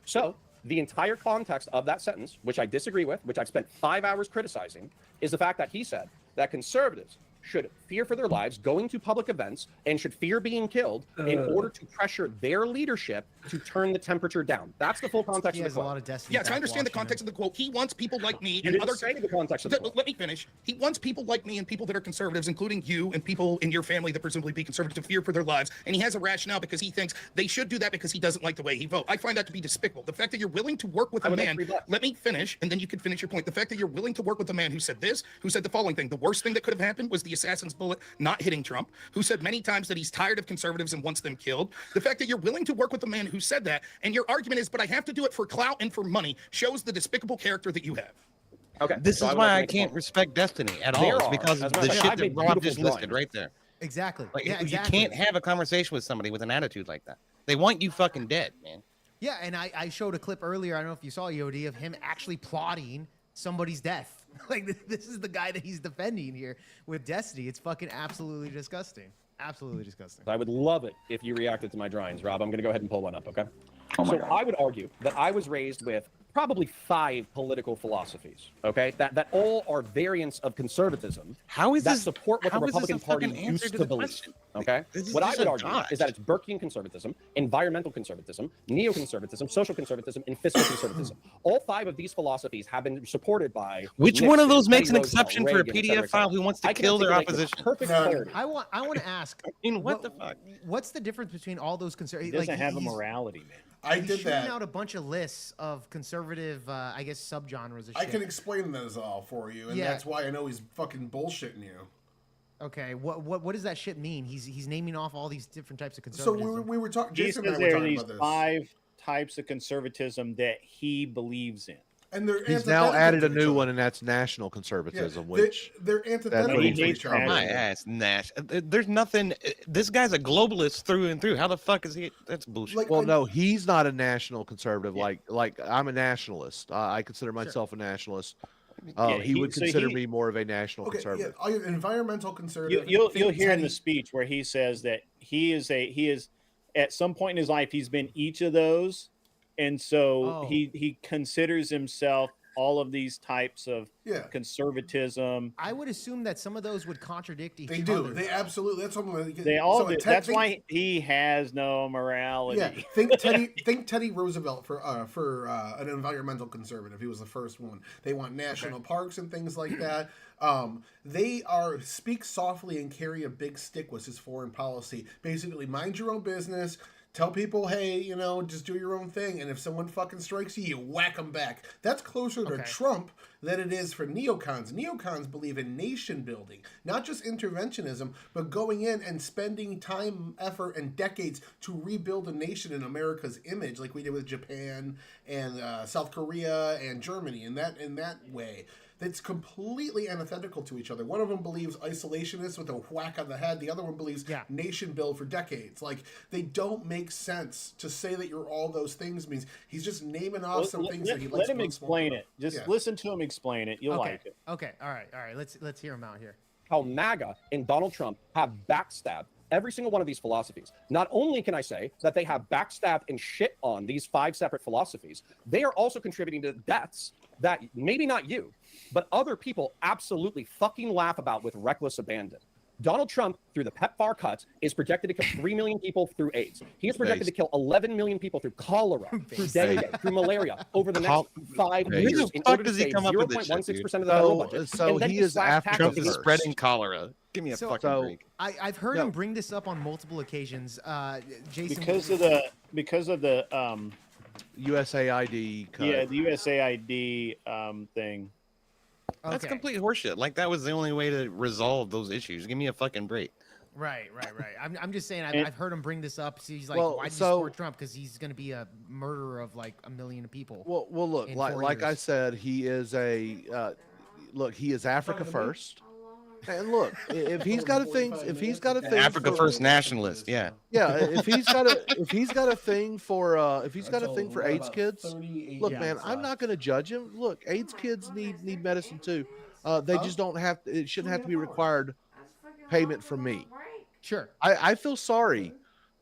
So the entire context of that sentence, which I disagree with, which I've spent 5 hours criticizing, is the fact that he said that conservatives should fear for their lives going to public events and should fear being killed in order to pressure their leadership to turn the temperature down. That's the full context He of has the a quote. lot of destiny. Yes, I understand the context of the quote. He wants people like me You and didn't other. say the context of the quote. Let me finish. He wants people like me and people that are conservatives, including you and people in your family that presumably be conservative, to fear for their lives. And he has a rationale because he thinks they should do that because he doesn't like the way he votes. I find that to be despicable. The fact that you're willing to work with I a would man. agree with that. Let me finish, and then you can finish your point. The fact that you're willing to work with a man who said this, who said the following thing: the worst thing that could have happened was the assassin's bullet not hitting Trump, who said many times that he's tired of conservatives and wants them killed. The fact that you're willing to work with a man who said that, and your argument is, but I have to do it for clout and for money, shows the despicable character that you have. Okay. This so is would why like to I make a can't point. respect Destiny at There all. It's are. because As of a the matter of shit fact, I've that made Rob just beautiful listed drawings. right there. Exactly. Like, Yeah, you exactly. can't have a conversation with somebody with an attitude like that. They want you fucking dead, man. Yeah, and I showed a clip earlier. I don't know if you saw Yodi of him actually plotting somebody's death. Like this is the guy that he's defending here with Destiny. It's fucking absolutely disgusting. Absolutely disgusting. I would love it if you reacted to my drawings, Rob. I'm going to go ahead and pull one up, okay? Oh my So God. I would argue that I was raised with probably 5 political philosophies, okay? That all are variants of conservatism How is that this support what the how is this Republican a Party fucking answer used to to the believe, question? okay? This is What I just would a argue dodge. is that it's Burkean conservatism, environmental conservatism, neoconservatism, social conservatism, and fiscal conservatism. All 5 of these philosophies have been supported by Which one of Nixon, those makes an Teddy Roosevelt, exception for a Reagan, et cetera, PDF et cetera. file who wants to I can kill their articulate with opposition? perfect None. clarity. I want to ask. I mean, what the fuck? What's the difference between all those conservatives? He doesn't have a morality, man. I He's did shooting that. out a bunch of lists of conservative, I guess, subgenres of I shit. can explain those all for you, and Yeah. that's why I know he's fucking bullshitting you. Okay, what does that shit mean? He's naming off all these different types of So conservatism. we were talking. He Jason says and I were there are talking these about this. 5 types of conservatism that he believes in. And they're He's now antithetical added to a each new other. one, and that's national Yeah, conservatism, they- which they're antithetical he to hates each other. that. My ass, Nash. There's nothing. This guy's a globalist through and through. How the fuck is he? That's bullshit. Like, well, I- no, he's not a national conservative. Yeah. Like I'm a nationalist. I consider myself a nationalist. Yeah, He would consider he- me more of a national Okay, conservative. yeah, environmental conservative. You'll think hear in the Teddy- speech where he says that he is at some point in his life he's been each of those, and so Oh. he considers himself all of these types of Yeah. conservatism. I would assume that some of those would contradict each They other. do. They absolutely. That's something. They all so do. Ted That's thinks- why he has no morality. Yeah, think Teddy Roosevelt for an environmental conservative. He was the first one. They want national parks and things like that. They are speak softly and carry a big stick was his foreign policy. Basically, mind your own business. Tell people, hey, just do your own thing. And if someone fucking strikes you, you whack them back. That's closer to Okay. Trump than it is for neocons. Neocons believe in nation building, not just interventionism, but going in and spending time, effort, and decades to rebuild a nation in America's image, like we did with Japan and South Korea and Germany. In that way, that's completely antithetical to each other. One of them believes isolationists with a whack on the head. The other one believes nation build for decades. Like, they don't make sense. To say that you're all those things means he's just naming off some things that he likes. Let him to explain smoke. it. Just Yeah. listen to him explain it. You'll okay. like it. Okay. All right. Let's hear him out here. How MAGA and Donald Trump have backstabbed every single one of these philosophies. Not only can I say that they have backstabbed and shit on these 5 separate philosophies, they are also contributing to deaths that maybe not you, but other people absolutely fucking laugh about with reckless abandon. Donald Trump, through the PEPFAR cuts, is projected to kill 3 million people through AIDS. He is projected to kill 11 million people through cholera, through dengue, through malaria over the next 5 Where years. the In fuck order to does he save come up with this shit, 0.16% of the federal dude? budget. So And then he he is slash Africa taxes Trump is first. spreading cholera. Give me a So- fucking So- break. I've heard No. him bring this up on multiple occasions. Jason, Because of the USAID cut. the USAID thing. That's Okay. complete horseshit. Like, that was the only way to resolve those issues. Give me a fucking break. Right. I'm just saying. And- I've heard him bring this up. So he's like, Well, why did you so- support Trump? Because he's going to be a murderer of like 1 million people. Well, look, in like 4 like I years. said, he is he is Africa first. And look, if he's got a thing, Africa for, First Nationalist. Yeah. yeah, if he's got a thing for AIDS kids, look, man, I'm not going to judge him. Look, AIDS kids need medicine too. They just don't have. It shouldn't have to be required payment from me. Sure. I feel sorry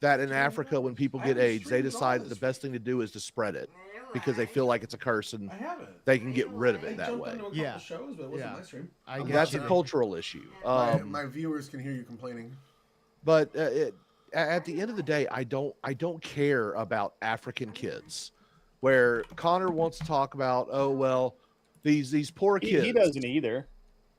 that in Africa, when people get AIDS, they decide that the best thing to do is to spread it because they feel like it's a curse and they can get rid of it that way. Yeah. Shows, but it wasn't my stream. That's a cultural issue. My viewers can hear you complaining. But at the end of the day, I don't care about African kids. Where Connor wants to talk about, oh well, these poor kids. He doesn't either.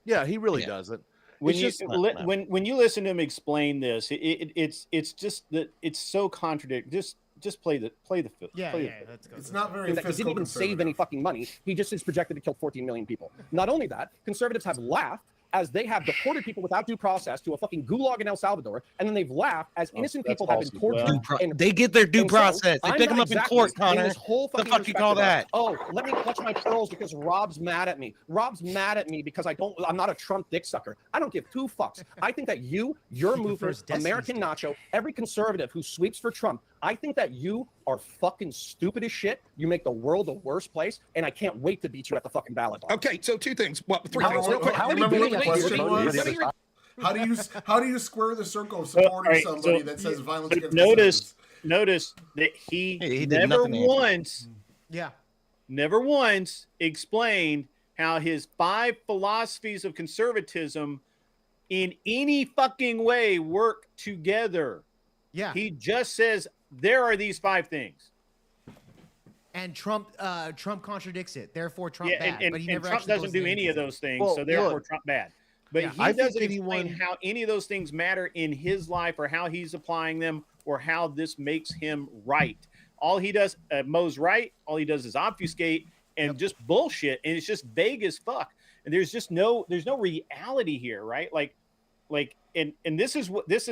Yeah, he really doesn't. When when you listen to him explain this, it's just that it's so contradictory. Just play the Let's go. It's not very. He didn't even save any fucking money. He just is projected to kill 14 million people. Not only that, conservatives have laughed as they have deported people without due process to a fucking gulag in El Salvador, and then they've laughed as innocent people have been tortured. They get their due process. They pick them up in court, Connor. The fuck you call that? Oh, let me clutch my pearls because Rob's mad at me. Rob's mad at me because I'm not a Trump dick sucker. I don't give two fucks. I think that your movement, American Nacho, every conservative who sweeps for Trump, I think that you are fucking stupid as shit. You make the world a worse place, and I can't wait to beat you at the fucking ballot box. Okay, so two things. Well, three things. Real quick. How do you square the circle of supporting somebody that says violence against notice that he never once explained how his 5 philosophies of conservatism in any fucking way work together. Yeah. He just says there are these 5 things. And Trump contradicts it. Therefore, Trump bad. And but he never Trump doesn't do any of those things, so therefore Trump bad. But he doesn't explain how any of those things matter in his life or how he's applying them or how this makes him right. All he does, Mo's right. All he does is obfuscate and just bullshit, and it's just vague as fuck. And there's no reality here, right? And this is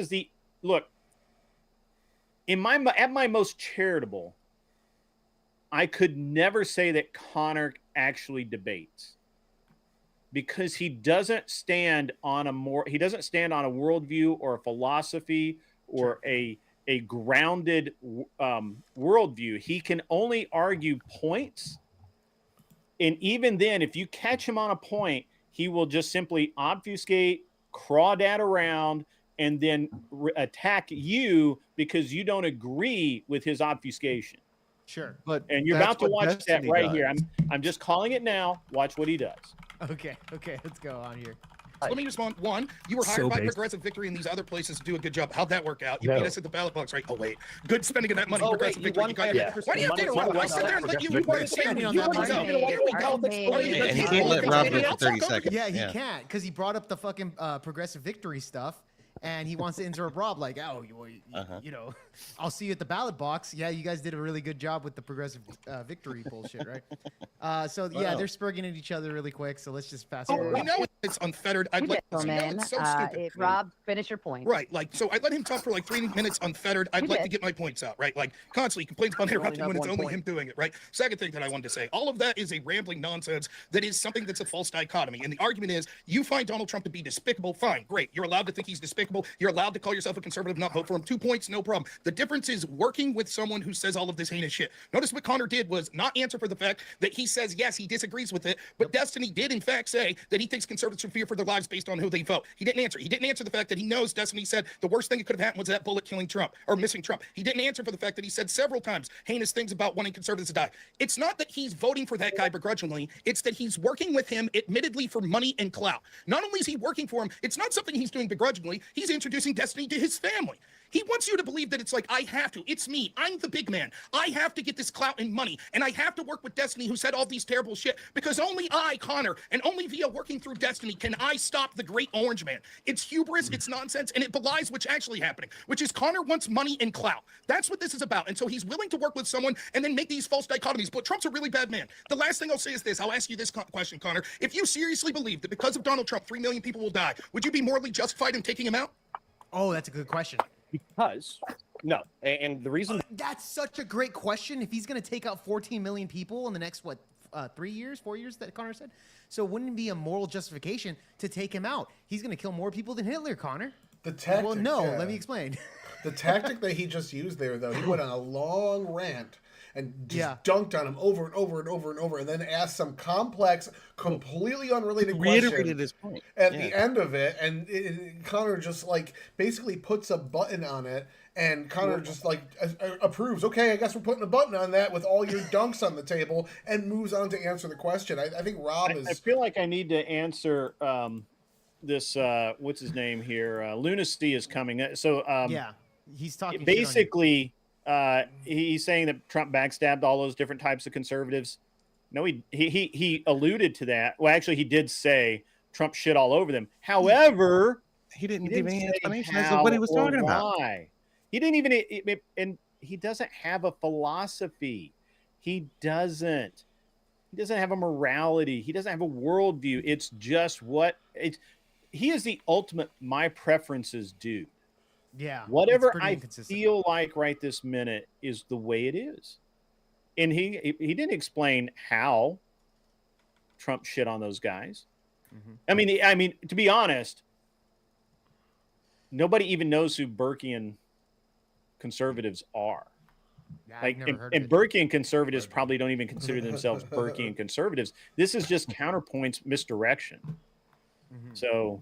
the look. At my most charitable, I could never say that Connor actually debates because he doesn't stand on a worldview or a philosophy or a grounded worldview. He can only argue points, and even then, if you catch him on a point, he will just simply obfuscate, crawdad around, and then attack you because you don't agree with his obfuscation. Sure. And you're about to watch that right here. I'm just calling it now. Watch what he does. Okay, let's go on here. Let me respond. One, you were hired by Progressive Victory and these other places to do a good job. How'd that work out? You beat us at the ballot box, right? Oh, wait. Good spending of that money, Progressive Victory. Why do you have to interrupt? I sat there and let you And he can't let Rob go for 30 seconds. Yeah, he can't because he brought up the fucking Progressive Victory stuff. And he wants to interrupt Rob like, you know, I'll see you at the ballot box. Yeah, you guys did a really good job with the Progressive Victory bullshit, right? They're spurging at each other really quick. So let's just fast forward. We know it's unfettered. It's so stupid. Rob, finish your point. Right, so I let him talk for like 3 minutes unfettered. I'd like to get my points out, right? Like constantly complains about interrupting when it's only him doing it, right? Second thing that I wanted to say, all of that is a rambling nonsense that is something that's a false dichotomy. And the argument is, you find Donald Trump to be despicable, fine, great. You're allowed to think he's despicable. You're allowed to call yourself a conservative, not vote for him. 2 points, no problem. The difference is working with someone who says all of this heinous shit. Notice what Connor did was not answer for the fact that he says, yes, he disagrees with it, but Destiny did in fact say that he thinks conservatives should fear for their lives based on who they vote. He didn't answer. He didn't answer the fact that he knows Destiny said the worst thing that could have happened was that bullet killing Trump or missing Trump. He didn't answer for the fact that he said several times heinous things about wanting conservatives to die. It's not that he's voting for that guy begrudgingly. It's that he's working with him, admittedly, for money and clout. Not only is he working for him, it's not something he's doing begrudgingly. He's introducing Destiny to his family. He wants you to believe that it's like, I have to. It's me. I'm the big man. I have to get this clout and money. And I have to work with Destiny, who said all these terrible shit, because only I, Connor, and only via working through Destiny can I stop the great orange man. It's hubris, it's nonsense, and it belies what's actually happening, which is Connor wants money and clout. That's what this is about. And so he's willing to work with someone and then make these false dichotomies. But Trump's a really bad man. The last thing I'll say is this. I'll ask you this question, Connor. If you seriously believe that because of Donald Trump, 3 million people will die, would you be morally justified in taking him out? Oh, that's a good question. Because no, and the reason that's such a great question. If he's going to take out 14 million people in the next 4 years that Connor said, so wouldn't it be a moral justification to take him out? He's going to kill more people than Hitler, Connor. The tactic. Well, no, let me explain. The tactic that he just used there, though, he went on a long rant and just dunked on him over and over and over and over, and then asked some complex, completely unrelated Reiterated question his point at the end of it, and Connor just like basically puts a button on it, and Connor just like approves. Okay, I guess we're putting a button on that with all your dunks on the table, and moves on to answer the question. I think Rob is. I feel like I need to answer this. What's his name here? Lunacy is coming. So yeah, he's talking. Basically, he's saying that Trump backstabbed all those different types of conservatives. No, he alluded to that. Well, actually, he did say Trump shit all over them. However, he didn't give any explanation as to what he was talking about. He didn't even, and he doesn't have a philosophy. He doesn't have a morality. He doesn't have a worldview. It's just what it's. He is the ultimate my preferences dude. Yeah. Whatever I feel like right this minute is the way it is. And he didn't explain how Trump shit on those guys. Mm-hmm. I mean, to be honest, nobody even knows who Burkean conservatives are. Yeah, like, and Burkean conservatives probably don't even consider themselves Burkean conservatives. This is just counterpoints misdirection. Mm-hmm. So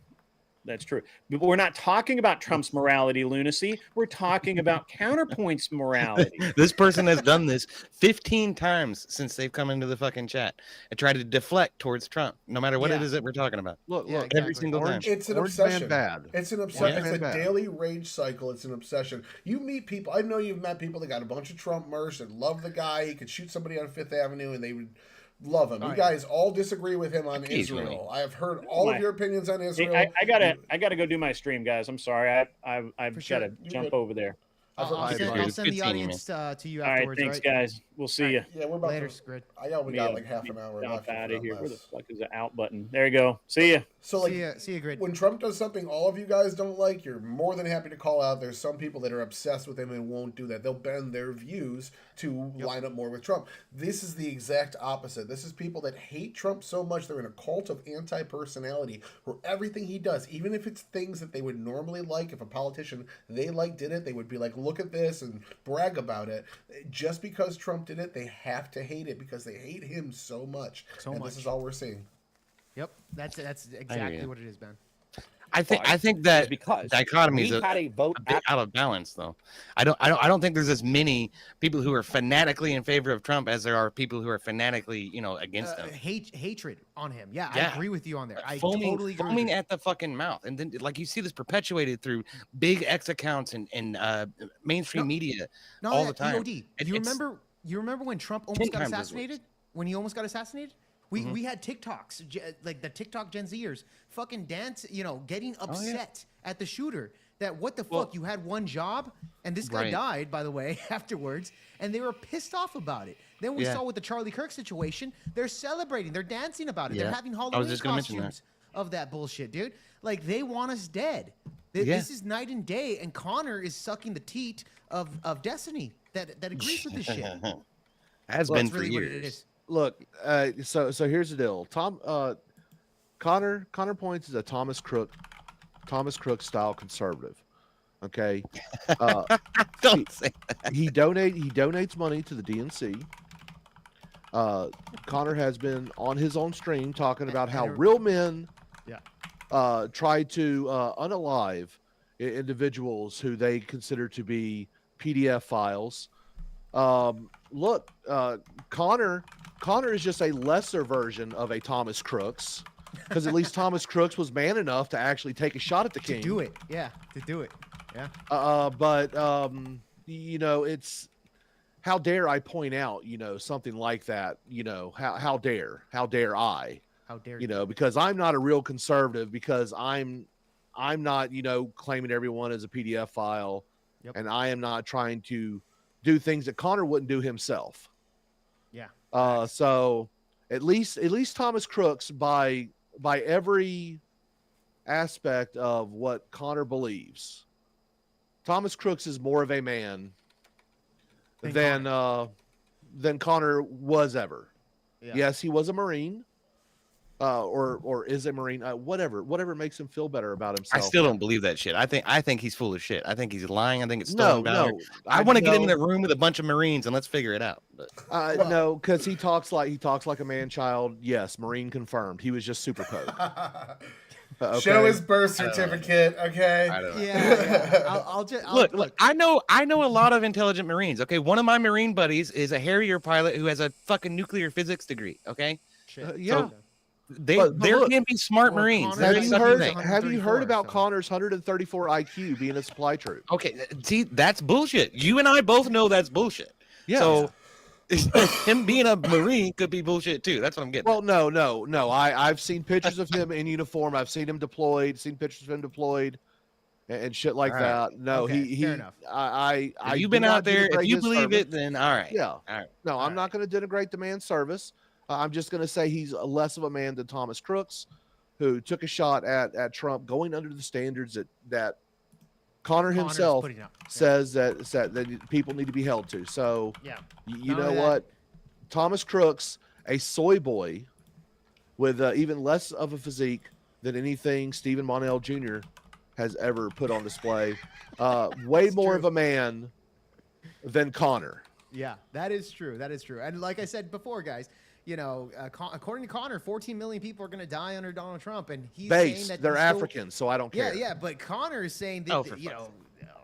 that's true. But we're not talking about Trump's morality, lunacy. We're talking about counterpoints morality. This person has done this 15 times since they've come into the fucking chat and tried to deflect towards Trump, no matter what it is that we're talking about. Look, every single time. It's an obsession. It's an obsession. It's a daily rage cycle. It's an obsession. You meet people. I know you've met people that got a bunch of Trump merch and love the guy. He could shoot somebody on Fifth Avenue and they would love him. You guys all disagree with him on Israel. I have heard all of your opinions on Israel. I gotta go do my stream, guys. I'm sorry. I've got to jump over there. I'll send the audience to you afterwards. All right, thanks, guys. We'll see you. Yeah, we're about later, Squid. We got like half an hour left. Out of here. Where the fuck is the out button? There you go. See you. So like, see you, Grid. When Trump does something all of you guys don't like, you're more than happy to call out. There's some people that are obsessed with him and won't do that. They'll bend their views to line up more with Trump. This is the exact opposite. This is people that hate Trump so much they're in a cult of anti-personality where everything he does, even if it's things that they would normally like, if a politician they like did it, they would be like, look at this and brag about it. Just because Trump did it, they have to hate it because they hate him so much. This is all we're seeing. Yep, that's exactly what it is, Ben. I think that dichotomy is a bit out of balance, though. I don't think there's as many people who are fanatically in favor of Trump as there are people who are fanatically, against him. Hatred on him. Yeah, I agree with you on there. I totally agree. Foaming at the fucking mouth, and then like you see this perpetuated through big X accounts and mainstream media all the time. EOD. You remember when Trump almost got assassinated? When he almost got assassinated? We had TikToks, like the TikTok Gen Zers, fucking dance, getting upset at the shooter. That what the fuck? You had one job, and this guy died, by the way, afterwards, and they were pissed off about it. Then we saw with the Charlie Kirk situation, they're celebrating, they're dancing about it, they're having Halloween costumes of that bullshit, dude. Like they want us dead. This is night and day, and Connor is sucking the teat of Destiny that agrees with this shit. Has been for years. Look, so here's the deal. Connor Points is a Thomas Crook style conservative. Okay. Don't say that. He donates money to the DNC. Connor has been on his own stream talking about how real men try to unalive individuals who they consider to be PDF files. Look, Connor is just a lesser version of a Thomas Crooks, because at least Thomas Crooks was man enough to actually take a shot at the king. To do it, yeah. But it's how dare I point out, something like that, how dare I? How dare because I'm not a real conservative, because I'm not, claiming everyone as a PDF file, and I am not trying to do things that Connor wouldn't do himself. Yeah. So at least Thomas Crooks by every aspect of what Connor believes, Thomas Crooks is more of a man than Connor was ever. Yeah. Yes, he was a Marine. or is a Marine, whatever makes him feel better about I himself. still don't believe that shit. I think he's full of shit. I think he's lying. I think it's stolen valor. No, I want to get him in no. the room with a bunch of Marines and let's figure it out. But No, because he talks like a man child. Yes, Marine confirmed. He was just super poke. Okay? Show his birth certificate, okay? I don't know. Yeah. Look. I know a lot of intelligent Marines. Okay, one of my Marine buddies is a Harrier pilot who has a fucking nuclear physics degree. Okay, Yeah. there look, can be smart Well, Marines. Connor- There's Have you such a heard? thing. Have you heard 134, about so- Connor's 134 IQ being a supply troop? Okay, see, that's bullshit. You and I both know that's bullshit. Yeah. So him being a Marine could be bullshit too. That's what I'm getting. Well, no. I've seen pictures of him in uniform. I've seen him deployed. Seen pictures of him deployed, and shit like All right. that. No, Okay, he. fair enough. I. If you've do been not out there, denigrate if you his believe service. it, then all right. Yeah. All right. No, I'm not going to denigrate the man's service. I'm just going to say he's less of a man than Thomas Crooks, who took a shot at Trump going under the standards that Connor Connor's himself putting up. Yeah. says that people need to be held to. So Yeah. you Not know only that- what? Thomas Crooks, a soy boy with even less of a physique than anything Stephen Monell Jr. has ever put on display. Way It's more true. of a man than Connor. Yeah, that is true. That is true. And like I said before, guys, according to Connor, 14 million people are going to die under Donald Trump, and he's saying Base, that they're he's still- African, so I don't care. Yeah, but Connor is saying that, Oh, for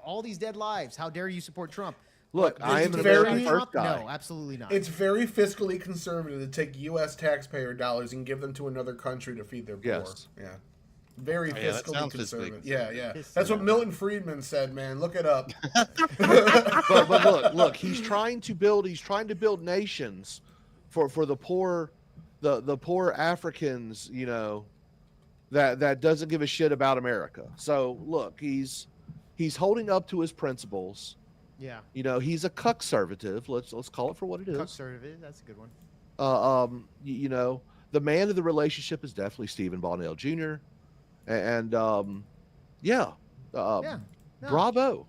all these dead lives. How dare you support Trump? Look, But I is am he an taking very- American out first Trump? guy. No, absolutely not. It's very fiscally conservative to take U.S. taxpayer dollars and give them to another country to feed their poor. Yes. Yeah. Very Oh, yeah, that fiscally sounds fiscally conservative. conservative. Yeah. Fiscally That's what Milton Friedman said, man. Look it up. but look, he's trying to build nations for the poor, the poor Africans, that doesn't give a shit about America. So look, he's holding up to his principles. yeah. He's a cuckservative. Let's call it for what it is. Conservative. That's a good one. The man of the relationship is definitely Stephen Bonnell Jr. And Yeah. No, bravo.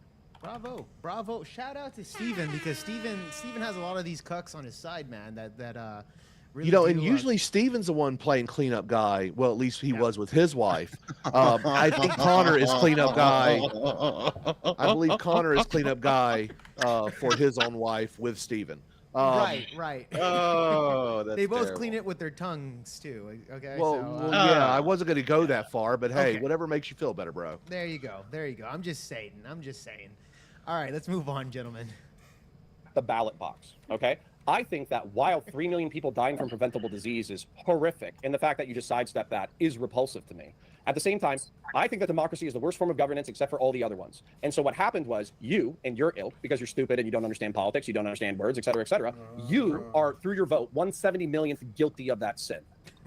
Bravo. Shout out to Steven, because Steven has a lot of these cucks on his side, man. That really And do, usually Steven's the one playing cleanup guy. Well, at least he Yeah. was with his wife. I think Connor is cleanup guy. I believe Connor is cleanup guy for his own wife with Steven. right. Oh, that's They both terrible. clean it with their tongues too. Okay. Well, so, yeah, I wasn't going to go that far, but hey, Okay. whatever makes you feel better, bro. there you go. I'm just saying. All right, let's move on, gentlemen. The ballot box. Okay. I think that while 3 million people dying from preventable disease is horrific, and the fact that you just sidestep that is repulsive to me. At the same time, I think that democracy is the worst form of governance except for all the other ones. And so what happened was you and your ilk, because you're stupid and you don't understand politics, you don't understand words, et cetera, you are, through your vote, 170 millionth guilty of that sin.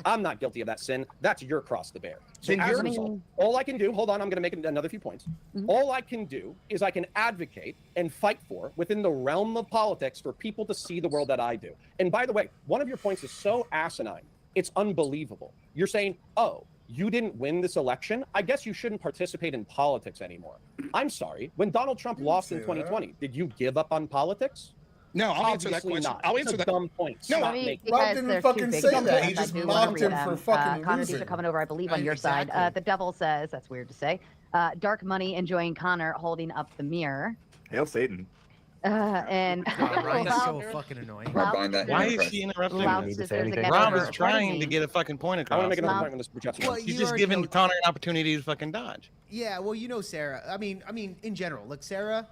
I'm not guilty of that sin. That's your cross to bear. So Then as you're- a result, all I can do, hold on, I'm going to make another few points. All I can do is I can advocate and fight for, within the realm of politics, for people to see the world that I do. And by the way, one of your points is so asinine, it's unbelievable. You're saying, oh, you didn't win this election, I guess you shouldn't participate in politics anymore. I'm sorry, when Donald Trump lost in say that. 2020, did you give up on politics? No, I'll answer that Obviously question. not. I'll It's answer a that. dumb point. No, Stop I mean, making- Rob because didn't they're fucking too big say of that. us, He I just do mocked wanna him read for them. fucking Connor, these losing. are coming over, I believe, on your side. Exactly. The devil says, that's weird to say, dark money enjoying Connor holding up the mirror. Hail Satan. And God, Ryan's so Loud- fucking annoying. Loud Find that Why says- is she interrupting Loud me? says there's a guest Rob member is reporting trying to me. get a fucking point I across. want to make another Mom. point when this projects. Well, He's you just already giving know- Connor an opportunity to fucking dodge. Yeah, well, Sarah. I mean, in general, look, Sarah,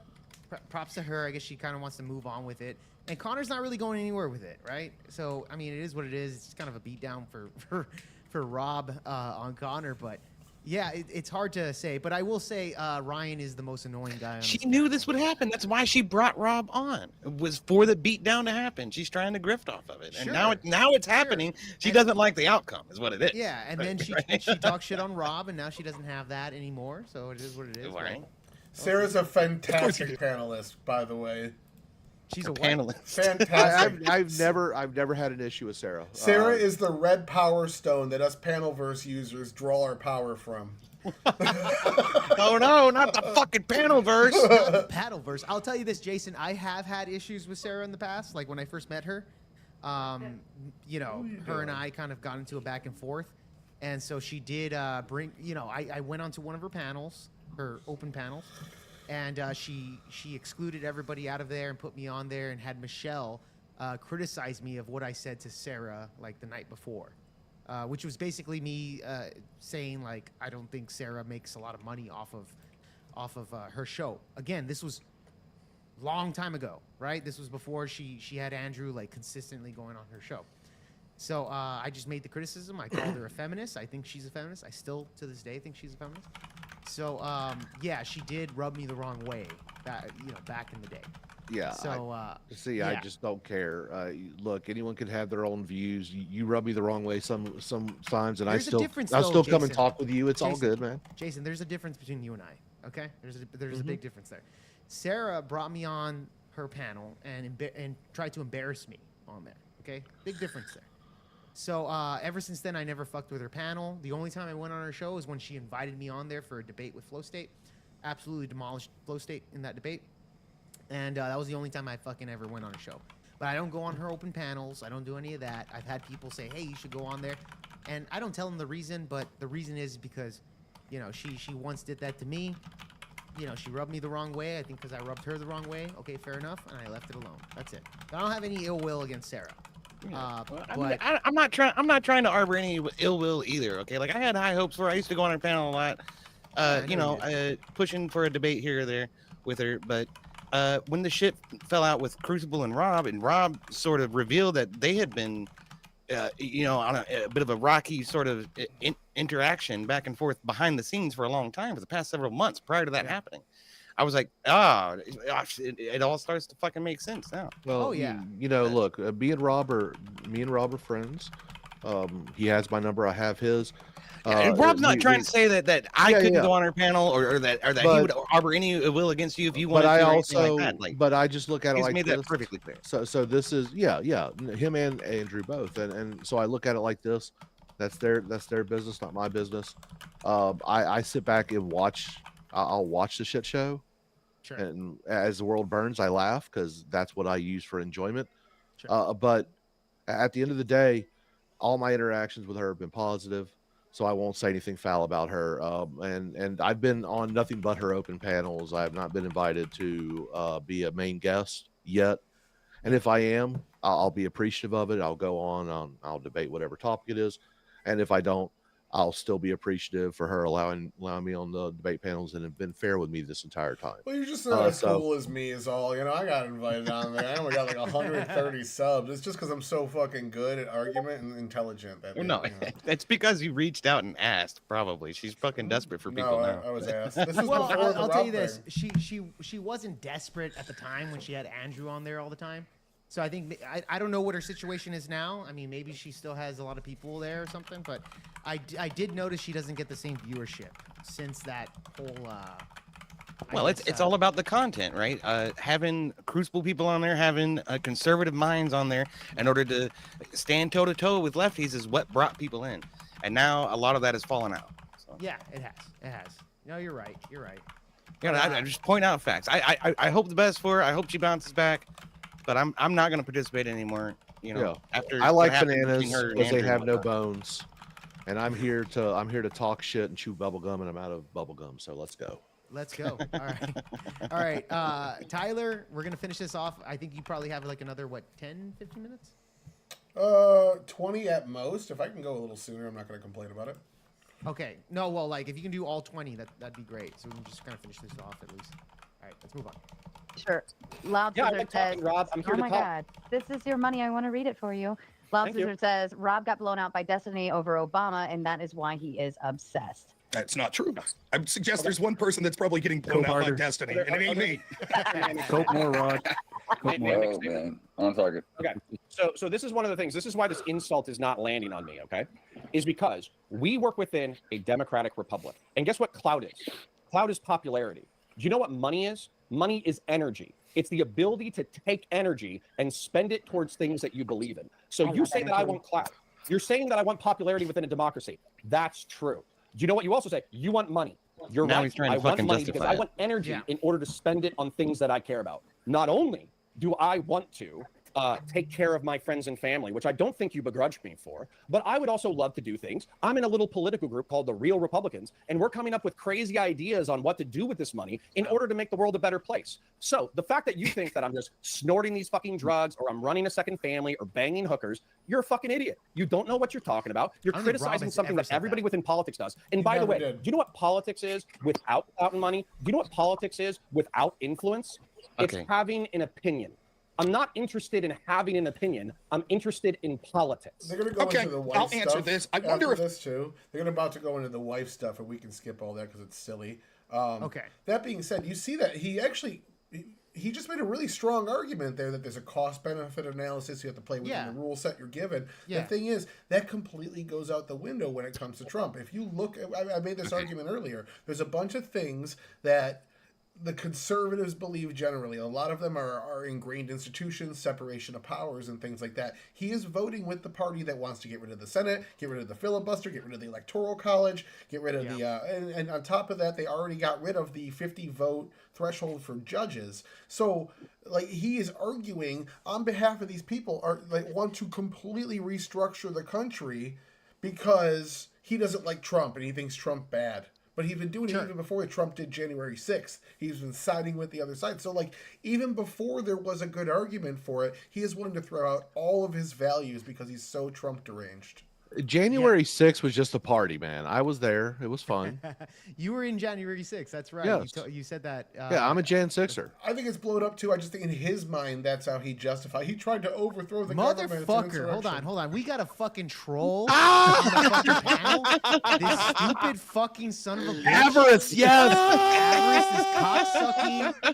props to her. I guess she kind of wants to move on with it, and Connor's not really going anywhere with it, right? So, I mean, it is what it is. It's just kind of a beatdown for Rob on Connor, but yeah, it's hard to say. But I will say Ryan is the most annoying guy. On She this knew panel. this would happen. That's why she brought Rob on. It was for the beatdown to happen. She's trying to grift off of it, and now Sure. it's happening. She doesn't like the outcome, is what it is. Yeah, and then she talks shit on Rob, and now she doesn't have that anymore. So it is what it is. Right. Sarah's a fantastic panelist, by the way. She's a what? Panelist. Fantastic. I've never had an issue with Sarah. Sarah is the red power stone that us Panelverse users draw our power from. Oh no, not the fucking panel verse. Paddleverse. I'll tell you this, Jason. I have had issues with Sarah in the past, like when I first met her. You know, her and I kind of got into a back and forth. And so she did bring, you know, I went onto one of her panels, her open panels, and she excluded everybody out of there and put me on there and had Michelle criticize me of what I said to Sarah like the night before, which was basically me saying like I don't think Sarah makes a lot of money off of her show. Again, this was long time ago, right? This was before she had Andrew like consistently going on her show. So I just made the criticism. I called her a feminist. I think she's a feminist. I still, to this day, think she's a feminist. So yeah, she did rub me the wrong way, back in the day. Yeah. So I yeah. just don't care. Look, anyone can have their own views. You rub me the wrong way sometimes, and There's a difference, I'll though, still come and Jason. talk with you. It's all Jason, good, man. Jason, there's a difference between you and I. Okay, there's a big difference there. Sarah brought me on her panel and tried to embarrass me on there. Okay, big difference there. So ever since then, I never fucked with her panel. The only time I went on her show is when she invited me on there for a debate with Flow State. Absolutely demolished Flow State in that debate. And that was the only time I fucking ever went on a show. But I don't go on her open panels. I don't do any of that. I've had people say, hey, you should go on there. And I don't tell them the reason, but the reason is because, you know, she once did that to me. You know, she rubbed me the wrong way. I think because I rubbed her the wrong way. Okay, fair enough. And I left it alone. That's it. I don't have any ill will against Sarah. But I'm not trying to arbor any ill will either. Okay, like I had high hopes for her. I used to go on her panel a lot. Pushing for a debate here or there with her. But when the shit fell out with Crucible and Rob sort of revealed that they had been, on a bit of a rocky sort of interaction back and forth behind the scenes for a long time, for the past several months prior to that happening. I was like, it all starts to fucking make sense now. Well, look, me and Rob are friends. He has my number. I have his. Rob's not trying to say that I couldn't go on her panel or that he would arbor any will against you if you wanted to. But I or also, anything like that. Like, but I just look at it like made this. that perfectly clear. So this is him and Andrew both, and so I look at it like this. That's their business, not my business. I sit back and watch. I'll watch the shit show. Sure. And as the world burns, I laugh because that's what I use for enjoyment. Sure. But at the end of the day, all my interactions with her have been positive, so I won't say anything foul about her. And I've been on nothing but her open panels. I have not been invited to be a main guest yet. And if I am, I'll be appreciative of it. I'll go on. I'll debate whatever topic it is. And if I don't, I'll still be appreciative for her allowing me on the debate panels and have been fair with me this entire time. Well, you're just not as cool as me is all. You know, I got invited on there. I only got like 130 subs. It's just because I'm so fucking good at argument and intelligent. It's because you reached out and asked. Probably she's fucking desperate for people now. I was asked. This is Well, I'll tell you this: thing. she wasn't desperate at the time when she had Andrew on there all the time. So I think I don't know what her situation is now. I mean, maybe she still has a lot of people there or something. But I did notice she doesn't get the same viewership since that whole. Well, it's all about the content, right? Having Crucible people on there, having conservative minds on there, in order to stand toe to toe with lefties, is what brought people in. And now a lot of that has fallen out. So. Yeah, it has. It has. No, you're right. You're right. I just point out facts. I hope the best for her. I hope she bounces back. But I'm not going to participate anymore. After I like bananas because they have no bones, and I'm here to talk shit and chew bubble gum, and I'm out of bubble gum. So let's go. Let's go. All right. Tyler, we're gonna finish this off. I think you probably have like another 10, 15 minutes. 20 at most. If I can go a little sooner, I'm not gonna complain about it. Okay. No, well, like if you can do all 20, that'd be great. So we can just kind of finish this off at least. All right, let's move on. Sure. Loud Yeah, Scissor says, Rob. I'm here oh to my talk. God, this is your money. I want to read it for you. Loud Scissor says, Rob got blown out by Destiny over Obama, and that is why he is obsessed. That's not true. I would suggest there's one person that's probably getting blown out by Destiny, and it ain't me. Cope more, Rod. Cope more. Oh, man. On target. Okay. So this is one of the things. This is why this insult is not landing on me, okay? Is because we work within a democratic republic. And guess what clout is? Clout is popularity. Do you know what money is? Money is energy. It's the ability to take energy and spend it towards things that you believe in. So you say that I want clout. You're saying that I want popularity within a democracy. That's true. Do you know what you also say? You want money. You're now right. he's trying to I want fucking money justify because I it. want energy in order to spend it on things that I care about. Not only do I want to take care of my friends and family, which I don't think you begrudge me for. But I would also love to do things. I'm in a little political group called the Real Republicans, and we're coming up with crazy ideas on what to do with this money in order to make the world a better place. So the fact that you think that I'm just snorting these fucking drugs or I'm running a second family or banging hookers, you're a fucking idiot. You don't know what you're talking about. You're I don't think Rob criticizing has something ever that said everybody that. within politics does. And He by the never way, did. do you know what politics is without money? Do you know what politics is without influence? It's Okay. having an opinion. I'm not interested in having an opinion. I'm interested in politics. They're gonna go Okay, into the wife I'll stuff. answer this. I after wonder if- this too. They're about to go into the wife stuff, and we can skip all that because it's silly. Okay. That being said, you see that he just made a really strong argument there that there's a cost benefit analysis. You have to play within Yeah. the rule set you're given. Yeah. The thing is, that completely goes out the window when it comes to Trump. If you look, I made this argument earlier. There's a bunch of things that the conservatives believe generally. A lot of them are ingrained institutions, separation of powers, and things like that. He is voting with the party that wants to get rid of the Senate, get rid of the filibuster, get rid of the Electoral College, get rid of and on top of that, they already got rid of the 50 vote threshold for judges. So, like, he is arguing on behalf of these people want to completely restructure the country because he doesn't like Trump and he thinks Trump bad. But he's been doing it even before Trump did January 6th. He's been siding with the other side. So, like, even before there was a good argument for it, he is willing to throw out all of his values because he's so Trump deranged. January 6th was just a party, man. I was there. It was fun. You were in January 6th. That's right. Yes. You said that. Yeah, I'm a Jan 6er. I think it's blown up too. I just think in his mind, that's how he justified. He tried to overthrow the government. It's an Motherfucker. Hold insurrection. on. We got a fucking troll on the fucking panel. This stupid fucking son of a bitch. Avarice, yes. Avarice, this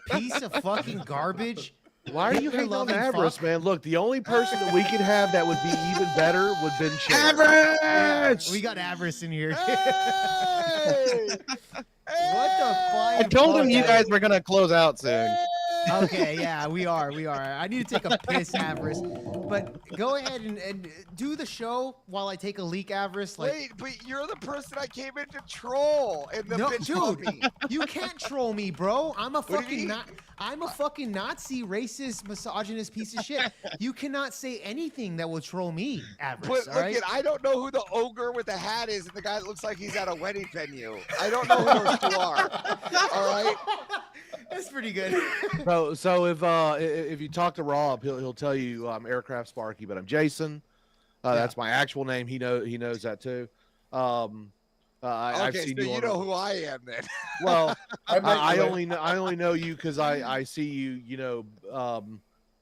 cocksucking piece of fucking garbage. Why are you Hitler hating on loving Avarice, fuck. man? Look, the only person that we could have that would be even better would have been Cher. Avarice! We got Avarice in here. Hey! What the fuck? I told him you guys were gonna close out soon. Okay, yeah, we are. I need to take a piss, Avarice. But go ahead and do the show while I take a leak, Avarice. Like, Wait, but you're the person I came in to troll in the no, bitch dude, puppy. you can't troll me, bro. I'm a do you fucking mean? I'm a fucking Nazi, racist, misogynist piece of shit. You cannot say anything that will troll me, Avarice. But all look right? at, I don't know who the ogre with the hat is and the guy that looks like he's at a wedding venue. I don't know who those two are. All right? That's pretty good. So if you talk to Rob, he'll tell you I'm Aircraft Sparky, but I'm Jason. That's my actual name. He knows that too. I've Okay, seen so you you on know who I am then. Well, I you only know you because I see you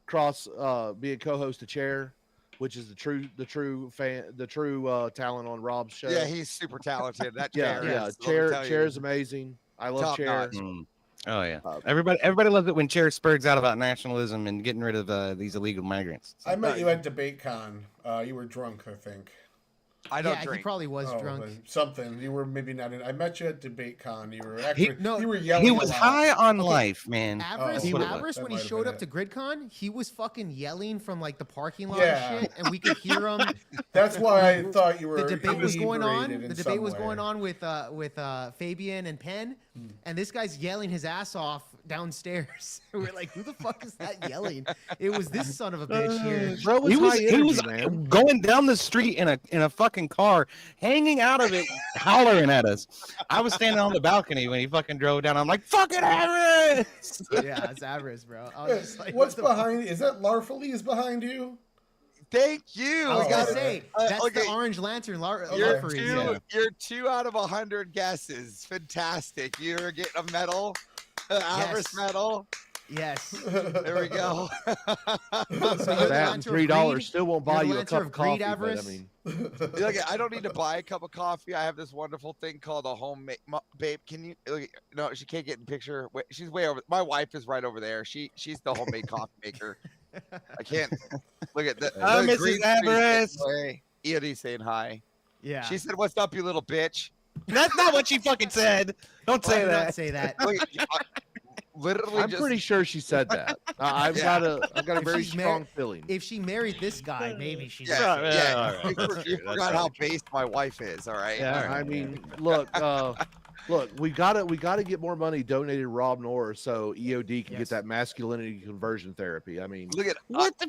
cross be a co-host of Chair, which is the true talent on Rob's show. Yeah, he's super talented. That yeah. chair. Chair is amazing. I love Top Chair. notch. Oh yeah, everybody loves it when Chair spurts out about nationalism and getting rid of these illegal migrants. I met you at DebateCon. You were drunk, I think. I don't yeah, drink. he probably was drunk. Something. You were maybe not in. I met you at DebateCon. You were actually. You were yelling. He a was lot. high on life, man. Avarice, That's what it was. Avarice That when he might have showed been up to GridCon, he was fucking yelling from like the parking lot Yeah. and shit, and we could hear him. That's why I thought you were. The debate was going on. inebriated in The debate some was way. going on with Fabian and Penn, and this guy's yelling his ass off downstairs. We're like, who the fuck is that yelling? It was this son of a bitch here. Bro was high energy, man. Going down the street in a fucking car, hanging out of it, hollering at us. I was standing on the balcony when he fucking drove down. I'm like, fucking Avarice! Yeah, it's Avarice, bro. I was just like, What's what the behind? Is that Larfally is behind you? Thank you. I was gonna okay. say that's okay. the Orange Lantern. You're 2 out of 100 guesses. Fantastic. You're getting a medal, Avarice medal. Yes. There we go. So you're the That and Lancer of $3 greed? still won't You're buy the you a Lancer cup of of greed, coffee. But, I Avarice? mean, Look, I don't need to buy a cup of coffee. I have this wonderful thing called a homemade. Babe, can you? Look, no, she can't get in picture. Wait, she's way over. My wife is right over there. She's the homemade coffee maker. I can't look at the. Oh, the Mrs. green Avarice. screen. EOD saying hi. Yeah. She said, "What's up, you little bitch?" That's not what she fucking said. Don't I say did that. not say that. Look, literally, I'm just, pretty sure she said that. I've Yeah. got a If very she's strong feeling. If she married this guy, maybe she. Yeah, Yeah, yeah. all right. You That's for- true. you That's forgot how probably based my wife is. All right. Yeah. All right. I mean, look, we gotta get more money donated to Rob Noor so EOD can get Yes. that masculinity conversion therapy. I mean, Look at What the?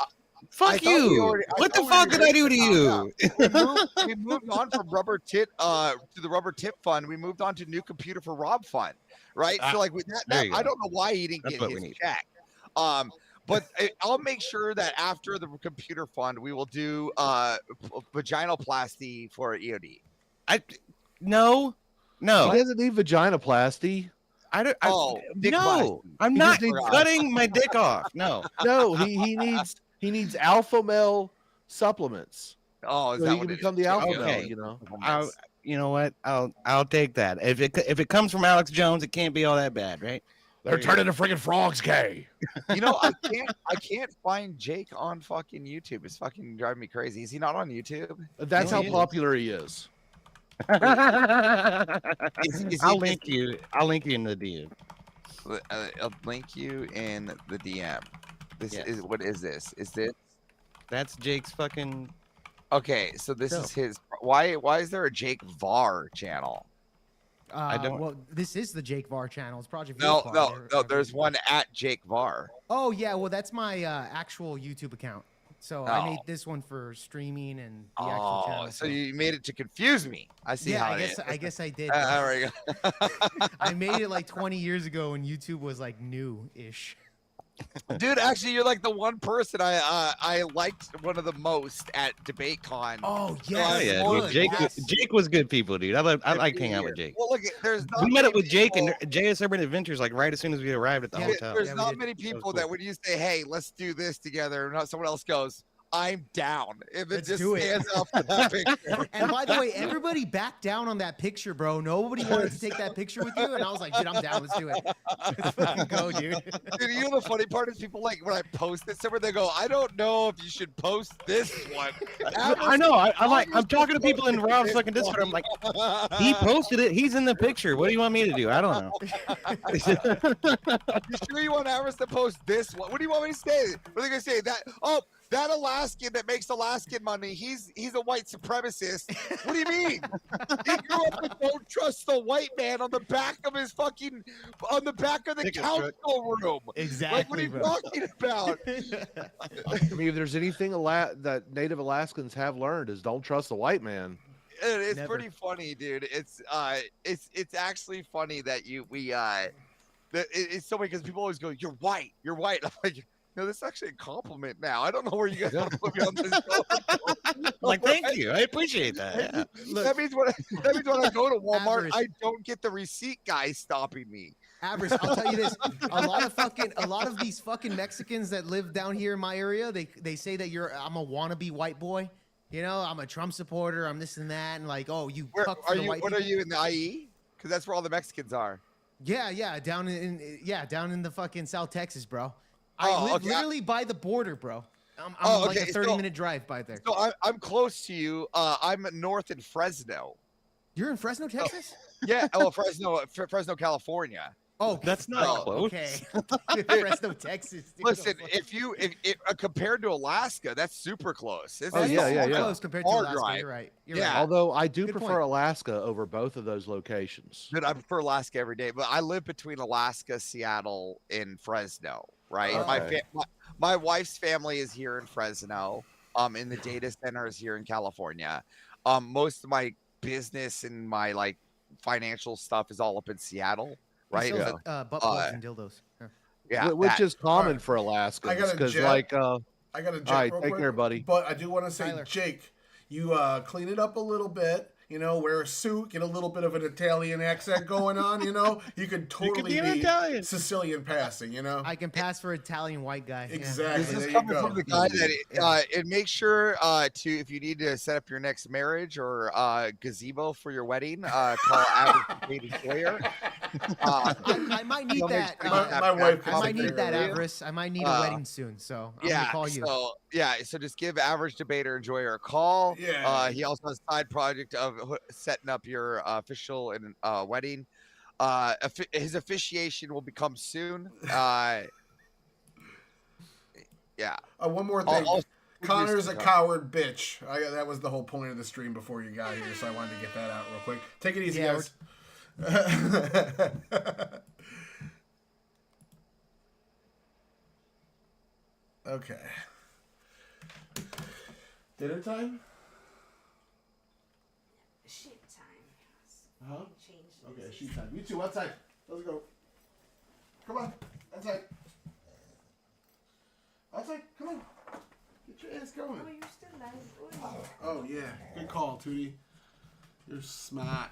Fuck thought we you. already- What the thought we fuck did I already do to found you? out. We moved on from rubber tit to the rubber tip fund. We moved on to new computer for Rob fund, right? So like with there you I go. don't know why he didn't That's get what we his need. check. But I'll make sure that after the computer fund, we will do vaginoplasty for EOD. No. He doesn't need vaginoplasty. I don't. dick No, plasty. I'm He not just needs- cutting my dick off. No. No, he needs alpha male supplements. Oh, is So that he what can it become is? the alpha Okay. male, you know. You know what? I'll take that. If it comes from Alex Jones, it can't be all that bad, right? They're turning the friggin' frogs gay. You know, I can't find Jake on fucking YouTube. It's fucking driving me crazy. Is he not on YouTube? That's No, how he is. popular he is. I'll link you. I'll link you in the DM. I'll link you in the DM. This Yes. is what is this? Is this That's Jake's fucking. okay? So this No. is his. Why is there a Jake Varr channel? I don't- Well, this is the Jake Varr channel. It's Project No, Varr. no, no. There's one at Jake Varr. Oh yeah, well that's my actual YouTube account. So I made Oh. this one for streaming and the actual Oh, channel. so you made it to confuse me. I see yeah, how I guess I did. There we go. I made it like 20 years ago when YouTube was like new-ish. Dude, actually, you're like the one person I liked one of the most at DebateCon. Oh Oh yeah, dude. Jake was good people, dude. I like hanging out with Jake. Well, look, there's not We met up many with Jake and people- JS Urban Adventures like right as soon as we arrived at the hotel. There's Yeah, we not did. many That was people cool. that when you say, "Hey, let's do this together," and someone else goes, "I'm down," and then Let's just do it. stands up for that picture. And by the way, everybody backed down on that picture, bro. Nobody wanted to take that picture with you, and I was like, dude, I'm down. Let's do it. Let's fucking go, dude. Dude, you know the funny part is people like when I post it somewhere, they go, "I don't know if you should post this one." I know. I'm talking to people in Rob's fucking Discord. I'm like, he posted it. He's in the picture. What do you want me to do? I don't know. You sure you want Avarice to post this one? What do you want me to say? What are they gonna say? That Alaskan that makes Alaskan money, he's a white supremacist. What do you mean? He grew up with "Don't trust the white man" on the back of his fucking the council room. Exactly. Like, what are you bro. talking about? I mean, if there's anything that Native Alaskans have learned is don't trust the white man. It's Never. pretty funny, dude. It's actually funny that it's so funny because people always go, "You're white, you're white." I'm like, no, this is actually a compliment now. I don't know where you guys want to put me on this. Like, thank you. I appreciate that. Yeah. That means when I go to Walmart, Avarice. I don't get the receipt guy stopping me. Avarice, I'll tell you this: a lot of these fucking Mexicans that live down here in my area, they say that I'm a wannabe white boy. You know, I'm a Trump supporter. I'm this and that, and like, oh, you Where fuck for are the you? white What people. are you in the IE? Because that's where all the Mexicans are. Yeah, down in the fucking South Texas, bro. Oh, I live okay. literally by the border, bro. I'm Oh, like okay, a 30-minute drive by there. So I'm close to you. I'm north in Fresno. You're in Fresno, Texas? Yeah, Fresno, California. Oh, That's not Oh, close. okay. Fresno, Texas. Dude. Listen, if compared to Alaska, that's super close. It's Oh, yeah, yeah, so yeah. close compared to Far Alaska. drive. You're right. You're Yeah. right. Although I do Good prefer point. Alaska over both of those locations. Dude, I prefer Alaska every day, but I live between Alaska, Seattle, and Fresno. Right, Okay. my wife's family is here in Fresno. In the data centers here in California. Most of my business and my like financial stuff is all up in Seattle. He Right? sells, butt plugs and dildos. Yeah. Yeah, Which is common Alright. for Alaskans I got a because jet. like I got a jet. all right, real take quick, care, buddy. But I do want to say, Tyler. Jake, you clean it up a little bit. You know, wear a suit, get a little bit of an Italian accent going on. You know, you could totally be an Italian. Sicilian passing. You know, I can pass for Italian white guy. yeah. exactly. This There is you coming go. from the guy that and make sure to if you need to set up your next marriage or gazebo for your wedding, call Average Sawyer. I might need You'll make that. sure you My- have my that wife can I might take need care that, of you. Avarice. I might need a wedding soon, so I'm gonna call you. So just give Average Debater Enjoyer a call. Yeah. He also has a side project of setting up your official and wedding. His officiation will become soon. Yeah. One more thing. I'll Connor's a introduce- coward bitch. That was the whole point of the stream before you got here, so I wanted to get that out real quick. Take it easy, Yeah, guys. Okay. Dinner time? Sheep time. Huh? Change. Okay, sheep time. You two, outside. Let's go. Come on, outside. Outside, come on. Get your ass going. Oh, you're still live. Oh, yeah. Good call, Tootie. You're smart.